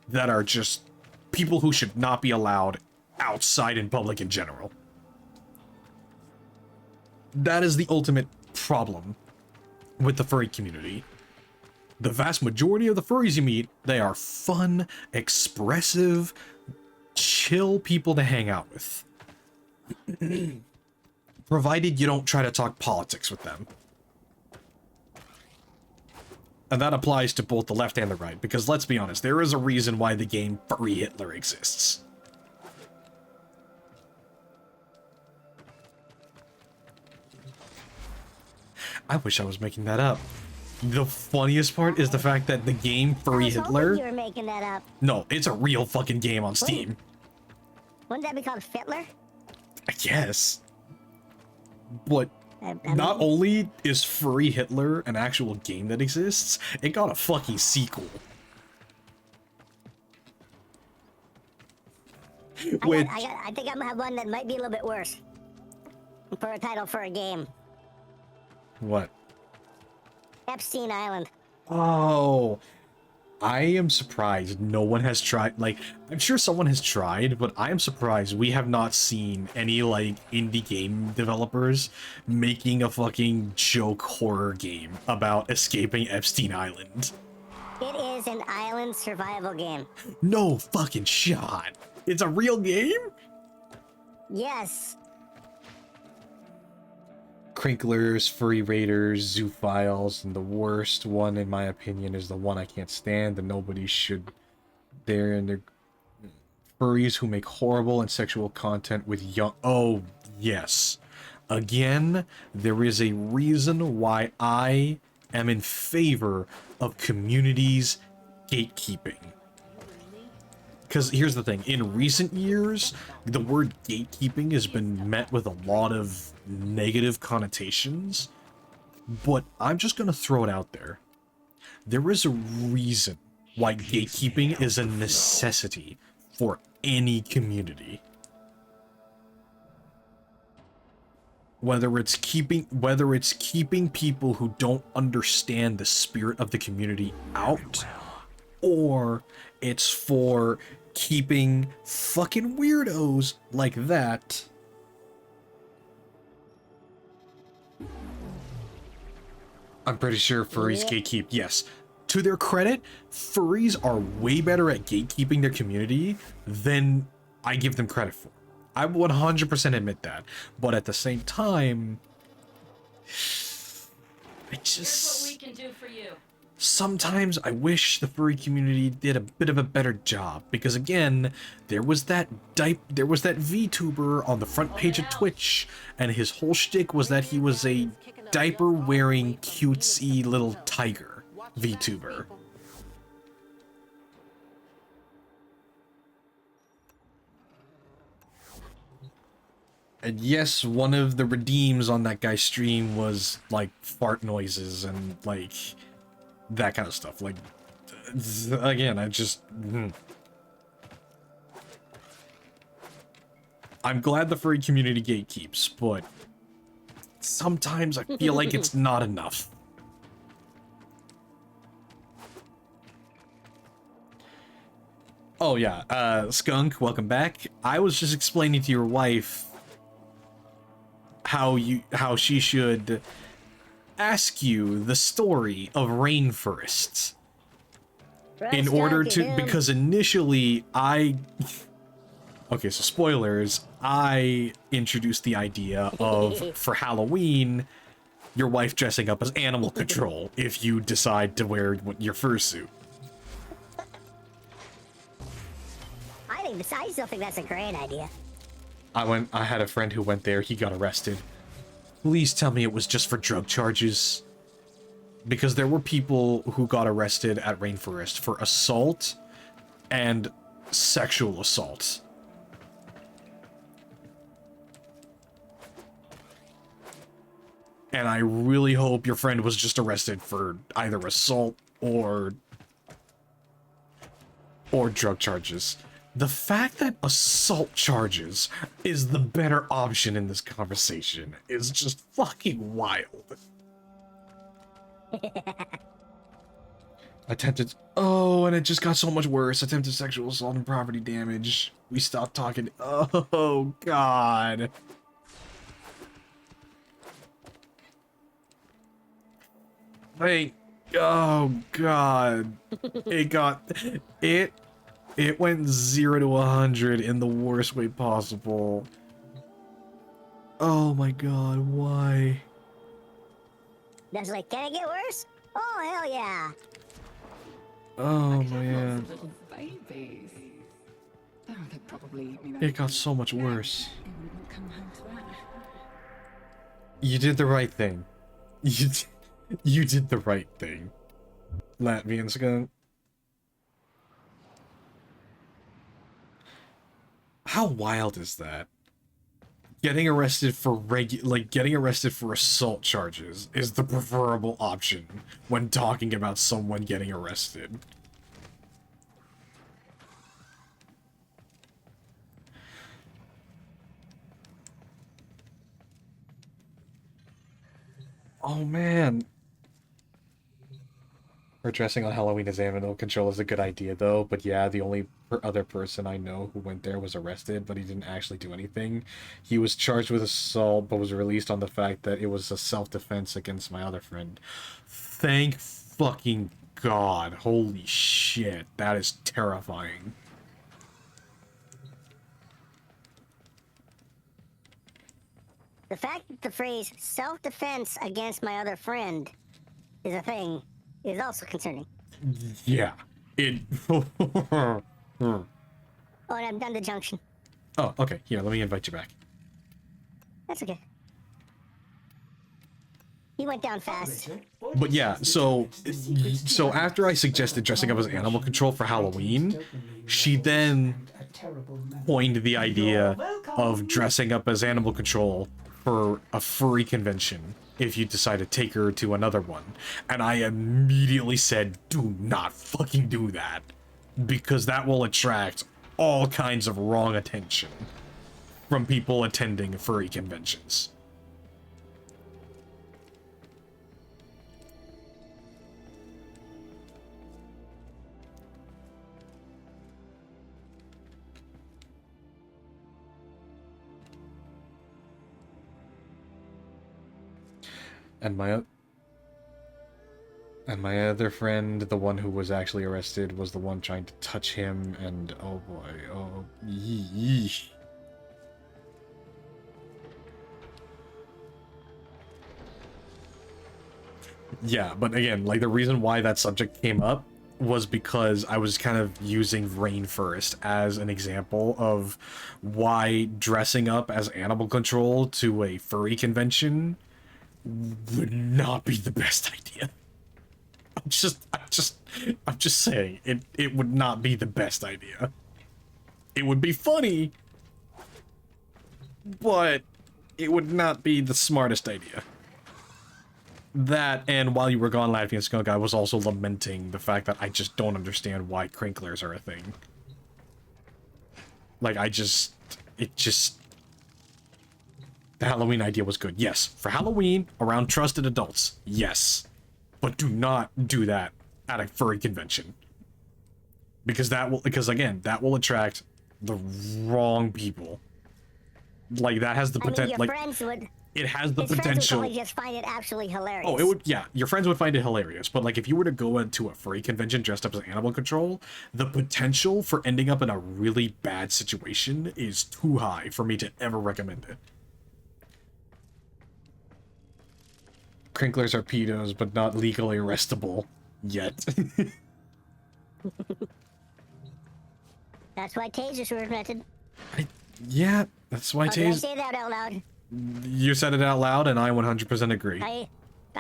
Speaker 2: that are just people who should not be allowed outside in public in general. That is the ultimate problem with the furry community. The vast majority of the furries you meet, they are fun, expressive, chill people to hang out with. Provided you don't try to talk politics with them. And that applies to both the left and the right, because let's be honest, there is a reason why the game Furry Hitler exists. I wish I was making that up. The funniest part is the fact that the game Furry Hitler...
Speaker 1: You were making that up.
Speaker 2: No, it's a real fucking game on Steam.
Speaker 1: Wouldn't that be called Fitler?
Speaker 2: I guess. But not only is Furry Hitler an actual game that exists, it got a fucking sequel.
Speaker 1: I think I'm gonna have one that might be a little bit worse. For a title for a game.
Speaker 2: What?
Speaker 1: Epstein Island.
Speaker 2: Oh, I am surprised no one has tried. Like, I'm sure someone has tried, but I am surprised we have not seen any, like, indie game developers making a fucking joke horror game about escaping Epstein Island.
Speaker 1: It is an island survival game.
Speaker 2: No fucking shot. It's a real game?
Speaker 1: Yes.
Speaker 2: Crinklers, Furry Raiders, Zoophiles, and the worst one, in my opinion, is the one I can't stand, and nobody should dare, and they're furries who make horrible and sexual content with young... Oh, yes. Again, there is a reason why I am in favor of communities gatekeeping. Because here's the thing, in recent years, the word gatekeeping has been met with a lot of negative connotations, but I'm just going to throw it out there. There is a reason why gatekeeping is a necessity for any community. Whether it's keeping people who don't understand the spirit of the community out, or it's for keeping fucking weirdos like that I'm pretty sure furries gatekeep. Yes. To their credit, furries are way better at gatekeeping their community than I give them credit for. I 100% admit that. But at the same time,
Speaker 9: Here's what we can do for you.
Speaker 2: Sometimes I wish the furry community did a bit of a better job, because again, there was that VTuber on the front page of Twitch, and his whole shtick was that he was a diaper-wearing, cutesy little tiger VTuber. And yes, one of the redeems on that guy's stream was, like, fart noises and, like, that kind of stuff. Like, again, I just... I'm glad the furry community gatekeeps, but sometimes I feel like it's not enough. Oh yeah, Skunk, welcome back. I was just explaining to your wife how she should ask you the story of rainforests. In order to, because initially okay, so spoilers, I introduced the idea of, for Halloween, your wife dressing up as animal control if you decide to wear your fursuit.
Speaker 1: I still think that's a great idea.
Speaker 2: I had a friend who went there, he got arrested. Please tell me it was just for drug charges. Because there were people who got arrested at Rainforest for assault and sexual assault. And I really hope your friend was just arrested for either assault or drug charges. The fact that assault charges is the better option in this conversation is just fucking wild. Attempted... Oh, and it just got so much worse. Attempted sexual assault and property damage. We stopped talking... Oh, God. Hey. Oh, God. It went 0 to 100 in the worst way possible. Oh my god, why?
Speaker 1: That's like, can it get worse? Oh, hell yeah.
Speaker 2: Oh man.
Speaker 3: Little babies. Oh, they'd probably eat me.
Speaker 2: It got so much worse.
Speaker 3: It wouldn't come home to that.
Speaker 2: You did the right thing. You did the right thing. Latvian skunk. How wild is that? Getting arrested for getting arrested for assault charges is the preferable option when talking about someone getting arrested. Oh man. Her dressing on Halloween as animal control is a good idea though, but yeah, the only other person I know who went there was arrested, but he didn't actually do anything. He was charged with assault, but was released on the fact that it was a self-defense against my other friend. Thank fucking God. Holy shit. That is terrifying.
Speaker 1: The fact that the phrase self-defense against my other friend is a thing is also concerning.
Speaker 2: Yeah. It...
Speaker 1: Oh, and I'm done the junction.
Speaker 2: Oh, okay. Here, let me invite you back.
Speaker 1: That's okay. He went down fast.
Speaker 2: But yeah, so after I suggested dressing up as animal control for Halloween, she then coined the idea of dressing up as animal control for a furry convention if you decide to take her to another one. And I immediately said, do not fucking do that. Because that will attract all kinds of wrong attention from people attending furry conventions. And my other friend, the one who was actually arrested, was the one trying to touch him, and oh boy, oh, yeesh. Yeah, but again, like, the reason why that subject came up was because I was kind of using Rainforest as an example of why dressing up as animal control to a furry convention would not be the best idea. I'm just saying, it would not be the best idea. It would be funny, but it would not be the smartest idea. That, and while you were gone, Latvian Skunk, I was also lamenting the fact that I just don't understand why crinklers are a thing. Like, the Halloween idea was good. Yes, for Halloween, around trusted adults, yes. But do not do that at a furry convention. Because again, that will attract the wrong people. Like, that has the potential, like,
Speaker 1: friends would...
Speaker 2: it has the
Speaker 1: His friends would
Speaker 2: potential.
Speaker 1: probably just find it absolutely hilarious.
Speaker 2: Oh, it would, yeah, your friends would find it hilarious, but like if you were to go into a furry convention dressed up as animal control, the potential for ending up in a really bad situation is too high for me to ever recommend it. Crinklers are pedos, but not legally arrestable yet.
Speaker 1: That's why tasers were invented.
Speaker 2: Yeah, that's why
Speaker 1: Did I
Speaker 2: tasers...
Speaker 1: say that out loud?
Speaker 2: You said it out loud, and I 100% agree.
Speaker 1: I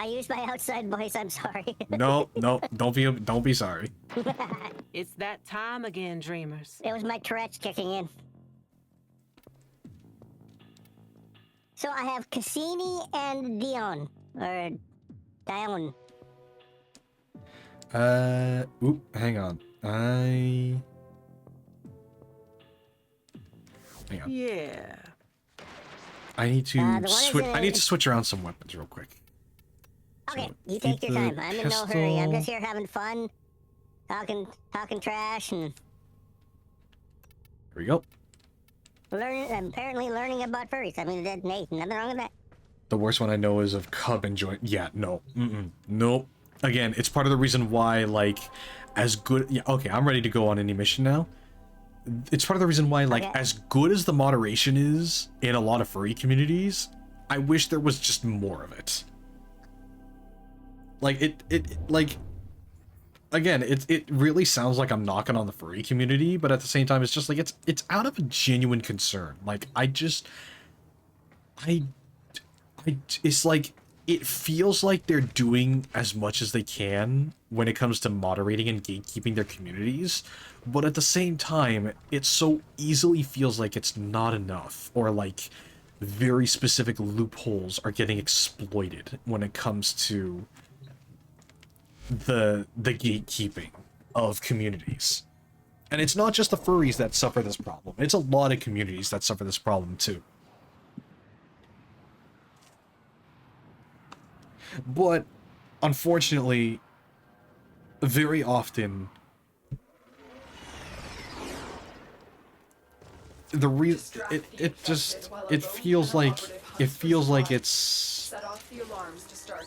Speaker 1: used my outside voice, I'm sorry.
Speaker 2: No, don't be sorry.
Speaker 12: It's that time again, dreamers.
Speaker 1: It was my Tourette's kicking in. So I have Cassini and Dion. Or Dion.
Speaker 2: Hang on. Hang on.
Speaker 12: Yeah.
Speaker 2: I need to switch. I need to switch around some weapons real quick.
Speaker 1: Okay,
Speaker 2: So,
Speaker 1: you take your time. I'm in no hurry. I'm
Speaker 2: pistol.
Speaker 1: just here having fun, talking trash, and
Speaker 2: Here we go.
Speaker 1: apparently learning about furries. I mean, nothing wrong with that.
Speaker 2: The worst one I know is of Cub and Joint. Yeah, no. Nope. Again, it's part of the reason why, like, as good... Yeah, okay, I'm ready to go on any mission now. It's part of the reason why, like, as good as the moderation is in a lot of furry communities, I wish there was just more of it. Like, again, it really sounds like I'm knocking on the furry community, but at the same time, it's just like, it's out of a genuine concern. Like, it's like, it feels like they're doing as much as they can when it comes to moderating and gatekeeping their communities, but at the same time, it so easily feels like it's not enough, or like very specific loopholes are getting exploited when it comes to the gatekeeping of communities. And it's not just the furries that suffer this problem. It's a lot of communities that suffer this problem too. But unfortunately, very often it feels like it's...
Speaker 9: Set off the alarms to start.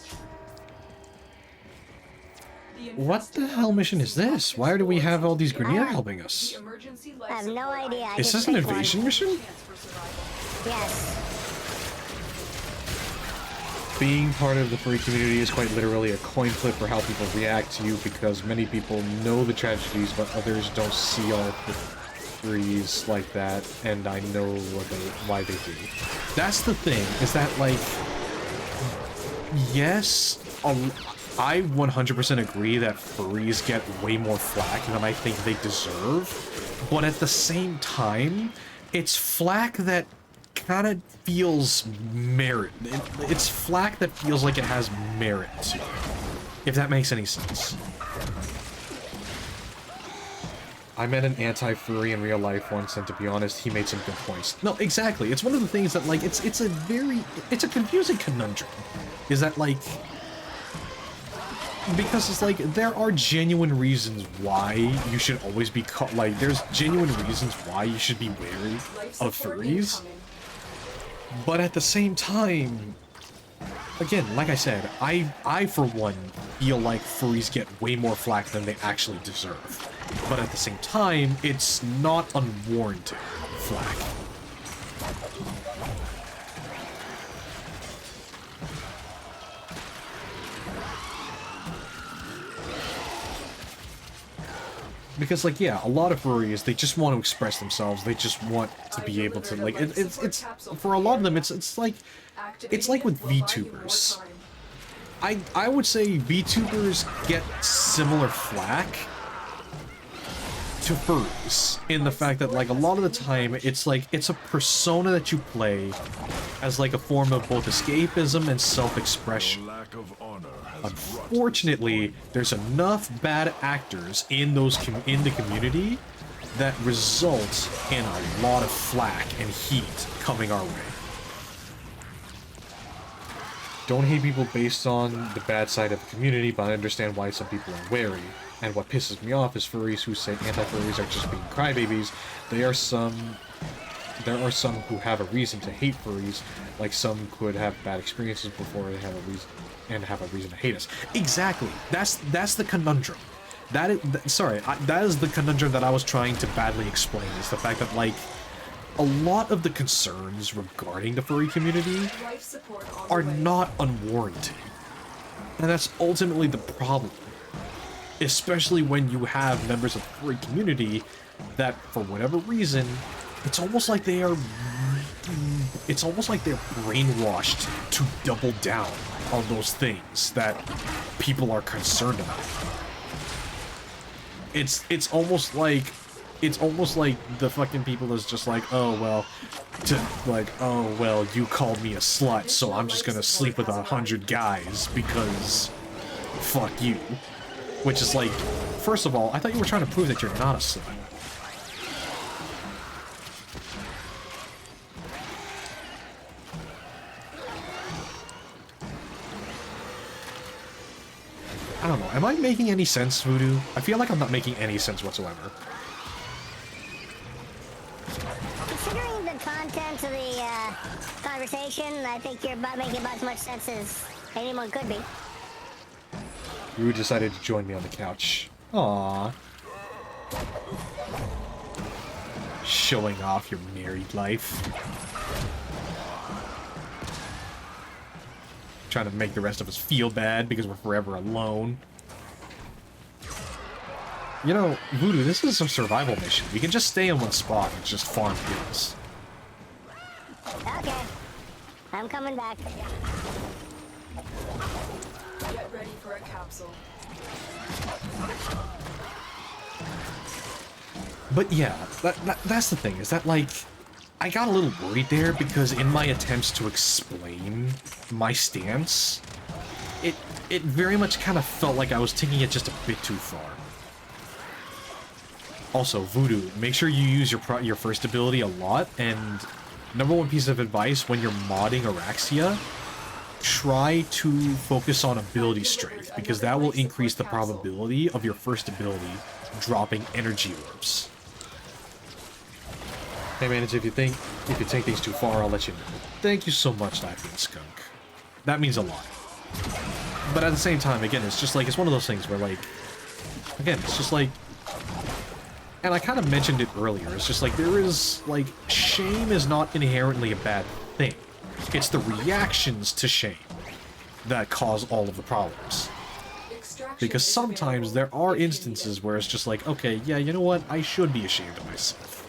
Speaker 2: What the hell mission is this? Why do we have all these Grineer helping us?
Speaker 1: I have no idea.
Speaker 2: Is this an invasion mission?
Speaker 1: Yes.
Speaker 2: Being part of the furry community is quite literally a coin flip for how people react to you, because many people know the tragedies, but others don't see all of the furries like that, and I know why they do. That's the thing, is that, like, yes, I 100% agree that furries get way more flack than I think they deserve, but at the same time, it's flack that kind of feels merit. It's flack that feels like it has merit to it, if that makes any sense. I met an anti-furry in real life once, and to be honest, he made some good points. No, exactly. It's one of the things that, like, it's a confusing conundrum. Is that, like, because it's like, there are genuine reasons why you should always be like, there's genuine reasons why you should be wary of furries. But at the same time, again, like I said, I for one feel like furries get way more flack than they actually deserve. But at the same time, it's not unwarranted flack. Because, like, yeah, a lot of furries, they just want to express themselves. They just want to be able to, like, it's for a lot of them, it's like with VTubers. I would say VTubers get similar flack to furries in the fact that, like, a lot of the time, it's like, it's a persona that you play as, like, a form of both escapism and self-expression. Unfortunately, there's enough bad actors in in the community that result in a lot of flack and heat coming our way. Don't hate people based on the bad side of the community, but I understand why some people are wary. And what pisses me off is furries who say anti-furries are just being crybabies. There are some who have a reason to hate furries, like some could have bad experiences before they have a reason to hate us. Exactly. That's the conundrum. That is the conundrum that I was trying to badly explain, is the fact that, like, a lot of the concerns regarding the furry community are not unwarranted. And that's ultimately the problem. Especially when you have members of the furry community that, for whatever reason, it's almost like they're brainwashed to double down on those things that people are concerned about. It's almost like the fucking people is just like, oh well, you called me a slut, so I'm just gonna sleep with 100 guys because fuck you. Which is like, first of all, I thought you were trying to prove that you're not a slut. I don't know, am I making any sense, Voodoo? I feel like I'm not making any sense whatsoever.
Speaker 1: Considering the content of the conversation, I think you're making about as much sense as anyone could be.
Speaker 2: You decided to join me on the couch. Aww. Showing off your married life. Trying to make the rest of us feel bad because we're forever alone. You know, Voodoo, this is a survival mission. We can just stay in one spot and just farm kills.
Speaker 1: Okay. I'm coming back.
Speaker 9: Get ready for a capsule.
Speaker 2: But yeah, that's the thing, is that, like, I got a little worried there because in my attempts to explain my stance, it very much kind of felt like I was taking it just a bit too far. Also, Voodoo, make sure you use your first ability a lot, and #1 piece of advice when you're modding Araxia, try to focus on ability strength, because that will increase the probability of your first ability dropping energy orbs. Hey man, if you take things too far, I'll let you know. Thank you so much, Laughing Skunk. That means a lot. But at the same time, again, it's just like, it's one of those things where, like, again, it's just like, and I kind of mentioned it earlier, it's just like, there is, like, shame is not inherently a bad thing. It's the reactions to shame that cause all of the problems. Because sometimes there are instances where it's just like, okay, yeah, you know what, I should be ashamed of myself.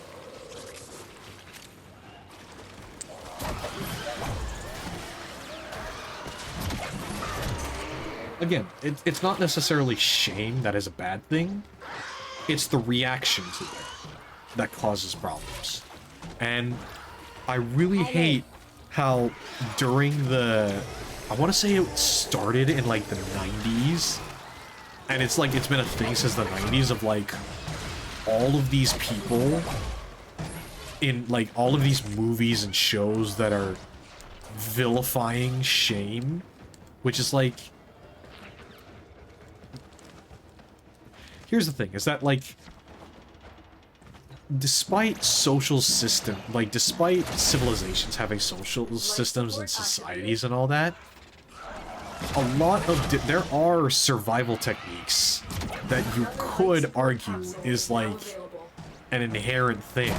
Speaker 2: Again, it's not necessarily shame that is a bad thing. It's the reaction to it that causes problems. And I really hate how during the... I want to say it started in, like, the 90s. And it's like, it's been a thing since the 90s of, like, all of these people in, like, all of these movies and shows that are vilifying shame, which is like... Here's the thing, is that, like, despite social system, like, despite civilizations having social systems and societies and all that, a lot of, there are survival techniques that you could argue is, like, an inherent thing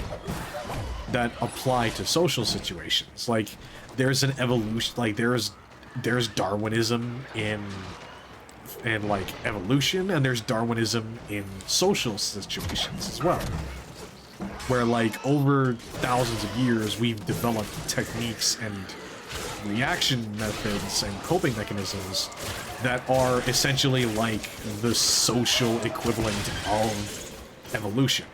Speaker 2: that apply to social situations. Like, there's an evolution, like, there's Darwinism in like evolution, and there's Darwinism in social situations as well. Where like over thousands of years we've developed techniques and reaction methods and coping mechanisms that are essentially like the social equivalent of evolution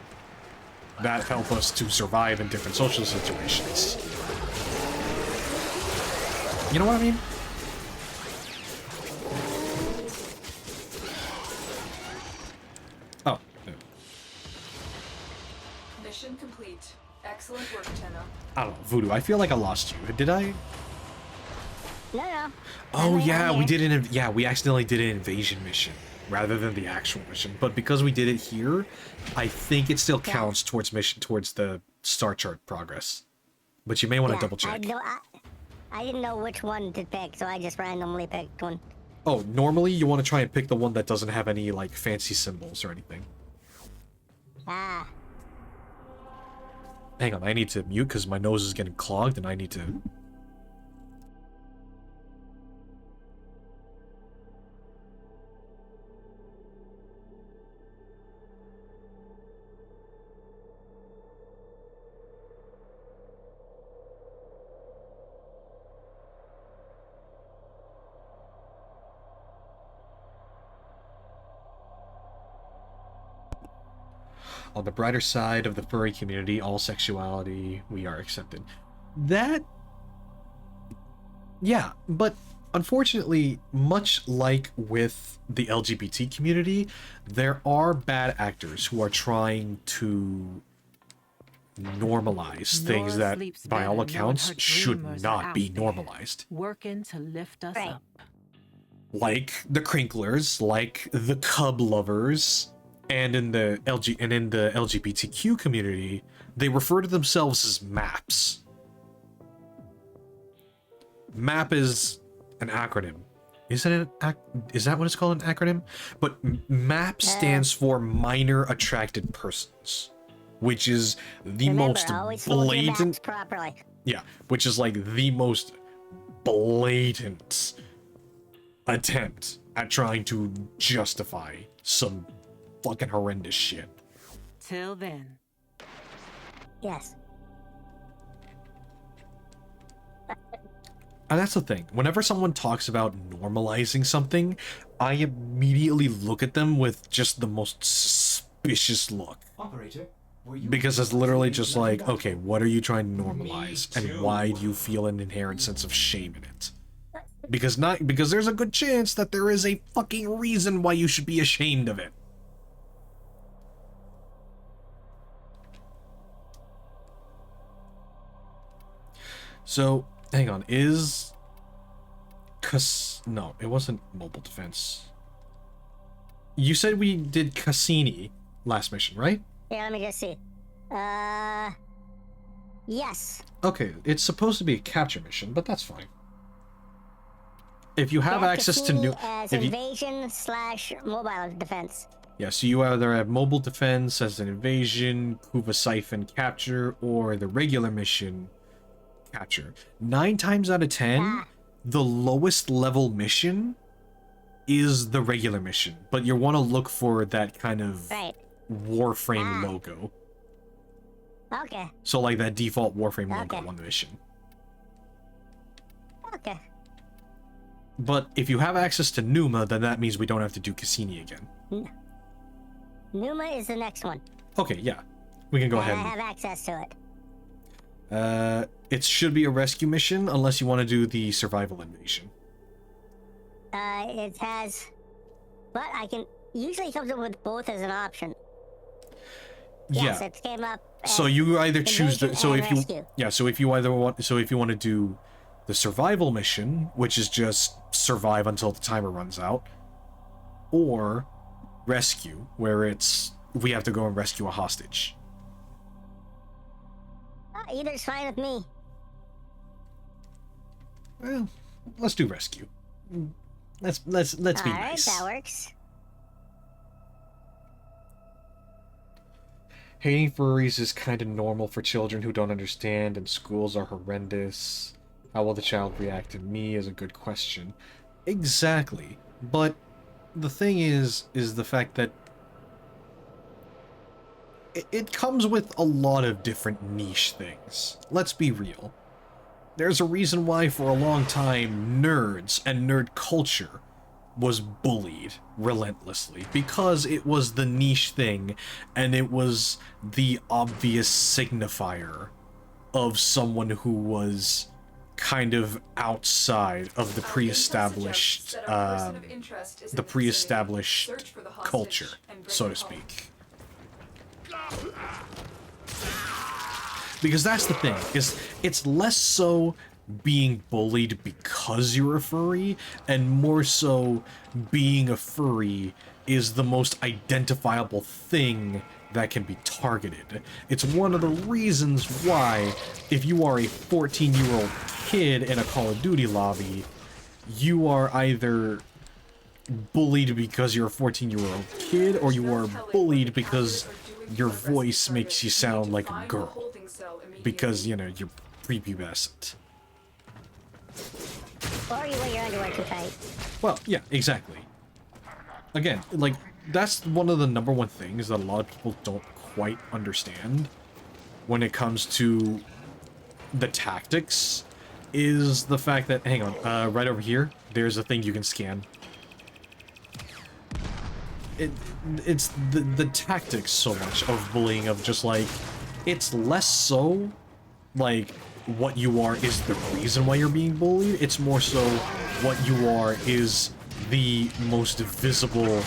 Speaker 2: that help us to survive in different social situations. You know what I mean? Oh.
Speaker 9: Mission complete. Excellent work, Tenno.
Speaker 2: I don't know, Voodoo, I feel like I lost you. Did I?
Speaker 1: No.
Speaker 2: Oh yeah, we accidentally did an invasion mission rather than the actual mission. But because we did it here, I think it still counts towards the star chart progress. But you may want to double check.
Speaker 1: I didn't know which one to pick, so I just randomly picked one.
Speaker 2: Oh, normally you want to try and pick the one that doesn't have any like fancy symbols or anything.
Speaker 1: Ah.
Speaker 2: Hang on, I need to mute because my nose is getting clogged and I need to... On the brighter side of the furry community, all sexuality, we are accepted. That... Yeah, but unfortunately, much like with the LGBT community, there are bad actors who are trying to normalize things that, by all accounts, should not be normalized.
Speaker 12: Working to lift us up.
Speaker 2: Like the Crinklers, like the Cub Lovers, and in the LGBTQ community, they refer to themselves as MAPs. MAP is an acronym. Is that what it's called, an acronym? But MAP stands for Minor Attracted Persons, which is the most blatant. Yeah, which is like the most blatant attempt at trying to justify some fucking horrendous shit.
Speaker 12: Till then.
Speaker 1: Yes.
Speaker 2: And that's the thing. Whenever someone talks about normalizing something, I immediately look at them with just the most suspicious look.
Speaker 11: Operator,
Speaker 2: because it's literally just like, okay, what are you trying to normalize? And why do you feel an inherent sense of shame in it? Because there's a good chance that there is a fucking reason why you should be ashamed of it. So, hang on, no, it wasn't mobile defense. You said we did Cassini last mission, right?
Speaker 1: Yeah, let me just see. Yes.
Speaker 2: Okay, it's supposed to be a capture mission, but that's fine. If you have access to new...
Speaker 1: invasion/mobile defense.
Speaker 2: Yeah, so you either have mobile defense as an invasion, Kuva Siphon capture, or the regular mission capture. 9 times out of 10, the lowest level mission is the regular mission, but you want to look for that kind of Warframe logo.
Speaker 1: Okay.
Speaker 2: So like that default Warframe logo on the mission.
Speaker 1: Okay.
Speaker 2: But if you have access to Numa, then that means we don't have to do Cassini again.
Speaker 1: Numa is the next one.
Speaker 2: Okay, yeah. We can go ahead.
Speaker 1: I have access to it.
Speaker 2: It should be a rescue mission unless you want to do the survival invasion.
Speaker 1: It has, but I can usually comes up with both as an option. Yes,
Speaker 2: Yeah.
Speaker 1: it came up.
Speaker 2: So you either choose the so if you
Speaker 1: rescue.
Speaker 2: if you want to do the survival mission, which is just survive until the timer runs out, or rescue, where it's we have to go and rescue a hostage.
Speaker 1: Either's fine with me.
Speaker 2: Well, let's do rescue. Let's be nice.
Speaker 1: Alright, that works.
Speaker 2: Hating furries is kind of normal for children who don't understand, and schools are horrendous. How will the child react to me is a good question. Exactly. But the thing is the fact that it comes with a lot of different niche things. Let's be real. There's a reason why for a long time nerds and nerd culture was bullied relentlessly, because it was the niche thing and it was the obvious signifier of someone who was kind of outside of the pre-established culture, so to speak. Because that's the thing, is it's less so being bullied because you're a furry, and more so being a furry is the most identifiable thing that can be targeted. It's one of the reasons why, if you are a 14-year-old kid in a Call of Duty lobby, you are either bullied because you're a 14-year-old kid, or you are bullied because your voice makes you sound like a girl. Because, you know, you're prepubescent.
Speaker 1: Or you wear your underwear too tight.
Speaker 2: Well, yeah, exactly. Again, like, that's one of the number one things that a lot of people don't quite understand when it comes to the tactics, is the fact that, hang on, right over here, there's a thing you can scan. It's the tactics so much of bullying, of just like, it's less so like what you are is the reason why you're being bullied. It's more so what you are is the most visible,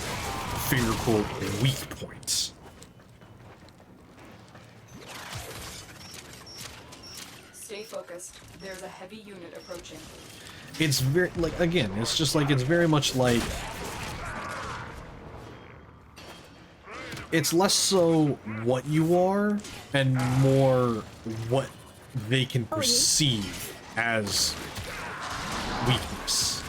Speaker 2: finger quote, weak points.
Speaker 9: Stay focused. There's a heavy unit approaching.
Speaker 2: It's very, like, again, it's just like, it's very much like, it's less so what you are and more what they can perceive as weakness.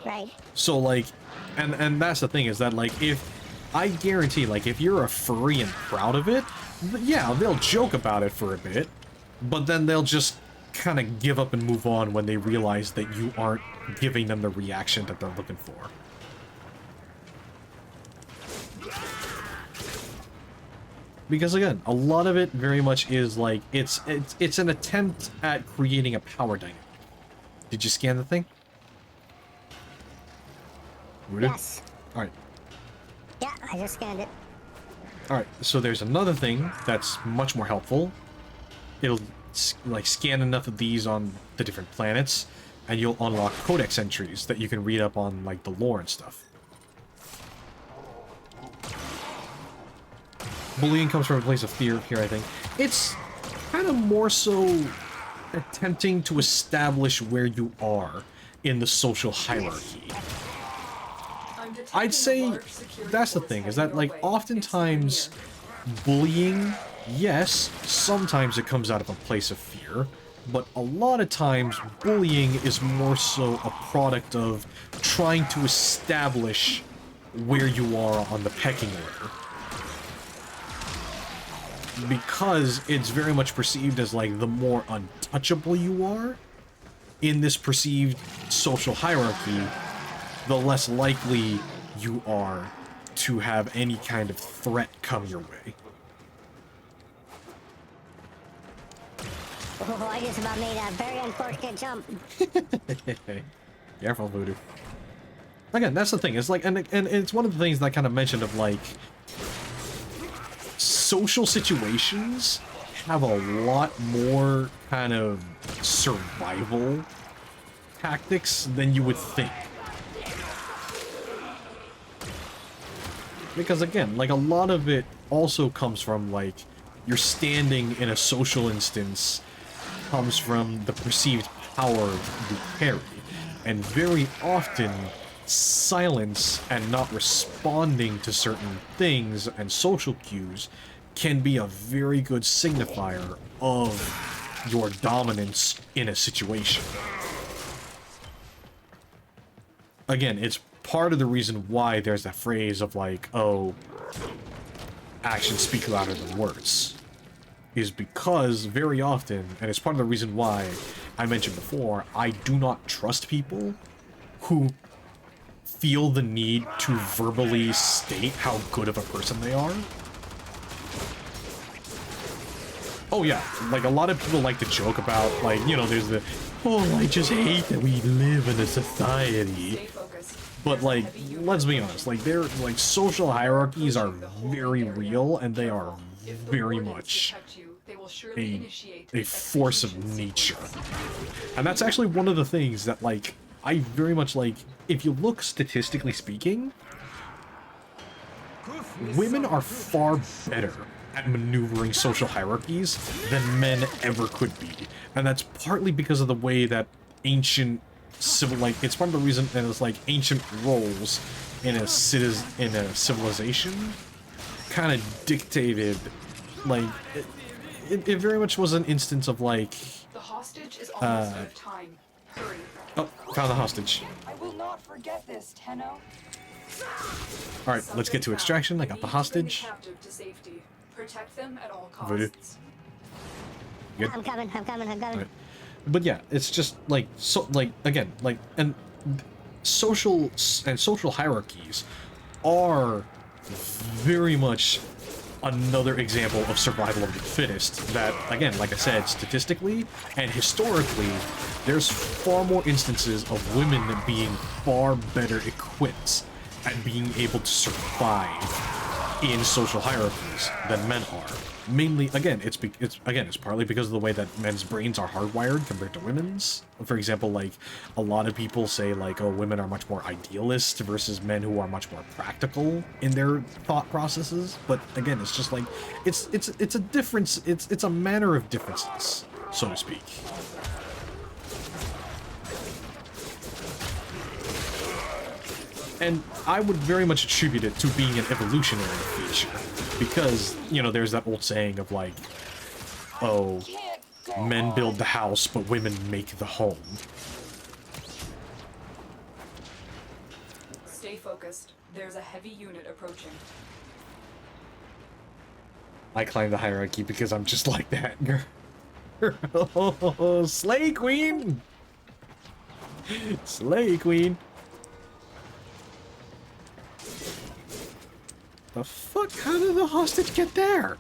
Speaker 1: Right.
Speaker 2: So, like, and that's the thing, is that, like, if, I guarantee, like, if you're a furry and proud of it, yeah, they'll joke about it for a bit, but then they'll just kind of give up and move on when they realize that you aren't giving them the reaction that they're looking for. Because again, a lot of it very much is like, it's an attempt at creating a power dynamic. Did you scan the thing?
Speaker 1: Yes.
Speaker 2: Alright.
Speaker 1: Yeah, I just scanned it.
Speaker 2: Alright, so there's another thing that's much more helpful. It'll, like, scan enough of these on the different planets, and you'll unlock codex entries that you can read up on, like, the lore and stuff. Bullying comes from a place of fear here, I think. It's kind of more so attempting to establish where you are in the social hierarchy. I'd say that's the thing, is that, like, oftentimes bullying, yes, sometimes it comes out of a place of fear, but a lot of times bullying is more so a product of trying to establish where you are on the pecking order. Because it's very much perceived as, like, the more untouchable you are in this perceived social hierarchy, the less likely you are to have any kind of threat come your way.
Speaker 1: Oh, I just about made a very unfortunate jump.
Speaker 2: Careful, Voodoo. Again, that's the thing. It's like, and it's one of the things that I kind of mentioned of, like, social situations have a lot more kind of survival tactics than you would think. Because again, like, a lot of it also comes from, like, your standing in a social instance comes from the perceived power you carry. And very often, silence and not responding to certain things and social cues can be a very good signifier of your dominance in a situation. Again, it's part of the reason why there's that phrase of, like, oh, actions speak louder than words. Is because very often, and it's part of the reason why I mentioned before, I do not trust people who feel the need to verbally state how good of a person they are. Oh yeah, like a lot of people like to joke about, like, you know, there's the, oh, I just hate that we live in a society. But like, let's be honest, like like social hierarchies are very real, and they are very much a force of nature. And that's actually one of the things that, like, I very much like. If you look statistically speaking, women are far better at maneuvering social hierarchies than men ever could be. And that's partly because of the way that ancient it's part of the reason that it's like ancient roles in a civilization kind of dictated, like, it very much was an instance of, like,
Speaker 9: The hostage is almost out of time. Hurry.
Speaker 2: Oh, found the hostage.
Speaker 9: I will not forget this, Tenno.
Speaker 2: Alright, let's get to extraction. I got the hostage.
Speaker 9: Captive to safety. Protect them at all
Speaker 2: Voodoo.
Speaker 9: costs.
Speaker 2: Good.
Speaker 1: I'm coming.
Speaker 2: Right. But yeah, it's just like, so, like, again, like, and social hierarchies are very much another example of survival of the fittest that, again, like I said, statistically and historically, there's far more instances of women being far better equipped at being able to survive in social hierarchies than men are. Mainly, again, it's partly because of the way that men's brains are hardwired compared to women's. For example, like, a lot of people say, like, oh, women are much more idealist versus men who are much more practical in their thought processes. But again, it's just like, it's a difference. It's a manner of differences, so to speak. And I would very much attribute it to being an evolutionary feature. Because, you know, there's that old saying of, like, oh, men build the house, but women make the home.
Speaker 9: Stay focused. There's a heavy unit approaching.
Speaker 2: I climb the hierarchy because I'm just like that. Slay Queen! Slay Queen! The fuck? How did the hostage get there?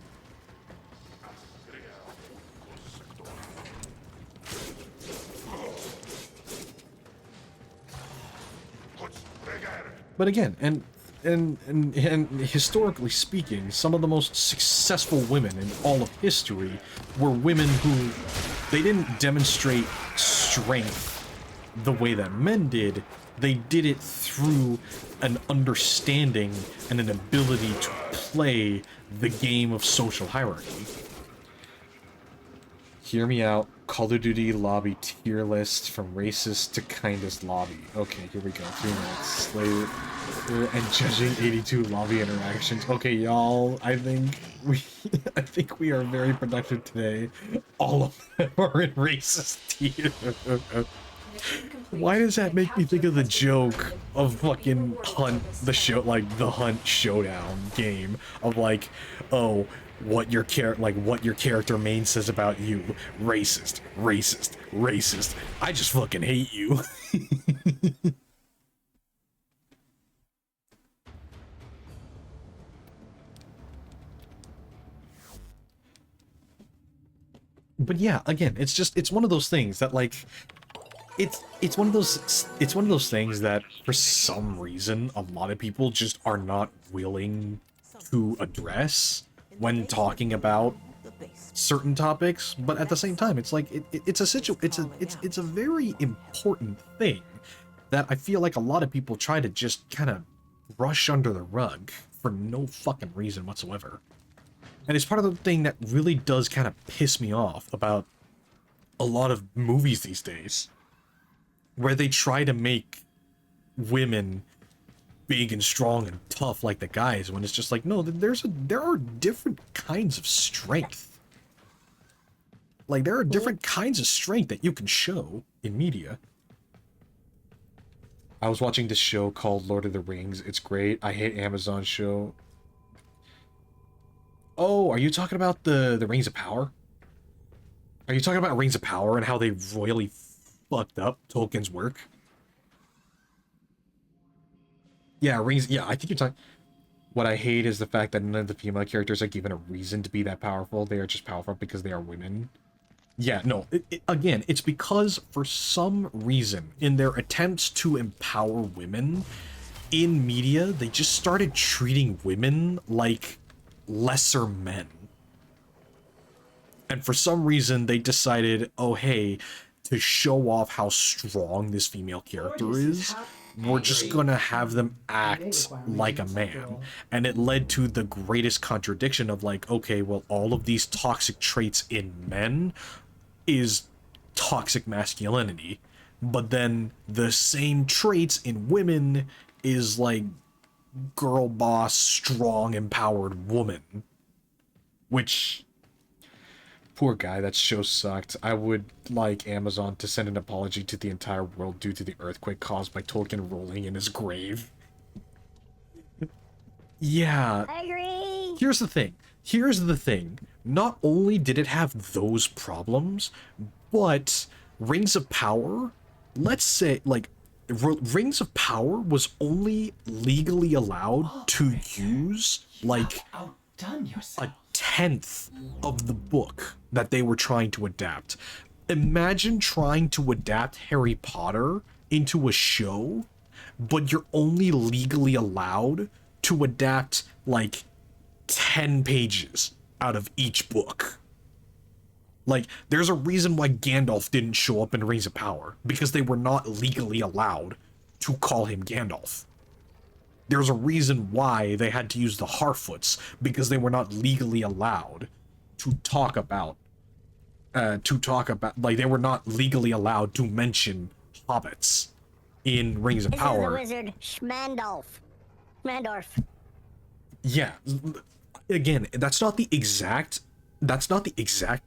Speaker 2: But again, and historically speaking, some of the most successful women in all of history were women who, they didn't demonstrate strength the way that men did. They did it through an understanding and an ability to play the game of social hierarchy. Hear me out. Call of Duty lobby tier list from racist to kindest lobby. Okay, here we go. 3 minutes. Slay and judging 82 lobby interactions. Okay, y'all. I think we are very productive today. All of them are in racist tier. Why does that make me think of the joke of fucking Hunt, the show, like the Hunt Showdown game of, like, oh, what your character main says about you, racist, racist, racist. I just fucking hate you. But yeah, again, it's one of those things that, like, it's one of those things that for some reason a lot of people just are not willing to address when talking about certain topics. But at the same time, it's like it's a very important thing that I feel like a lot of people try to just kind of brush under the rug for no fucking reason whatsoever. And it's part of the thing that really does kind of piss me off about a lot of movies these days, where they try to make women big and strong and tough like the guys, when it's just like, no, there are different kinds of strength. Like, there are different kinds of strength that you can show in media. I was watching this show called Lord of the Rings. It's great. I hate Amazon show. Oh, are you talking about the Rings of Power? Are you talking about Rings of Power and how they royally fucked up Tolkien's work? Yeah, rings. Yeah, I think you're talking. What I hate is the fact that none of the female characters are given a reason to be that powerful. They are just powerful because they are women. Yeah, no. Again, it's because for some reason, in their attempts to empower women in media, they just started treating women like lesser men. And for some reason, they decided, oh, hey, to show off how strong this female character is, we're just gonna have them act like a man. And it led to the greatest contradiction of like, okay, well, all of these toxic traits in men is toxic masculinity, but then the same traits in women is like girl boss, strong, empowered woman. Which, poor guy, that show sucked. I would like Amazon to send an apology to the entire world due to the earthquake caused by Tolkien rolling in his grave. Yeah.
Speaker 1: I agree.
Speaker 2: Here's the thing. Not only did it have those problems, but Rings of Power, let's say, like, Rings of Power was only legally allowed to use, like, a tenth of the book that they were trying to adapt. Imagine trying to adapt Harry Potter into a show, but you're only legally allowed to adapt, like, 10 pages out of each book. Like, there's a reason why Gandalf didn't show up in Rings of Power, because they were not legally allowed to call him Gandalf. There's a reason why they had to use the Harfoots, because they were not legally allowed to talk about, like, they were not legally allowed to mention hobbits in Rings of Power.
Speaker 1: This is the wizard Schmandorf.
Speaker 2: Yeah, again, that's not the exact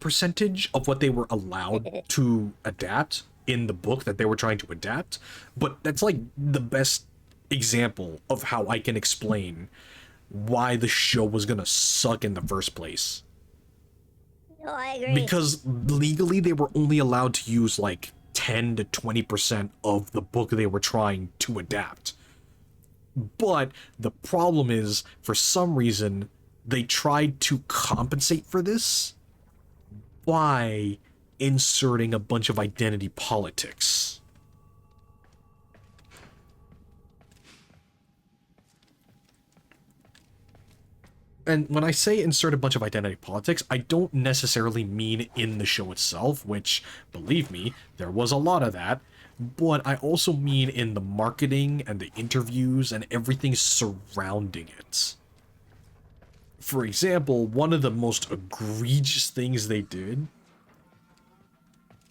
Speaker 2: percentage of what they were allowed to adapt in the book that they were trying to adapt, but that's like the best example of how I can explain why the show was gonna suck in the first place.
Speaker 1: Oh, I agree.
Speaker 2: Because legally they were only allowed to use like 10 to 20% of the book they were trying to adapt. But the problem is, for some reason, they tried to compensate for this by inserting a bunch of identity politics. And when I say insert a bunch of identity politics, I don't necessarily mean in the show itself, which, believe me, there was a lot of that, but I also mean in the marketing and the interviews and everything surrounding it. For example, one of the most egregious things they did,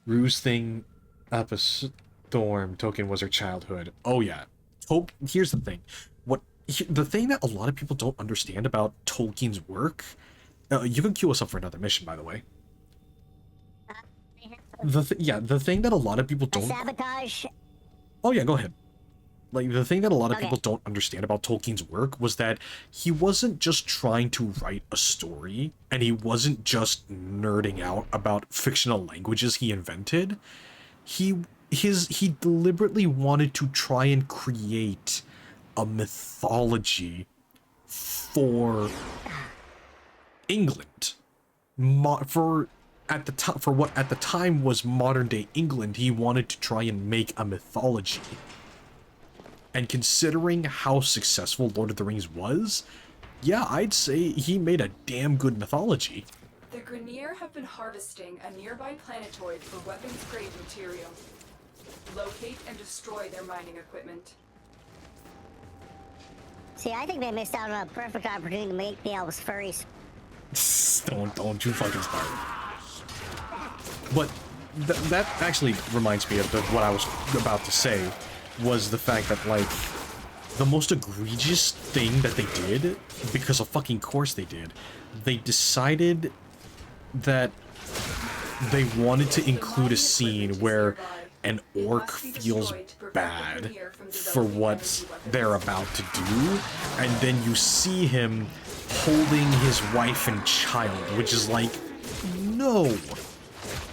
Speaker 2: Ruse thing up a storm, Tolkien was her childhood. Oh yeah. Here's the thing. The thing that a lot of people don't understand about Tolkien's work, you can queue us up for another mission, by the way. The thing that a lot of people don't...
Speaker 1: Sabotage.
Speaker 2: Oh yeah, go ahead. Like, the thing that a lot of people don't understand about Tolkien's work was that he wasn't just trying to write a story, and he wasn't just nerding out about fictional languages he invented. He deliberately wanted to try and create a mythology for England. For what at the time was modern day England, he wanted to try and make a mythology. And considering how successful Lord of the Rings was, yeah, I'd say he made a damn good mythology.
Speaker 9: The Grineer have been harvesting a nearby planetoid for weapons-grade material. Locate and destroy their mining equipment.
Speaker 1: See, I think they missed out on a perfect opportunity to make the elves furries.
Speaker 2: Don't you fucking start. But that actually reminds me of what I was about to say, was the fact that, like, the most egregious thing that they did, because of fucking course they did, they decided that they wanted to include a scene where an orc feels bad for what they're about to do, and then you see him holding his wife and child, which is like, no,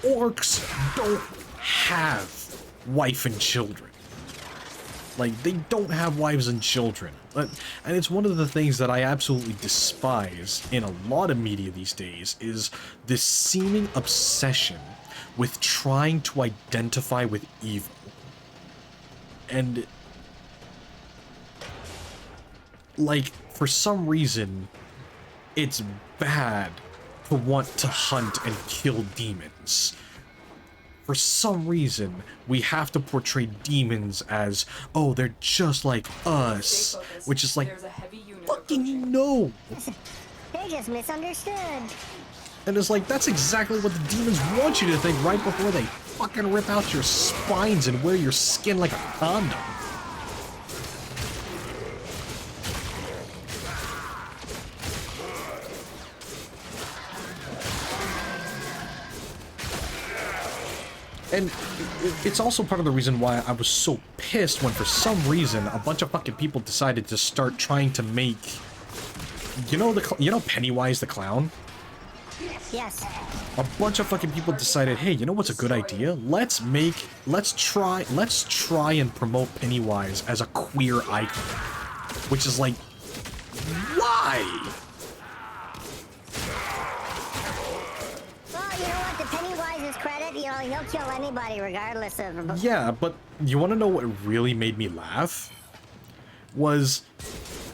Speaker 2: orcs don't have wife and children. Like, they don't have wives and children. And it's one of the things that I absolutely despise in a lot of media these days, is this seeming obsession with trying to identify with evil. And, like, for some reason, it's bad to want to hunt and kill demons. For some reason, we have to portray demons as, oh, they're just like us, which is like, fucking no!
Speaker 1: They're just misunderstood.
Speaker 2: And it's like, that's exactly what the demons want you to think right before they fucking rip out your spines and wear your skin like a condom. And it's also part of the reason why I was so pissed when, for some reason, a bunch of fucking people decided to start trying to make, you know Pennywise the clown?
Speaker 1: Yes.
Speaker 2: A bunch of fucking people decided, hey, you know what's a good idea? Let's try and promote Pennywise as a queer icon. Which is like, why?
Speaker 1: Well, you know what? To Pennywise's credit, you know, he'll kill anybody regardless of...
Speaker 2: Yeah, but you want to know what really made me laugh? Was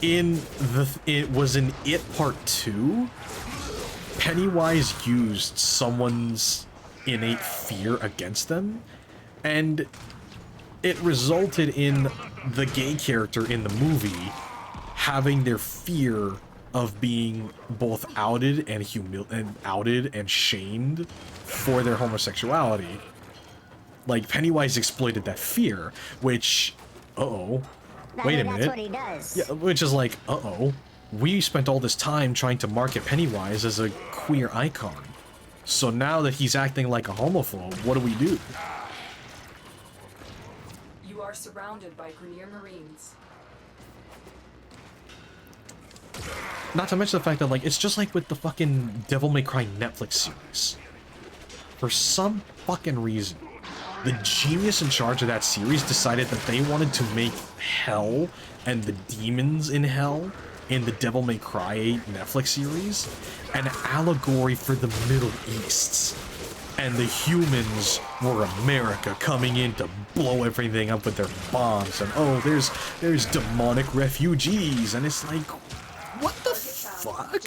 Speaker 2: in It Part 2, Pennywise used someone's innate fear against them, and it resulted in the gay character in the movie having their fear of being both outed and shamed for their homosexuality. Like, Pennywise exploited that fear, which, wait a minute.
Speaker 1: That's what he does.
Speaker 2: Yeah, which is like, we spent all this time trying to market Pennywise as a queer icon. So now that he's acting like a homophobe, what do?
Speaker 9: You are surrounded by Grenier Marines.
Speaker 2: Not to mention the fact that, like, it's just like with the fucking Devil May Cry Netflix series. For some fucking reason, the genius in charge of that series decided that they wanted to make hell and the demons in hell in the Devil May Cry Netflix series an allegory for the Middle East. And the humans were America coming in to blow everything up with their bombs. And there's demonic refugees. And it's like, what the fuck?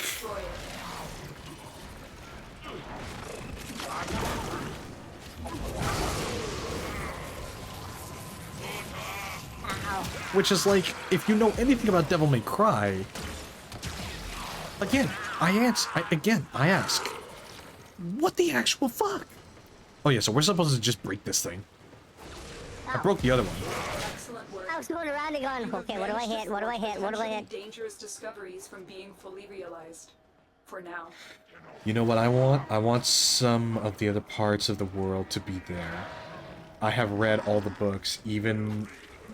Speaker 2: Which is like, if you know anything about Devil May Cry, again, I ask, what the actual fuck? Oh yeah, so we're supposed to just break this thing. I broke the other one.
Speaker 1: I was going around and going, okay, what do I hit? What do I hit? What do I hit?
Speaker 9: Dangerous discoveries from being fully realized. For now.
Speaker 2: You know what I want? I want some of the other parts of the world to be there. I have read all the books, even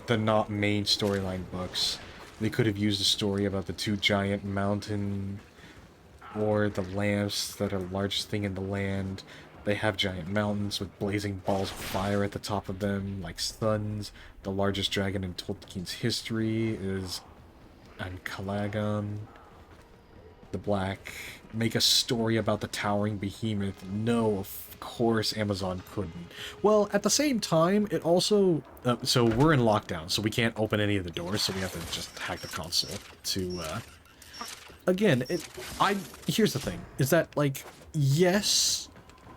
Speaker 2: the not main storyline books. They could have used a story about the two giant mountain or the lamps that are the largest thing in the land. They have giant mountains with blazing balls of fire at the top of them, like suns. The largest dragon in Tolkien's history is Ankalagon the Black. Make a story about the towering behemoth. No, of course Amazon couldn't. Well, at the same time, it also... so we're in lockdown, so we can't open any of the doors, so we have to just hack the console to... Again, here's the thing, is that, like, yes,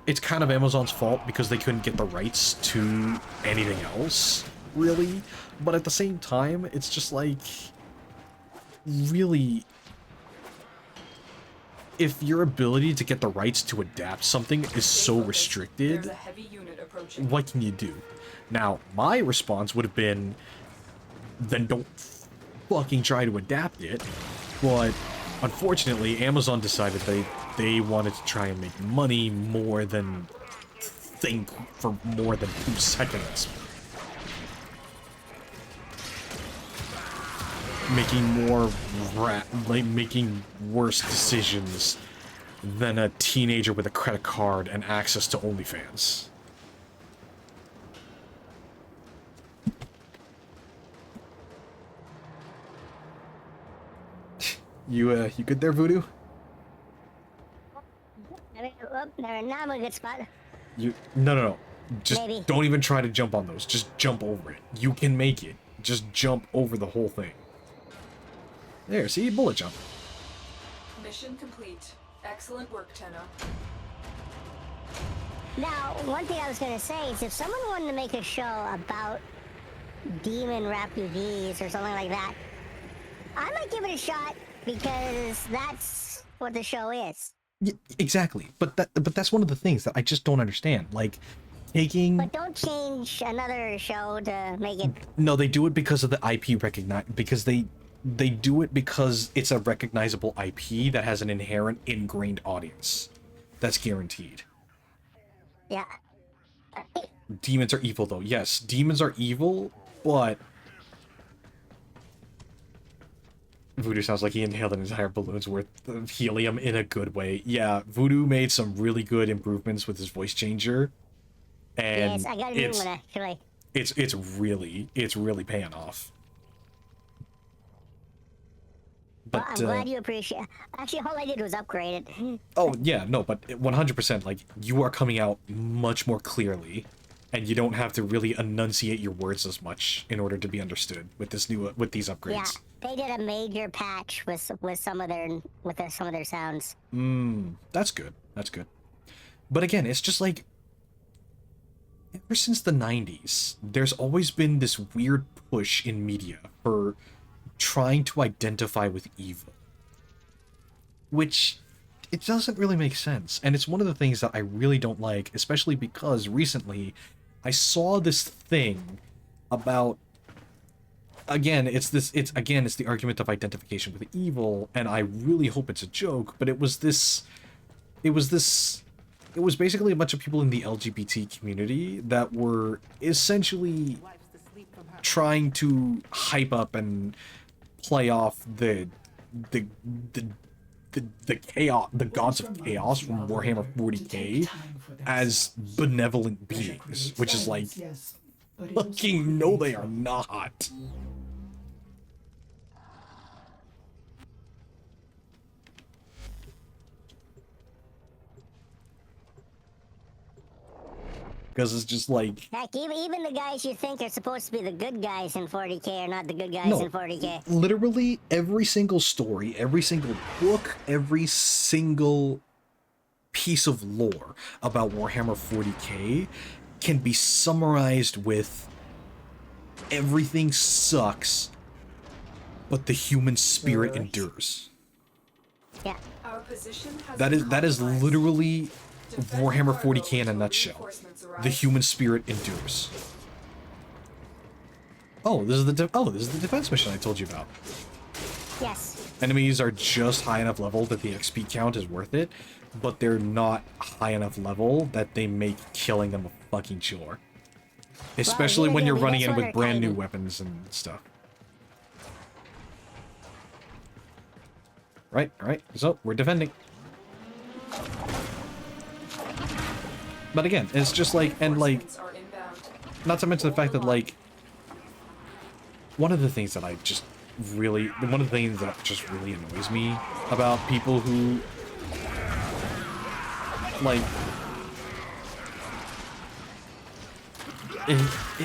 Speaker 2: it's kind of Amazon's fault because they couldn't get the rights to anything else, really, but at the same time, it's just like, really, if your ability to get the rights to adapt something is so restricted, what can you do? Now, my response would have been, then don't fucking try to adapt it, but unfortunately, Amazon decided they wanted to try and make money more than think for more than 2 seconds. Making worse decisions than a teenager with a credit card and access to OnlyFans. You good there, Voodoo?
Speaker 1: I mean, now I'm in a good spot.
Speaker 2: No. Just
Speaker 1: Maybe.
Speaker 2: don't even try to jump on those. Just jump over it. You can make it. Just jump over the whole thing. There, see? Bullet jump.
Speaker 9: Mission complete. Excellent work, Tenno.
Speaker 1: Now, one thing I was gonna say is if someone wanted to make a show about demon refugees or something like that, I might give it a shot because that's what the show is.
Speaker 2: Yeah, exactly. But that's one of the things that I just don't understand. Like, taking...
Speaker 1: But don't change another show to make it...
Speaker 2: No, they do it because of the IP because they do it because it's a recognizable IP that has an inherent ingrained audience. That's guaranteed.
Speaker 1: Yeah.
Speaker 2: Demons are evil, though. Yes, demons are evil, but... Voodoo sounds like he inhaled an entire balloon's worth of helium in a good way. Yeah, Voodoo made some really good improvements with his voice changer. And
Speaker 1: yes, I got a new one, actually.
Speaker 2: It's really paying off. But,
Speaker 1: well, I'm glad you appreciate it. Actually, all I did was upgrade it.
Speaker 2: Oh, yeah, no, but 100%, like, you are coming out much more clearly, and you don't have to really enunciate your words as much in order to be understood with these upgrades.
Speaker 1: Yeah, they did a major patch with some of their sounds.
Speaker 2: That's good. That's good. But again, it's just like, ever since the 90s, there's always been this weird push in media for trying to identify with evil, which it doesn't really make sense. And it's one of the things that I really don't like, especially because recently I saw this thing about, again, it's the argument of identification with evil, and I really hope it's a joke, but it was basically a bunch of people in the LGBT community that were essentially trying to hype up and play off the chaos, the gods of chaos from Warhammer 40k as benevolent beings, which is like, fucking no, they are not. Because it's just like...
Speaker 1: Heck, even the guys you think are supposed to be the good guys in 40k are not the good guys in 40k.
Speaker 2: Literally every single story, every single book, every single piece of lore about Warhammer 40k can be summarized with everything sucks, but the human spirit endures.
Speaker 1: Yeah.
Speaker 9: Our position has
Speaker 2: That is literally Warhammer 40k in a nutshell. The human spirit endures. Oh, this is the defense mission I told you about.
Speaker 1: Yes.
Speaker 2: Enemies are just high enough level that the XP count is worth it, but they're not high enough level that they make killing them a fucking chore. Especially when you're running in with brand new weapons and stuff. Right, alright, so we're defending. But again, it's just like, and like, not to mention the fact that like, one of the things that just really annoys me about people who, like,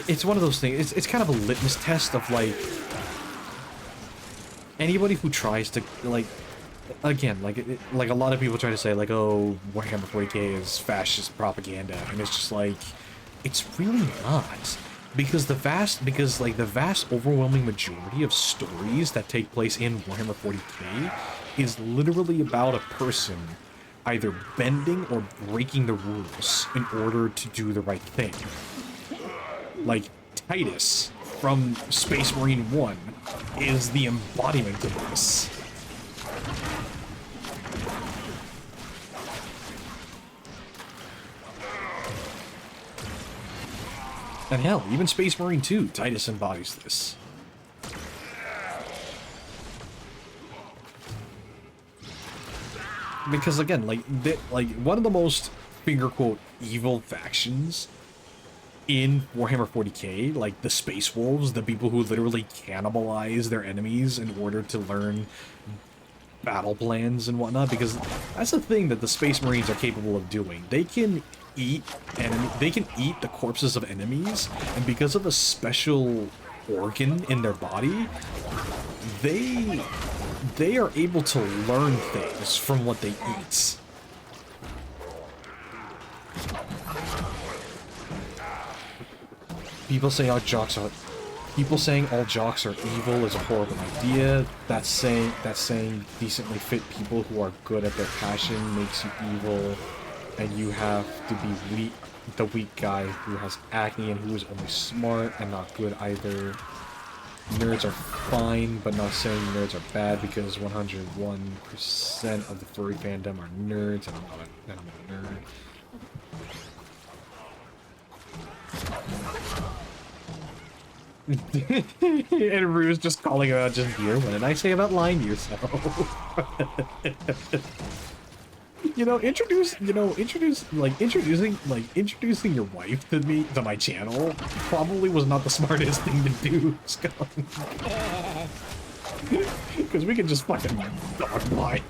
Speaker 2: it's one of those things, it's kind of a litmus test of like, anybody who tries to, like, again, like a lot of people try to say like, oh, Warhammer 40k is fascist propaganda, and it's just like, it's really not, because the vast overwhelming majority of stories that take place in Warhammer 40k is literally about a person either bending or breaking the rules in order to do the right thing. Like Titus from Space Marine 1 is the embodiment of this. And hell, even Space Marine 2, Titus embodies this. Because again, like one of the most finger quote evil factions in Warhammer 40k, like the Space Wolves, the people who literally cannibalize their enemies in order to learn battle plans and whatnot, because that's the thing that the Space Marines are capable of doing. They can eat the corpses of enemies, and because of a special organ in their body, they are able to learn things from what they eat. People saying all jocks are evil is a horrible idea. That's saying decently fit people who are good at their passion makes you evil, and you have to be the weak guy who has acne and who is only smart and not good either. Nerds are fine, but not saying nerds are bad, because 101% of the furry fandom are nerds, and I'm a nerd. And Rue's just calling about just beer. What did I say about lying to yourself? Introducing your wife to my channel probably was not the smartest thing to do, Skunk. Because we can just fucking dogpile,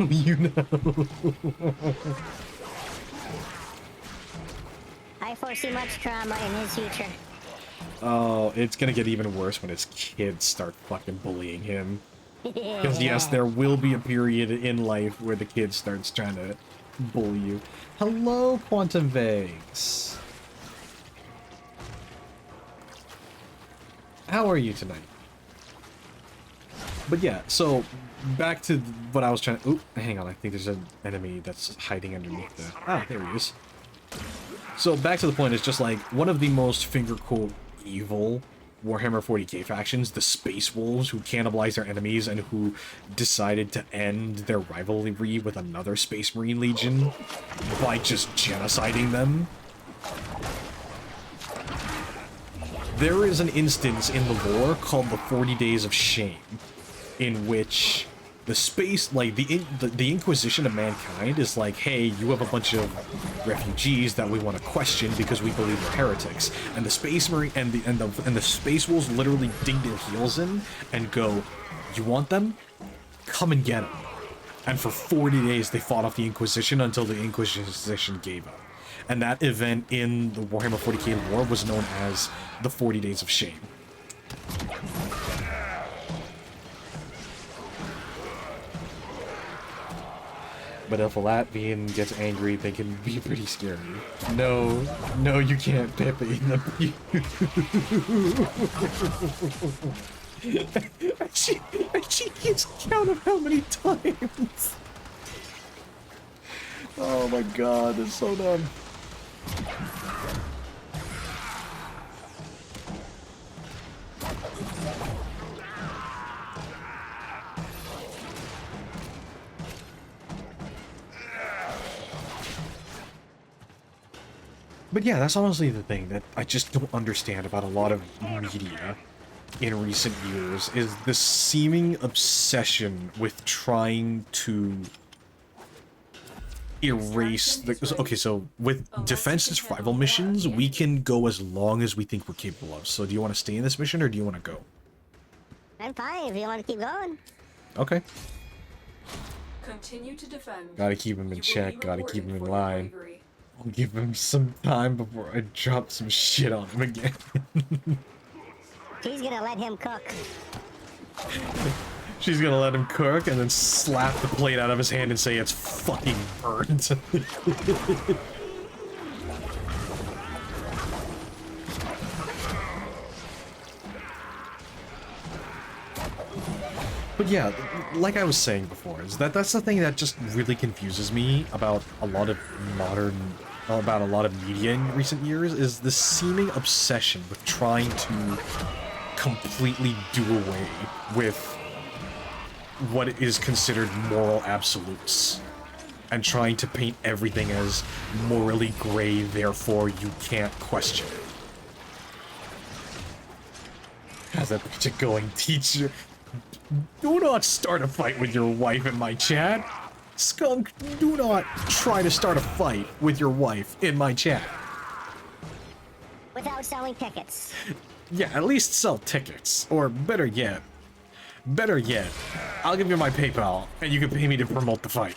Speaker 1: I foresee much trauma in his future.
Speaker 2: Oh, it's gonna get even worse when his kids start fucking bullying him. Because yes, there will be a period in life where the kid starts trying to bully you. Hello, Quantum Vegs. How are you tonight? But yeah, so back to what I was trying to... Oop, hang on, I think there's an enemy that's hiding underneath the... Ah, there he is. So back to the point, is just like one of the most finger-quote evil Warhammer 40k factions, the Space Wolves, who cannibalized their enemies and who decided to end their rivalry with another Space Marine Legion by just genociding them. There is an instance in the lore called the 40 Days of Shame, in which the space, like the Inquisition of mankind is like, hey, you have a bunch of refugees that we want to question because we believe they're heretics, and the Space Marine and the Space Wolves literally dig their heels in and go, you want them? Come and get them. And for 40 days they fought off the Inquisition until the Inquisition gave up. And that event in the Warhammer 40k lore was known as the 40 Days of Shame. But if a Latvian gets angry, they can be pretty scary. No, you can't, Pepe. She keeps count of how many times. Oh my god, that's so dumb. But yeah, that's honestly the thing that I just don't understand about a lot of media in recent years, is the seeming obsession with trying to erase the... Okay, so with defense and survival missions, we can go as long as we think we're capable of. So do you want to stay in this mission, or do you want to go?
Speaker 1: I'm fine if you want to keep going.
Speaker 2: Okay.
Speaker 9: Continue to defend.
Speaker 2: Gotta keep him in check, gotta keep him in line. I'll give him some time before I drop some shit on him again.
Speaker 1: She's gonna let him cook.
Speaker 2: She's gonna let him cook and then slap the plate out of his hand and say it's fucking burnt. But yeah, like I was saying before, is that's the thing that just really confuses me about a lot of media in recent years, is the seeming obsession with trying to completely do away with what is considered moral absolutes, and trying to paint everything as morally gray, therefore you can't question it. How's that bitch a going, teacher? Do not start a fight with your wife in my chat. Skunk, do not try to start a fight with your wife in my chat.
Speaker 1: Without selling tickets.
Speaker 2: Yeah, at least sell tickets. Or better yet, I'll give you my PayPal, and you can pay me to promote the fight.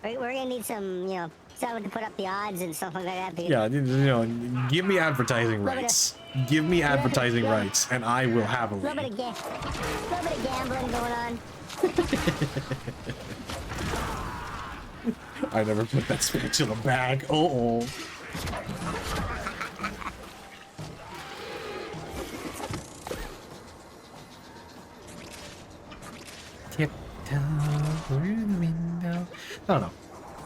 Speaker 1: We're gonna need some, you know, someone to put up the odds and stuff like that. Because
Speaker 2: Yeah, you know, give me advertising rights. Give me advertising rights, and I will have a
Speaker 1: little bit
Speaker 2: league.
Speaker 1: of gambling going on.
Speaker 2: I never put that spatula back. Uh-oh. Tiptoe through the window. I don't know.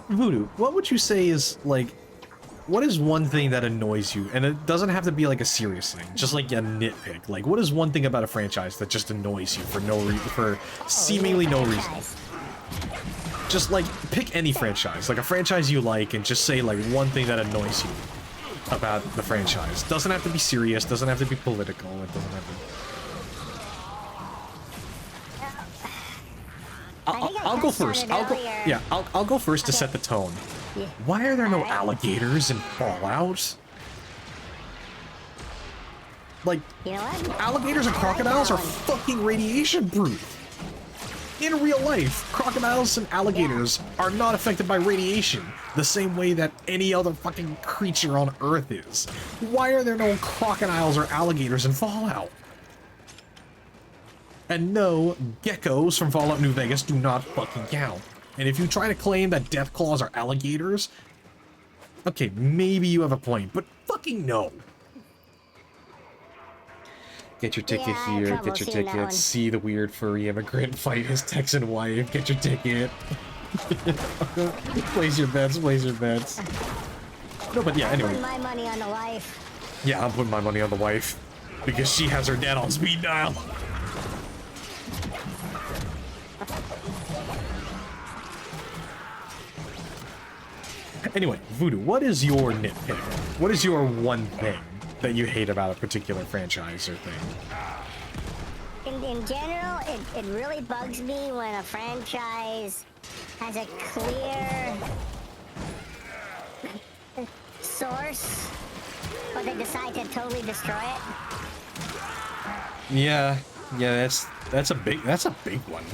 Speaker 2: Voodoo, what would you say is, like, what is one thing that annoys you? And it doesn't have to be, like, a serious thing. Just, like, a nitpick. Like, what is one thing about a franchise that just annoys you for no reason, for seemingly no reason? Just, like, pick any franchise. Like, a franchise you like, and just say, like, one thing that annoys you about the franchise. Doesn't have to be serious, doesn't have to be political, it doesn't have to... I'll go first. I'll go first to set the tone.
Speaker 1: Yeah.
Speaker 2: Why are there no alligators in Fallout? Like,
Speaker 1: you know what?
Speaker 2: Alligators and crocodiles are fucking radiation proof. In real life, crocodiles and alligators are not affected by radiation the same way that any other fucking creature on Earth is. Why are there no crocodiles or alligators in Fallout? And no, geckos from Fallout New Vegas do not fucking count. And if you try to claim that Deathclaws are alligators, okay, maybe you have a point, but fucking no. Get your ticket here, get your ticket, see the weird furry immigrant fight his Texan wife, get your ticket. Place your bets, place your bets. No, but yeah, anyway.
Speaker 1: I'm putting my money on the wife.
Speaker 2: Yeah, I'm putting my money on the wife. Because she has her dad on speed dial. Anyway, Voodoo, what is your nitpick? What is your one thing that you hate about a particular franchise or thing?
Speaker 1: In general, it really bugs me when a franchise has a clear source, but they decide to totally destroy it.
Speaker 2: Yeah, that's a big one.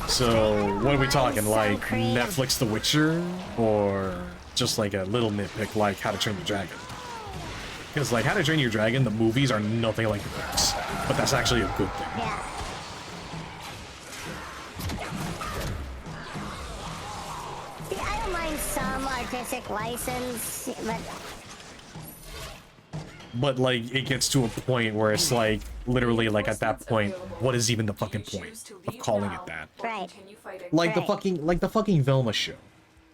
Speaker 2: So, what are we talking, like Netflix The Witcher, or just like a little nitpick like How to Train Your Dragon? Because like How to Train Your Dragon, the movies are nothing like the books, but that's actually a good thing.
Speaker 1: Yeah. See, I don't mind some artistic license,
Speaker 2: But like it gets to a point where it's like literally like at that point, what is even the fucking point of calling it that?
Speaker 1: Right.
Speaker 2: Like the fucking Velma show.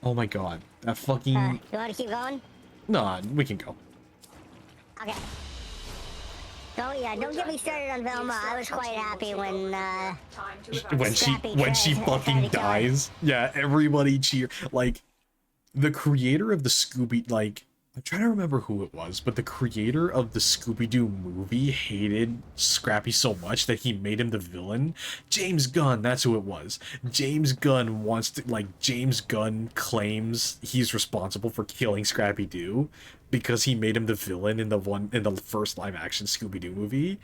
Speaker 2: Oh my god, that fucking.
Speaker 1: You want to keep going?
Speaker 2: Nah, we can go.
Speaker 1: Okay. Don't get me started on Velma. I was quite happy when
Speaker 2: she fucking dies. Yeah, everybody cheer. Like the creator of the Scooby, like I'm trying to remember who it was, but the creator of the Scooby-Doo movie hated Scrappy so much that he made him the villain. James Gunn, that's who it was. James Gunn James Gunn claims he's responsible for killing Scrappy-Doo because he made him the villain in the first live-action Scooby-Doo movie.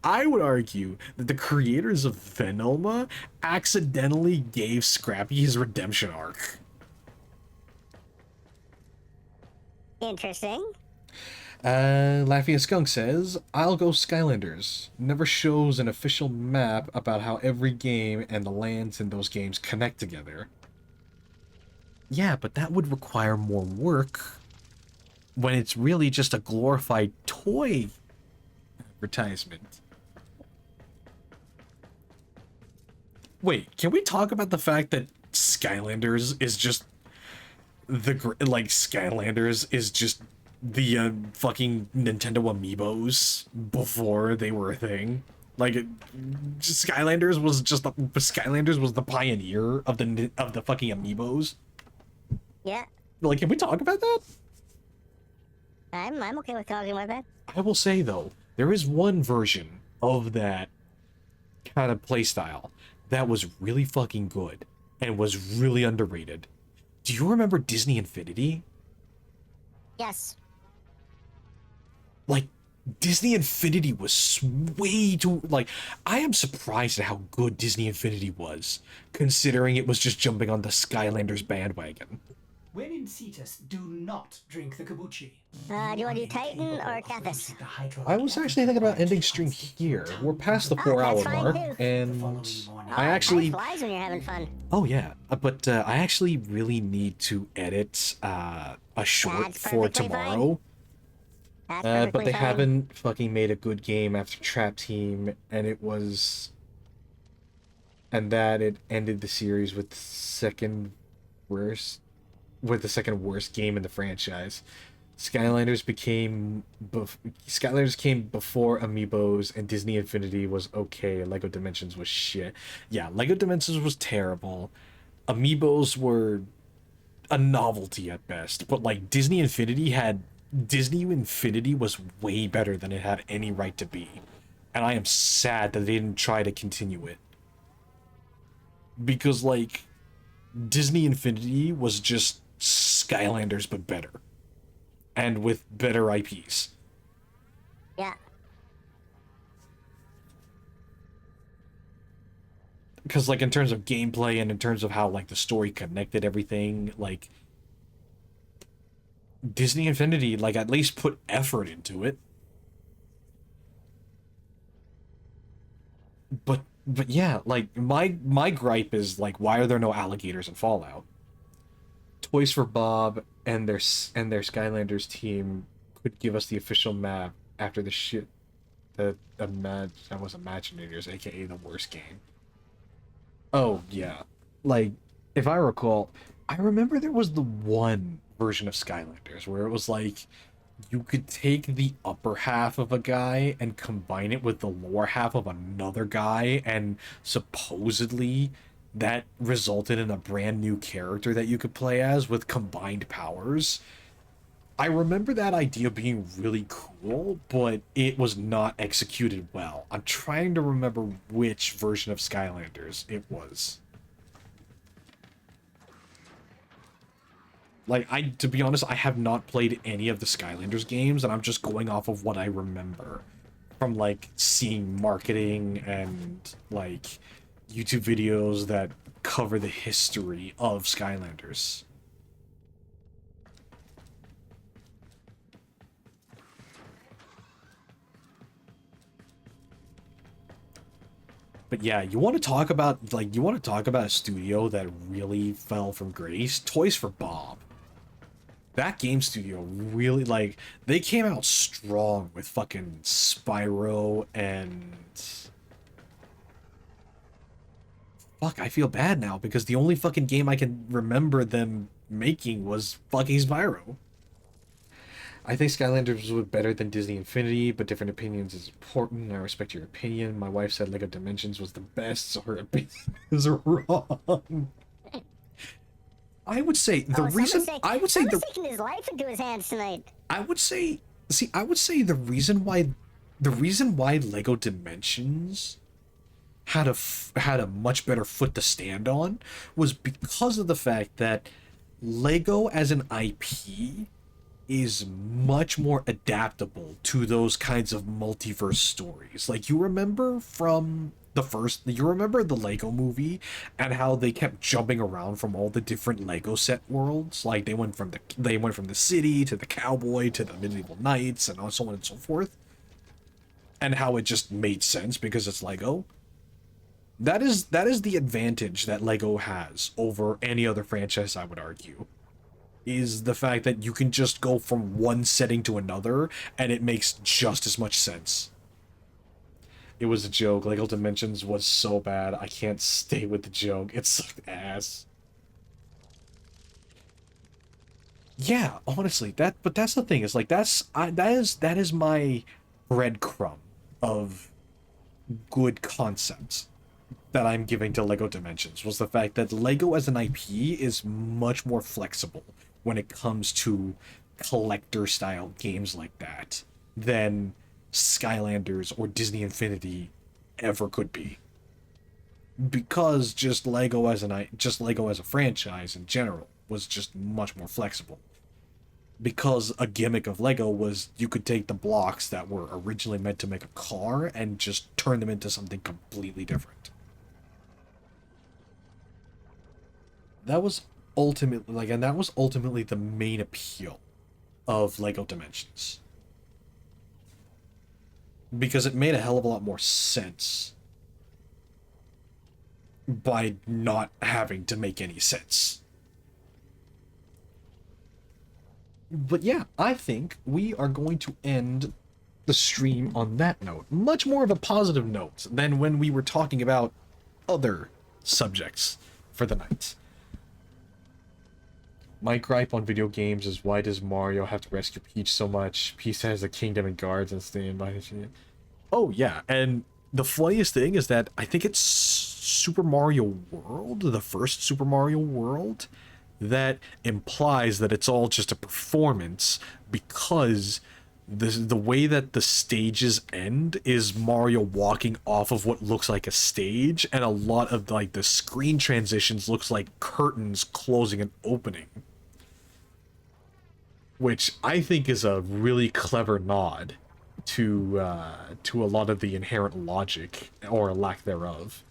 Speaker 2: I would argue that the creators of Velma accidentally gave Scrappy his redemption arc.
Speaker 1: Interesting.
Speaker 2: Lafayette Skunk says, I'll go Skylanders. Never shows an official map about how every game and the lands in those games connect together. Yeah, but that would require more work when it's really just a glorified toy advertisement. Wait, can we talk about the fact that Skylanders is just Skylanders is just the fucking Nintendo Amiibos before they were a thing? Like, Skylanders was the pioneer of the fucking Amiibos.
Speaker 1: Yeah.
Speaker 2: Like, can we talk about that?
Speaker 1: I'm okay with talking about that.
Speaker 2: I will say though, there is one version of that kind of playstyle that was really fucking good and was really underrated. Do you remember Disney Infinity?
Speaker 1: Yes.
Speaker 2: Like, Disney Infinity was way too, like, I am surprised at how good Disney Infinity was, considering it was just jumping on the Skylanders bandwagon.
Speaker 11: When in Cetus, do not drink the kombucha.
Speaker 1: Do you want to do Titan or Cathus?
Speaker 2: I was actually thinking about ending stream here. We're past the 4-hour mark, and I actually...
Speaker 1: flies when you're having fun.
Speaker 2: Oh yeah, but I actually really need to edit a short for tomorrow. But they haven't fucking made a good game after Trap Team, and it was... And that it ended the series with the second worst game in the franchise. Skylanders came before Amiibos, and Disney Infinity was okay. Lego Dimensions was shit. Yeah, Lego Dimensions was terrible. Amiibos were a novelty at best, but like Disney Infinity was way better than it had any right to be. And I am sad that they didn't try to continue it. Because like Disney Infinity was just Skylanders but better. And with better IPs.
Speaker 1: Yeah.
Speaker 2: Because, like, in terms of gameplay and in terms of how, like, the story connected everything, like, Disney Infinity, like, at least put effort into it. But yeah, like, my gripe is, like, why are there no alligators in Fallout? Toys for Bob and their Skylanders team could give us the official map after the shit that was Imaginators, aka the worst game. Oh yeah, like if I recall, I remember there was the one version of Skylanders where it was like you could take the upper half of a guy and combine it with the lower half of another guy, and supposedly that resulted in a brand new character that you could play as with combined powers. I remember that idea being really cool, but it was not executed well. I'm trying to remember which version of Skylanders it was. Like, to be honest, I have not played any of the Skylanders games, and I'm just going off of what I remember from, like, seeing marketing and, like, YouTube videos that cover the history of Skylanders. But yeah, you want to talk about a studio that really fell from grace? Toys for Bob. That game studio really, like, they came out strong with fucking Spyro and... Fuck, I feel bad now, because the only fucking game I can remember them making was fucking Spyro. I think Skylanders was better than Disney Infinity, but different opinions is important. I respect your opinion. My wife said Lego Dimensions was the best, so her opinion is wrong. I would say the reason...
Speaker 1: Someone's taking his life into his hands tonight.
Speaker 2: I would say the reason why Lego Dimensions had a much better foot to stand on was because of the fact that Lego as an IP is much more adaptable to those kinds of multiverse stories. Like, you remember the Lego movie and how they kept jumping around from all the different Lego set worlds? Like, they went from the city to the cowboy to the medieval knights and so on and so forth. And how it just made sense because it's Lego. That is the advantage that Lego has over any other franchise, I would argue, is the fact that you can just go from one setting to another and it makes just as much sense. It was a joke. Lego Dimensions was so bad. I can't stay with the joke. It sucked ass. Yeah, honestly, but that's the thing. Is like that is my breadcrumb of good concepts that I'm giving to Lego Dimensions, was the fact that Lego as an IP is much more flexible when it comes to collector style games like that than Skylanders or Disney Infinity ever could be. Because just Lego as a franchise in general was just much more flexible. because a gimmick of Lego was you could take the blocks that were originally meant to make a car and just turn them into something completely different. That was ultimately, and that was ultimately the main appeal of Lego Dimensions. Because it made a hell of a lot more sense by not having to make any sense. But yeah, I think we are going to end the stream on that note. Much more of a positive note than when we were talking about other subjects for the night. My gripe on video games is, why does Mario have to rescue Peach so much? Peach has a kingdom and guards and stand by his shit. Oh yeah, and the funniest thing is that I think it's Super Mario World, the first Super Mario World, that implies that it's all just a performance, because the way that the stages end is Mario walking off of what looks like a stage, and a lot of like the screen transitions looks like curtains closing and opening, which I think is a really clever nod to a lot of the inherent logic or lack thereof,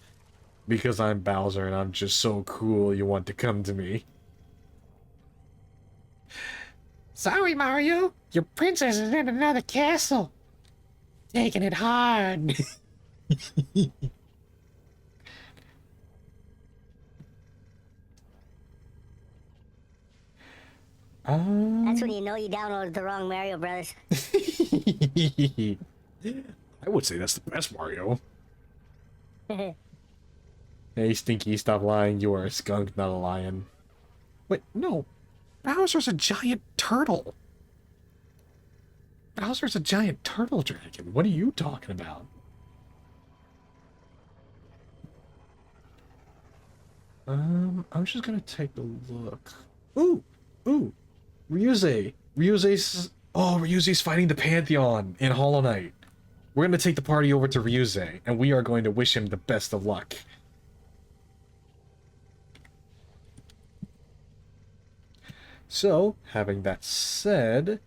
Speaker 2: because I'm Bowser and I'm just so cool you want to come to me.
Speaker 13: Sorry, Mario. Your princess is in another castle. Taking it hard.
Speaker 1: That's when you know you downloaded the wrong Mario Brothers.
Speaker 2: I would say that's the best Mario. Hey, Stinky, stop lying. You are a skunk, not a lion. Wait, no. Bowser's a giant turtle. Bowser's a giant turtle dragon. What are you talking about? I was just gonna take a look. Ooh! Ryuze's fighting the Pantheon in Hollow Knight. We're gonna take the party over to Ryuze, and we are going to wish him the best of luck. So, having that said,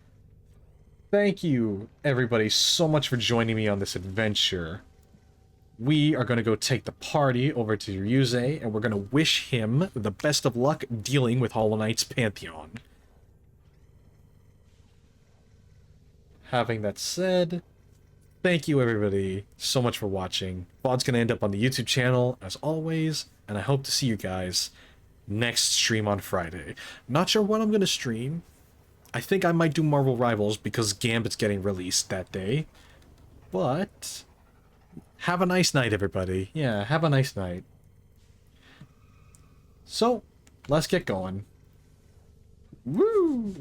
Speaker 2: thank you, everybody, so much for joining me on this adventure. We are going to go take the party over to Ryuze, and we're going to wish him the best of luck dealing with Hollow Knight's Pantheon. Having that said, thank you, everybody, so much for watching. VOD's going to end up on the YouTube channel, as always, and I hope to see you guys next stream on Friday. Not sure what I'm going to stream. I think I might do Marvel Rivals because Gambit's getting released that day. But have a nice night, everybody. Yeah, have a nice night. So, let's get going. Woo!